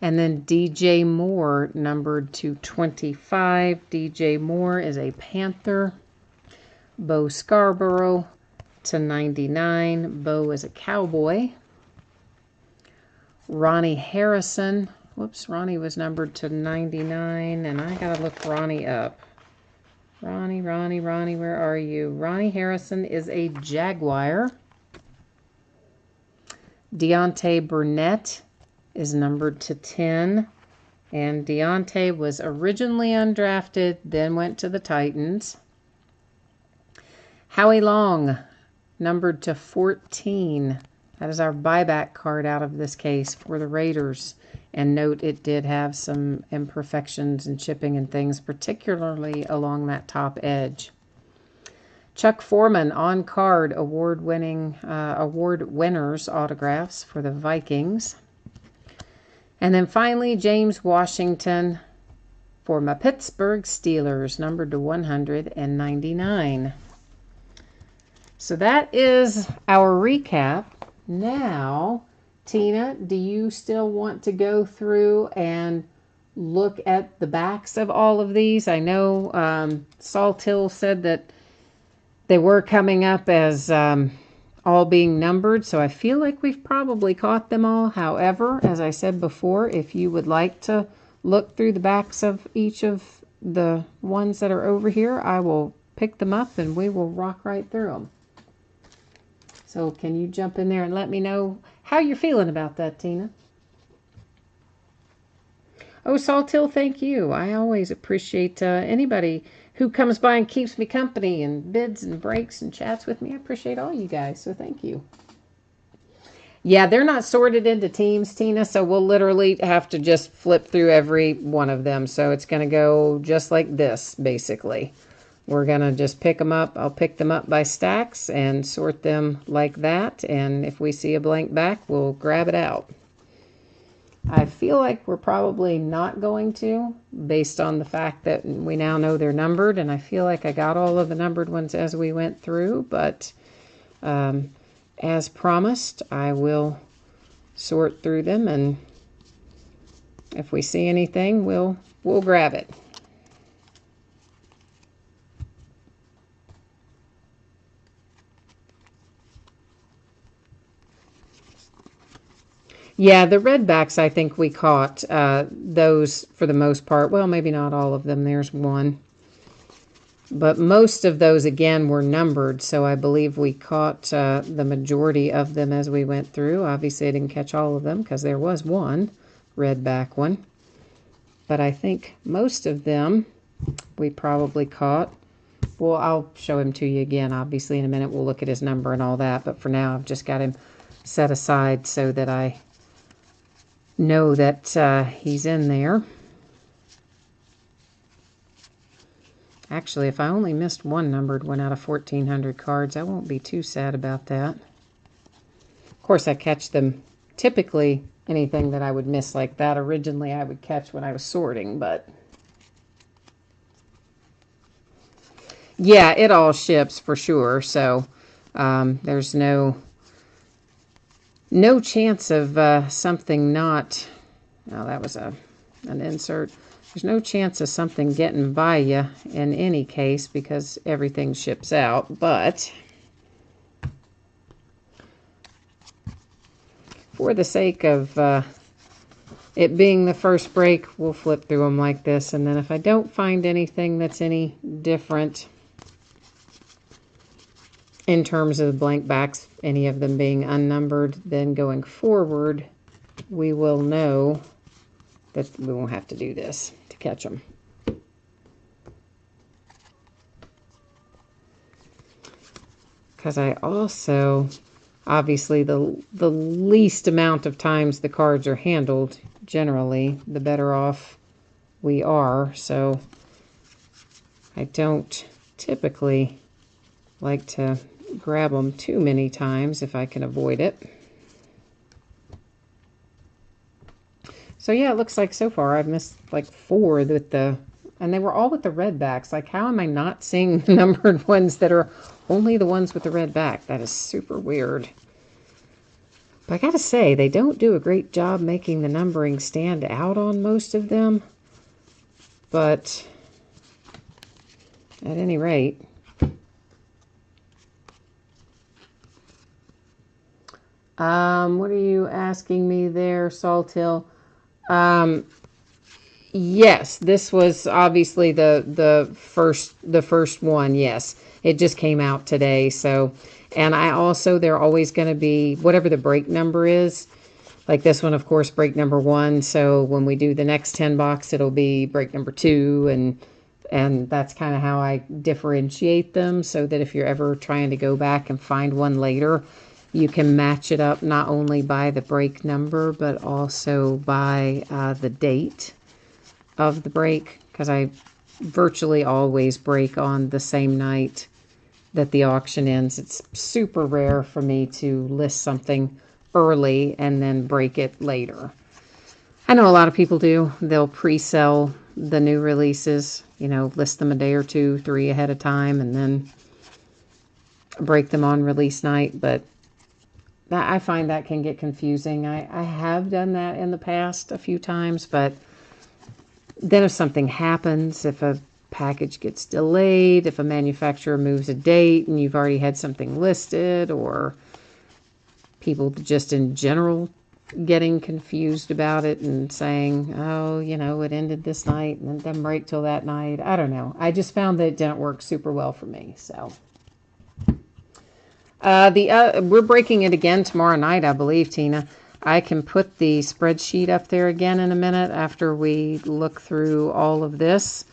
And then DJ Moore, numbered to 25. DJ Moore is a Panther. Bo Scarborough to 99. Bo is a Cowboy. Ronnie Harrison. Whoops, Ronnie was numbered to 99, and I gotta look Ronnie up. Ronnie, where are you? Ronnie Harrison is a Jaguar. Deontay Burnett is numbered to 10. And Deontay was originally undrafted, then went to the Titans. Howie Long, numbered to 14. That is our buyback card out of this case for the Raiders. And note, it did have some imperfections and chipping and things, particularly along that top edge. Chuck Foreman, on card, award winners autographs for the Vikings. And then finally, James Washington for my Pittsburgh Steelers, numbered to 199. So that is our recap. Now, Tina, do you still want to go through and look at the backs of all of these? I know Saul Till said that they were coming up as all being numbered, so I feel like we've probably caught them all. However, as I said before, if you would like to look through the backs of each of the ones that are over here, I will pick them up and we will rock right through them. So can you jump in there and let me know how you're feeling about that, Tina? Oh, Saltil, thank you. I always appreciate anybody who comes by and keeps me company and bids and breaks and chats with me. I appreciate all you guys, so thank you. Yeah, they're not sorted into teams, Tina, so we'll literally have to just flip through every one of them. So it's going to go just like this, basically. We're going to just pick them up. I'll pick them up by stacks and sort them like that. And if we see a blank back, we'll grab it out. I feel like we're probably not going to, based on the fact that we now know they're numbered. And I feel like I got all of the numbered ones as we went through. But as promised, I will sort through them. And if we see anything, we'll grab it. Yeah, the redbacks, I think we caught those for the most part. Well, maybe not all of them. There's one. But most of those, again, were numbered. So I believe we caught the majority of them as we went through. Obviously, I didn't catch all of them because there was one redback one. But I think most of them we probably caught. Well, I'll show him to you again. Obviously, in a minute, we'll look at his number and all that. But for now, I've just got him set aside so that I know that he's in there. Actually, if I only missed one numbered one out of 1,400 cards, I won't be too sad about that. Of course, I catch them. Typically, anything that I would miss like that, originally I would catch when I was sorting, but yeah, it all ships for sure. So there's no chance of something not. Oh, that was an insert. There's no chance of something getting by you in any case because everything ships out. But for the sake of it being the first break, we'll flip through them like this. And then if I don't find anything that's any different in terms of the blank backs, any of them being unnumbered, then going forward, we will know that we won't have to do this to catch them. Because I also, obviously, the least amount of times the cards are handled, generally, the better off we are. So I don't typically like to grab them too many times if I can avoid it. So yeah, it looks like so far I've missed like 4 with the, and they were all with the red backs. Like, how am I not seeing the numbered ones that are only the ones with the red back? That is super weird. But I gotta say, they don't do a great job making the numbering stand out on most of them. But at any rate, what are you asking me there, Salt Hill? Yes, this was obviously the first one. Yes, it just came out today. So, and I also, they're always going to be whatever the break number is. Like this one, of course, break number 1. So when we do the next 10 box, it'll be break number 2, and that's kind of how I differentiate them, so that if you're ever trying to go back and find one later, you can match it up not only by the break number, but also by the date of the break, because I virtually always break on the same night that the auction ends. It's super rare for me to list something early and then break it later. I know a lot of people do. They'll pre-sell the new releases, you know, list them a day or 2, 3 ahead of time, and then break them on release night. But I find that can get confusing. I have done that in the past a few times, but then if something happens, if a package gets delayed, if a manufacturer moves a date and you've already had something listed, or people just in general getting confused about it and saying, oh, you know, it ended this night and then didn't break till that night. I don't know. I just found that it didn't work super well for me, so. We're breaking it again tomorrow night, I believe, Tina. I can put the spreadsheet up there again in a minute after we look through all of this.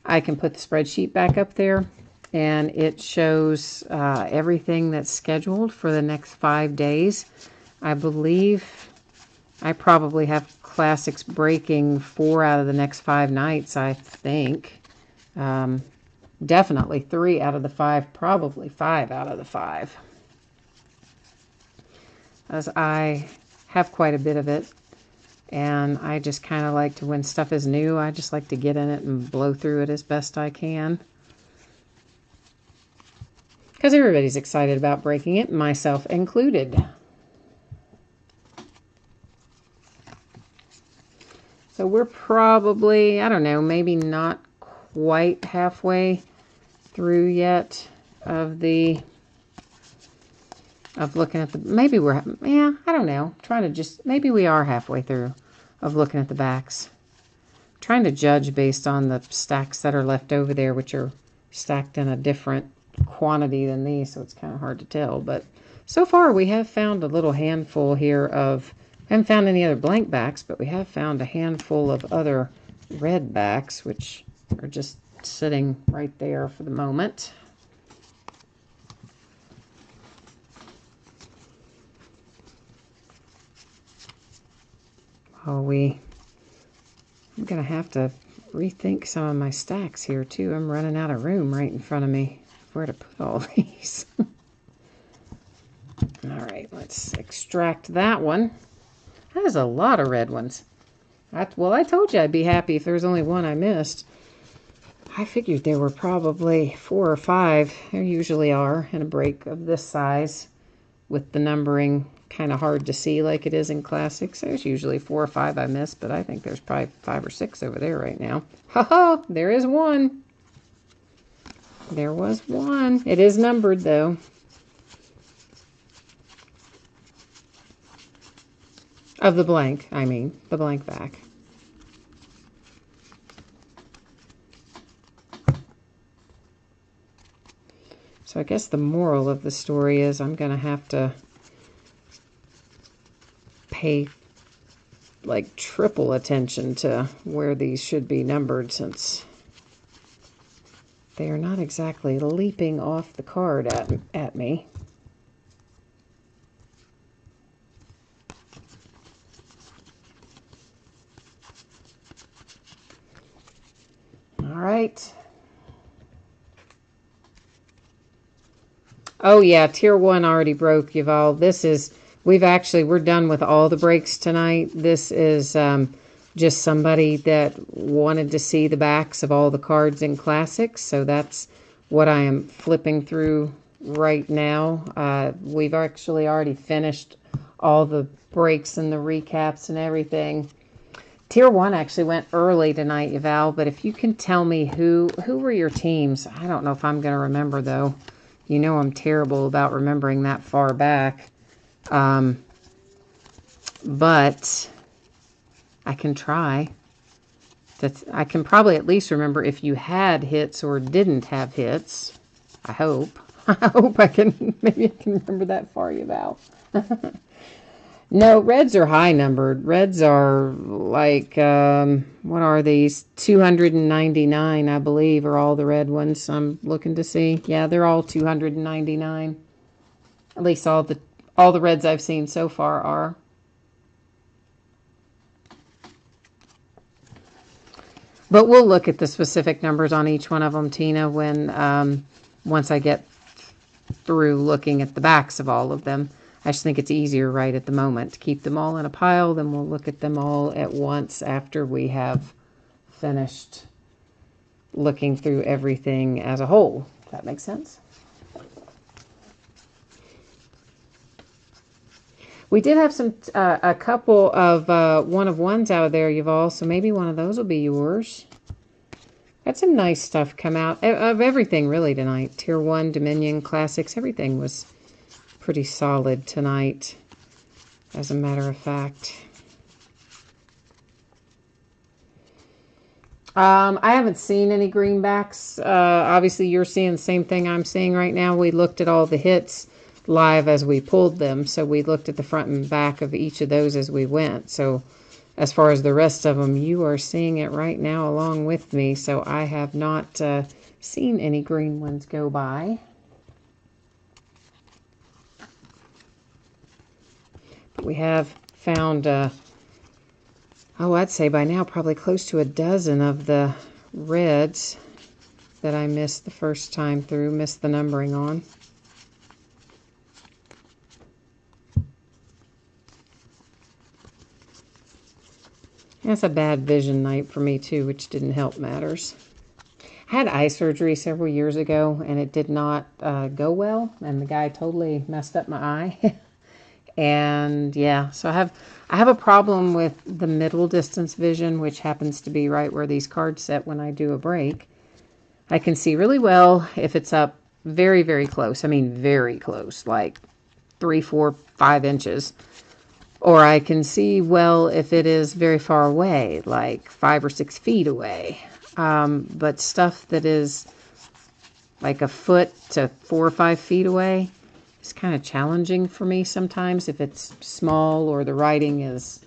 I can put the spreadsheet back up there, and it shows everything that's scheduled for the next 5 days. I believe I probably have Classics breaking 4 out of the next 5 nights, I think. Definitely 3 out of the 5, probably 5 out of the 5. As I have quite a bit of it, and I just kind of like to, when stuff is new, I just like to get in it and blow through it as best I can. Because everybody's excited about breaking it, myself included. So we're probably, I don't know, maybe not quite halfway through yet of looking at the, maybe we're, yeah, I don't know, trying to just, maybe we are halfway through of looking at the backs. Trying to judge based on the stacks that are left over there, which are stacked in a different quantity than these, so it's kind of hard to tell. But so far we have found a little handful here of, we haven't found any other blank backs, but we have found a handful of other red backs, which are just sitting right there for the moment. Oh, I'm going to have to rethink some of my stacks here too. I'm running out of room right in front of me where to put all these. All right, let's extract that one. That is a lot of red ones. Well, I told you I'd be happy if there's only one I missed. I figured there were probably 4 or 5. There usually are in a break of this size, with the numbering kind of hard to see like it is in Classics. There's usually 4 or 5 I missed, but I think there's probably 5 or 6 over there right now. Ha-ha! There is one. There was one. It is numbered, though. Of the blank, I mean. The blank back. So I guess the moral of the story is I'm going to have to pay like triple attention to where these should be numbered, since they are not exactly leaping off the card at me. All right. Oh yeah, tier 1 already broke, Yuval. This is, we're done with all the breaks tonight. This is just somebody that wanted to see the backs of all the cards in Classics. So that's what I am flipping through right now. We've actually already finished all the breaks and the recaps and everything. Tier 1 actually went early tonight, Yuval, but if you can tell me who were your teams. I don't know if I'm going to remember, though. You know I'm terrible about remembering that far back. But I can try. I can probably at least remember if you had hits or didn't have hits. I hope. I hope maybe I can remember that far, Yuval. No, reds are high numbered. Reds are like, what are these? 299, I believe, are all the red ones I'm looking to see. Yeah, they're all 299. At least all the reds I've seen so far are. But we'll look at the specific numbers on each one of them, Tina, when once I get through looking at the backs of all of them. I just think it's easier right at the moment to keep them all in a pile. Then we'll look at them all at once after we have finished looking through everything as a whole. If that makes sense. We did have a couple of one-of-ones out of there, Yuval, so maybe one of those will be yours. Had some nice stuff come out of everything really tonight. Tier 1, Dominion, Classics, everything was pretty solid tonight, as a matter of fact. I haven't seen any greenbacks. Obviously, you're seeing the same thing I'm seeing right now. We looked at all the hits live as we pulled them, so we looked at the front and back of each of those as we went. So as far as the rest of them, you are seeing it right now along with me, so I have not seen any green ones go by. We have found, I'd say by now probably close to a dozen of the reds that I missed the first time through, missed the numbering on. That's a bad vision night for me too, which didn't help matters. I had eye surgery several years ago and it did not go well, and the guy totally messed up my eye. And yeah, so I have a problem with the middle distance vision, which happens to be right where these cards set when I do a break. I can see really well if it's up very, very close. I mean, very close, like 3, 4, 5 inches. Or I can see well if it is very far away, like 5 or 6 feet away. But stuff that is like a foot to 4 or 5 feet away, it's kind of challenging for me sometimes if it's small or the writing is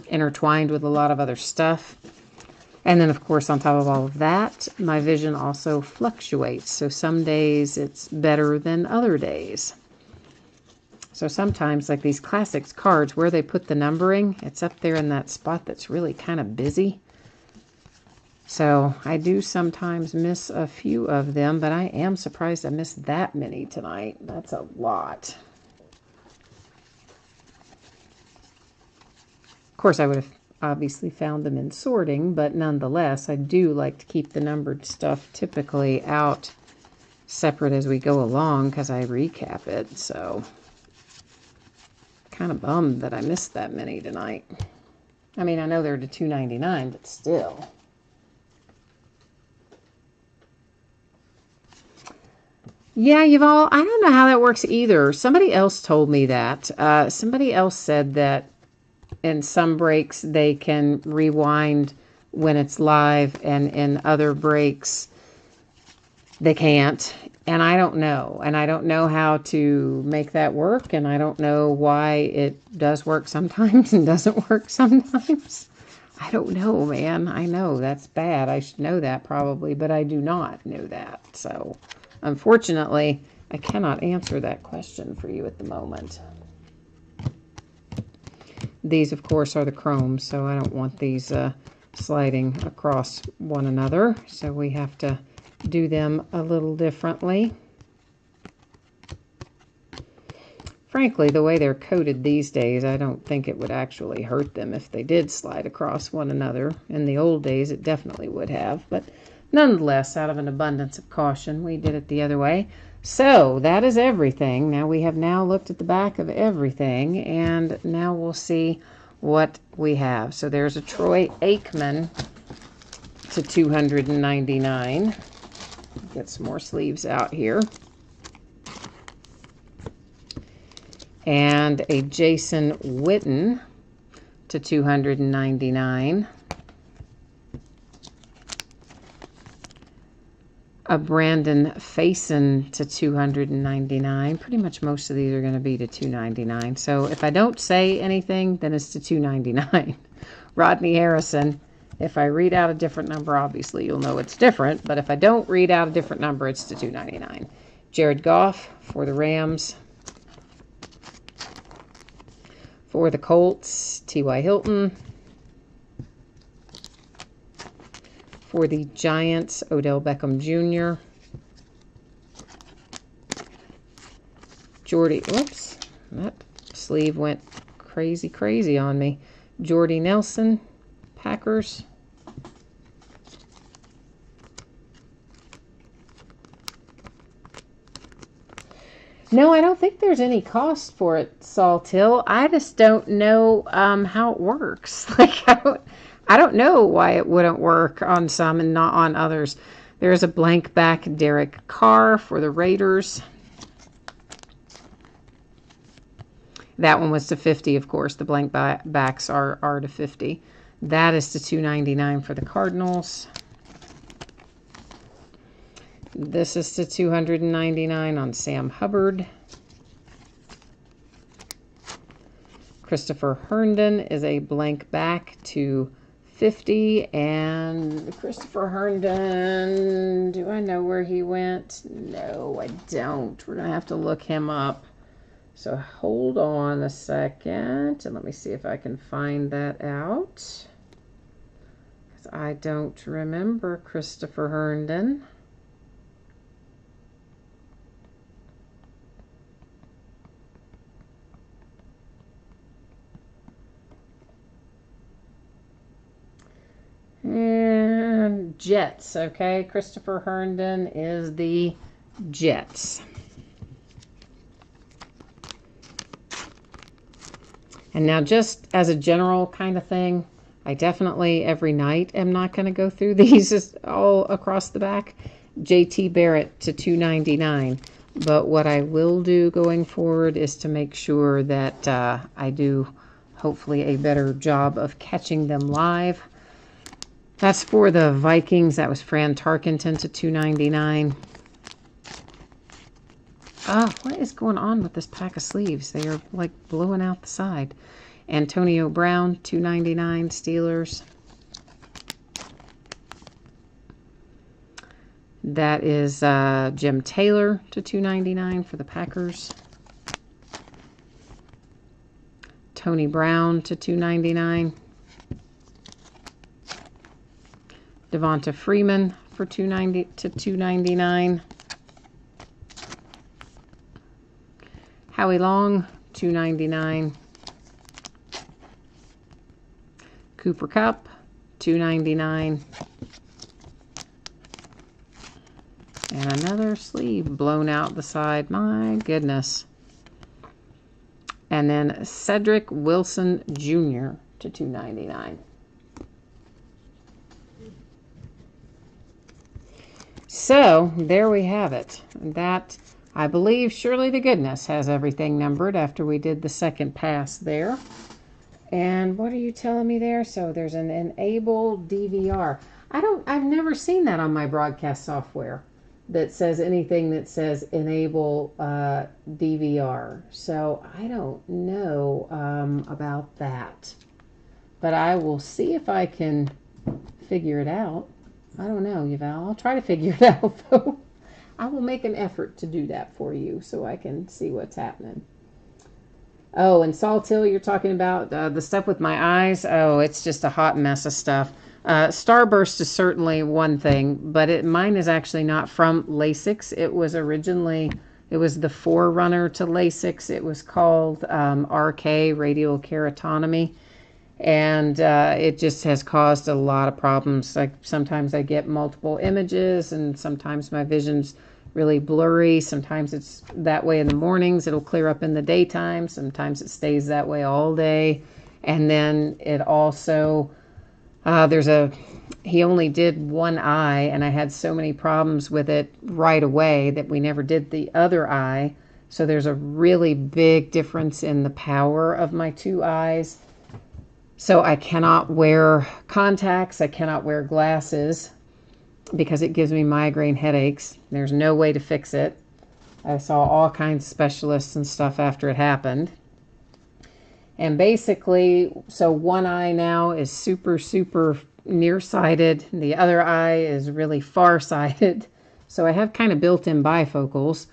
intertwined with a lot of other stuff. And then, of course, on top of all of that, my vision also fluctuates. So some days it's better than other days. So sometimes, like these Classics cards, where they put the numbering, it's up there in that spot that's really kind of busy. So I do sometimes miss a few of them, but I am surprised I missed that many tonight. That's a lot. Of course, I would have obviously found them in sorting, but nonetheless, I do like to keep the numbered stuff typically out separate as we go along because I recap it. So kind of bummed that I missed that many tonight. I mean, I know they're to $2.99, but still. Yeah, Yuval, I don't know how that works either. Somebody else told me that. Somebody else said that in some breaks they can rewind when it's live, and in other breaks they can't. And I don't know. And I don't know how to make that work. And I don't know why it does work sometimes and doesn't work sometimes. I don't know, man. I know that's bad. I should know that probably, but I do not know that. So unfortunately, I cannot answer that question for you at the moment. These, of course, are the chromes, so I don't want these sliding across one another. So we have to do them a little differently. Frankly, the way they're coated these days, I don't think it would actually hurt them if they did slide across one another. In the old days, it definitely would have, but nonetheless, out of an abundance of caution, we did it the other way. So that is everything. Now we have now looked at the back of everything, and now we'll see what we have. So there's a Troy Aikman to $299. Get some more sleeves out here. And a Jason Witten to $299. A Brandon Faison to $299. Pretty much most of these are going to be to $299. So if I don't say anything, then it's to $299. Rodney Harrison. If I read out a different number, obviously you'll know it's different. But if I don't read out a different number, it's to $299. Jared Goff for the Rams. For the Colts, T.Y. Hilton. For the Giants, Odell Beckham Jr. Whoops, that sleeve went crazy on me. Jordy Nelson, Packers. No, I don't think there's any cost for it, Saltill. I just don't know how it works. Like, I don't know why it wouldn't work on some and not on others. There's a blank back Derek Carr for the Raiders. That one was to 50, of course. The blank backs are to 50. That is to $299 for the Cardinals. This is to $299 on Sam Hubbard. Christopher Herndon is a blank back to 50. And Christopher Herndon, do I know where he went? No, I don't. We're going to have to look him up. So hold on a second, and let me see if I can find that out. Because I don't remember Christopher Herndon. And Jets, okay? Christopher Herndon is the Jets. And now just as a general kind of thing, I definitely every night am not going to go through these all across the back. JT Barrett to $299. But what I will do going forward is to make sure that I do hopefully a better job of catching them live. That's for the Vikings. That was Fran Tarkenton to $299. What is going on with this pack of sleeves? They are like blowing out the side. Antonio Brown, $299, Steelers. That is Jim Taylor to $299 for the Packers. Tony Brown to $299. Devonta Freeman for $290 to $299. Howie Long, $299. Cooper Kupp, $299. And another sleeve blown out the side. My goodness. And then Cedric Wilson Jr. to $299. So, there we have it. That, I believe, Surely to Goodness has everything numbered after we did the second pass there. And what are you telling me there? So, there's an Enable DVR. I've never seen that on my broadcast software that says anything that says Enable DVR. So, I don't know about that. But I will see if I can figure it out. I don't know, Yuval. I'll try to figure it out, though. I will make an effort to do that for you so I can see what's happening. Oh, and Saltil, you're talking about the stuff with my eyes. Oh, it's just a hot mess of stuff. Starburst is certainly one thing, but mine is actually not from LASIX. It was the forerunner to LASIX. It was called RK, radial keratotomy. And it just has caused a lot of problems. Like sometimes I get multiple images, and sometimes my vision's really blurry. Sometimes it's that way in the mornings. It'll clear up in the daytime. Sometimes it stays that way all day. And then it also, he only did one eye, and I had so many problems with it right away that we never did the other eye. So there's a really big difference in the power of my two eyes. So I cannot wear contacts, I cannot wear glasses because it gives me migraine headaches. There's no way to fix it. I saw all kinds of specialists and stuff after it happened. And basically, so one eye now is super, super nearsighted. The other eye is really farsighted. So I have kind of built-in bifocals.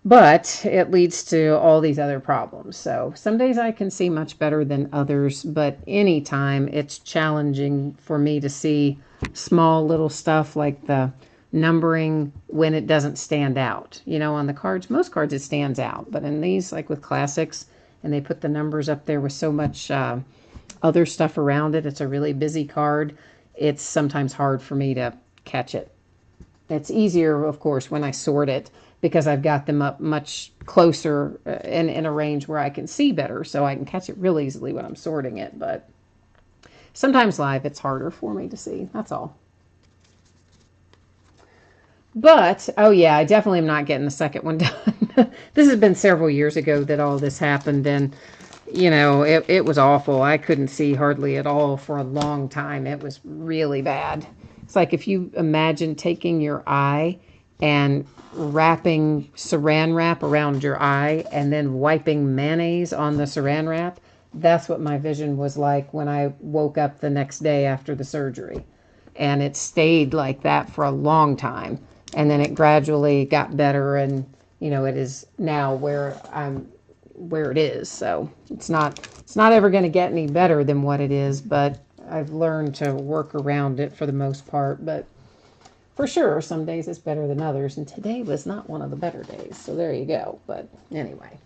But it leads to all these other problems. So some days I can see much better than others, but anytime it's challenging for me to see small little stuff like the numbering when it doesn't stand out. You know, on the cards, most cards it stands out, but in these, like with Classics, and they put the numbers up there with so much other stuff around it, it's a really busy card. It's sometimes hard for me to catch it. It's easier, of course, when I sort it, because I've got them up much closer in a range where I can see better, so I can catch it real easily when I'm sorting it. But sometimes live, it's harder for me to see. That's all. But, oh yeah, I definitely am not getting the second one done. This has been several years ago that all this happened, and, you know, it was awful. I couldn't see hardly at all for a long time. It was really bad. It's like if you imagine taking your eye and wrapping saran wrap around your eye and then wiping mayonnaise on the saran wrap. That's what my vision was like when I woke up the next day after the surgery. And it stayed like that for a long time. And then it gradually got better, and, you know, it is now where it is. So it's not ever going to get any better than what it is, but I've learned to work around it for the most part. But for sure, some days it's better than others, and today was not one of the better days, so there you go. But anyway.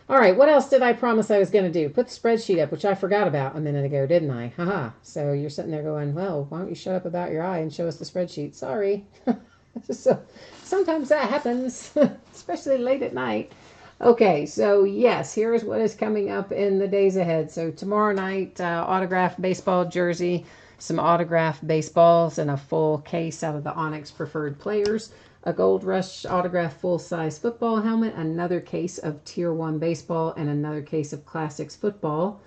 All right, what else did I promise I was going to do? Put the spreadsheet up, which I forgot about a minute ago, didn't I? Haha. So you're sitting there going, well, why don't you shut up about your eye and show us the spreadsheet? Sorry. So sometimes that happens, especially late at night. Okay, so yes, here is what is coming up in the days ahead. So tomorrow night, autographed baseball jersey, some autographed baseballs, and a full case out of the Onyx Preferred Players, a Gold Rush autographed full-size football helmet, another case of Tier 1 baseball, and another case of Classics football.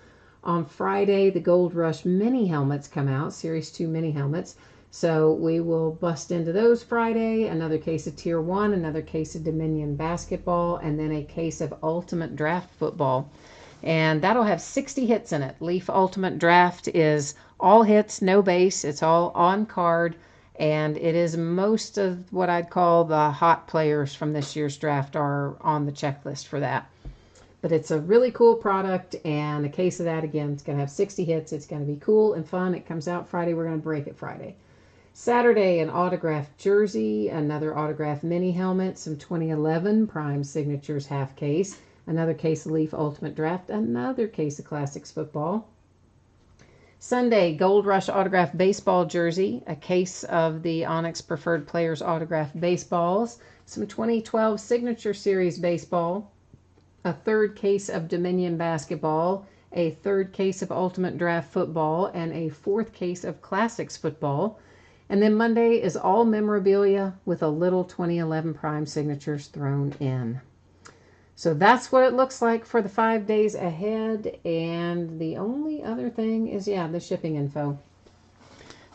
On Friday, the Gold Rush mini helmets come out, Series 2 mini helmets. So we will bust into those Friday, another case of Tier 1, another case of Dominion Basketball, and then a case of Ultimate Draft Football. And that'll have 60 hits in it. Leaf Ultimate Draft is all hits, no base. It's all on card. And it is most of what I'd call the hot players from this year's draft are on the checklist for that. But it's a really cool product, and a case of that, again, it's going to have 60 hits. It's going to be cool and fun. It comes out Friday. We're going to break it Friday. Saturday, an autographed jersey, another autographed mini helmet, some 2011 Prime Signatures half case, another case of Leaf Ultimate Draft, another case of Classics football. Sunday, Gold Rush autographed baseball jersey, a case of the Onyx Preferred Players autographed baseballs, some 2012 Signature Series baseball, a third case of Dominion Basketball, a third case of Ultimate Draft football, and a fourth case of Classics football. And then Monday is all memorabilia with a little 2011 Prime Signatures thrown in. So that's what it looks like for the 5 days ahead. And the only other thing is, the shipping info.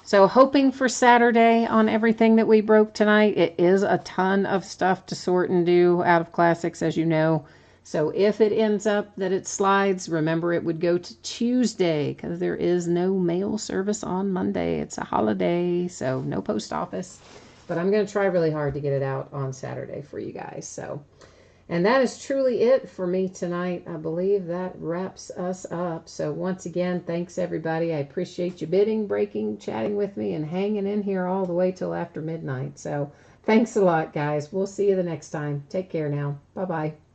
So hoping for Saturday on everything that we broke tonight. It is a ton of stuff to sort and do out of Classics, as you know. So if it ends up that it slides, remember it would go to Tuesday because there is no mail service on Monday. It's a holiday, so no post office. But I'm going to try really hard to get it out on Saturday for you guys. So, and that is truly it for me tonight. I believe that wraps us up. So once again, thanks everybody. I appreciate you bidding, breaking, chatting with me, and hanging in here all the way till after midnight. So thanks a lot, guys. We'll see you the next time. Take care now. Bye-bye.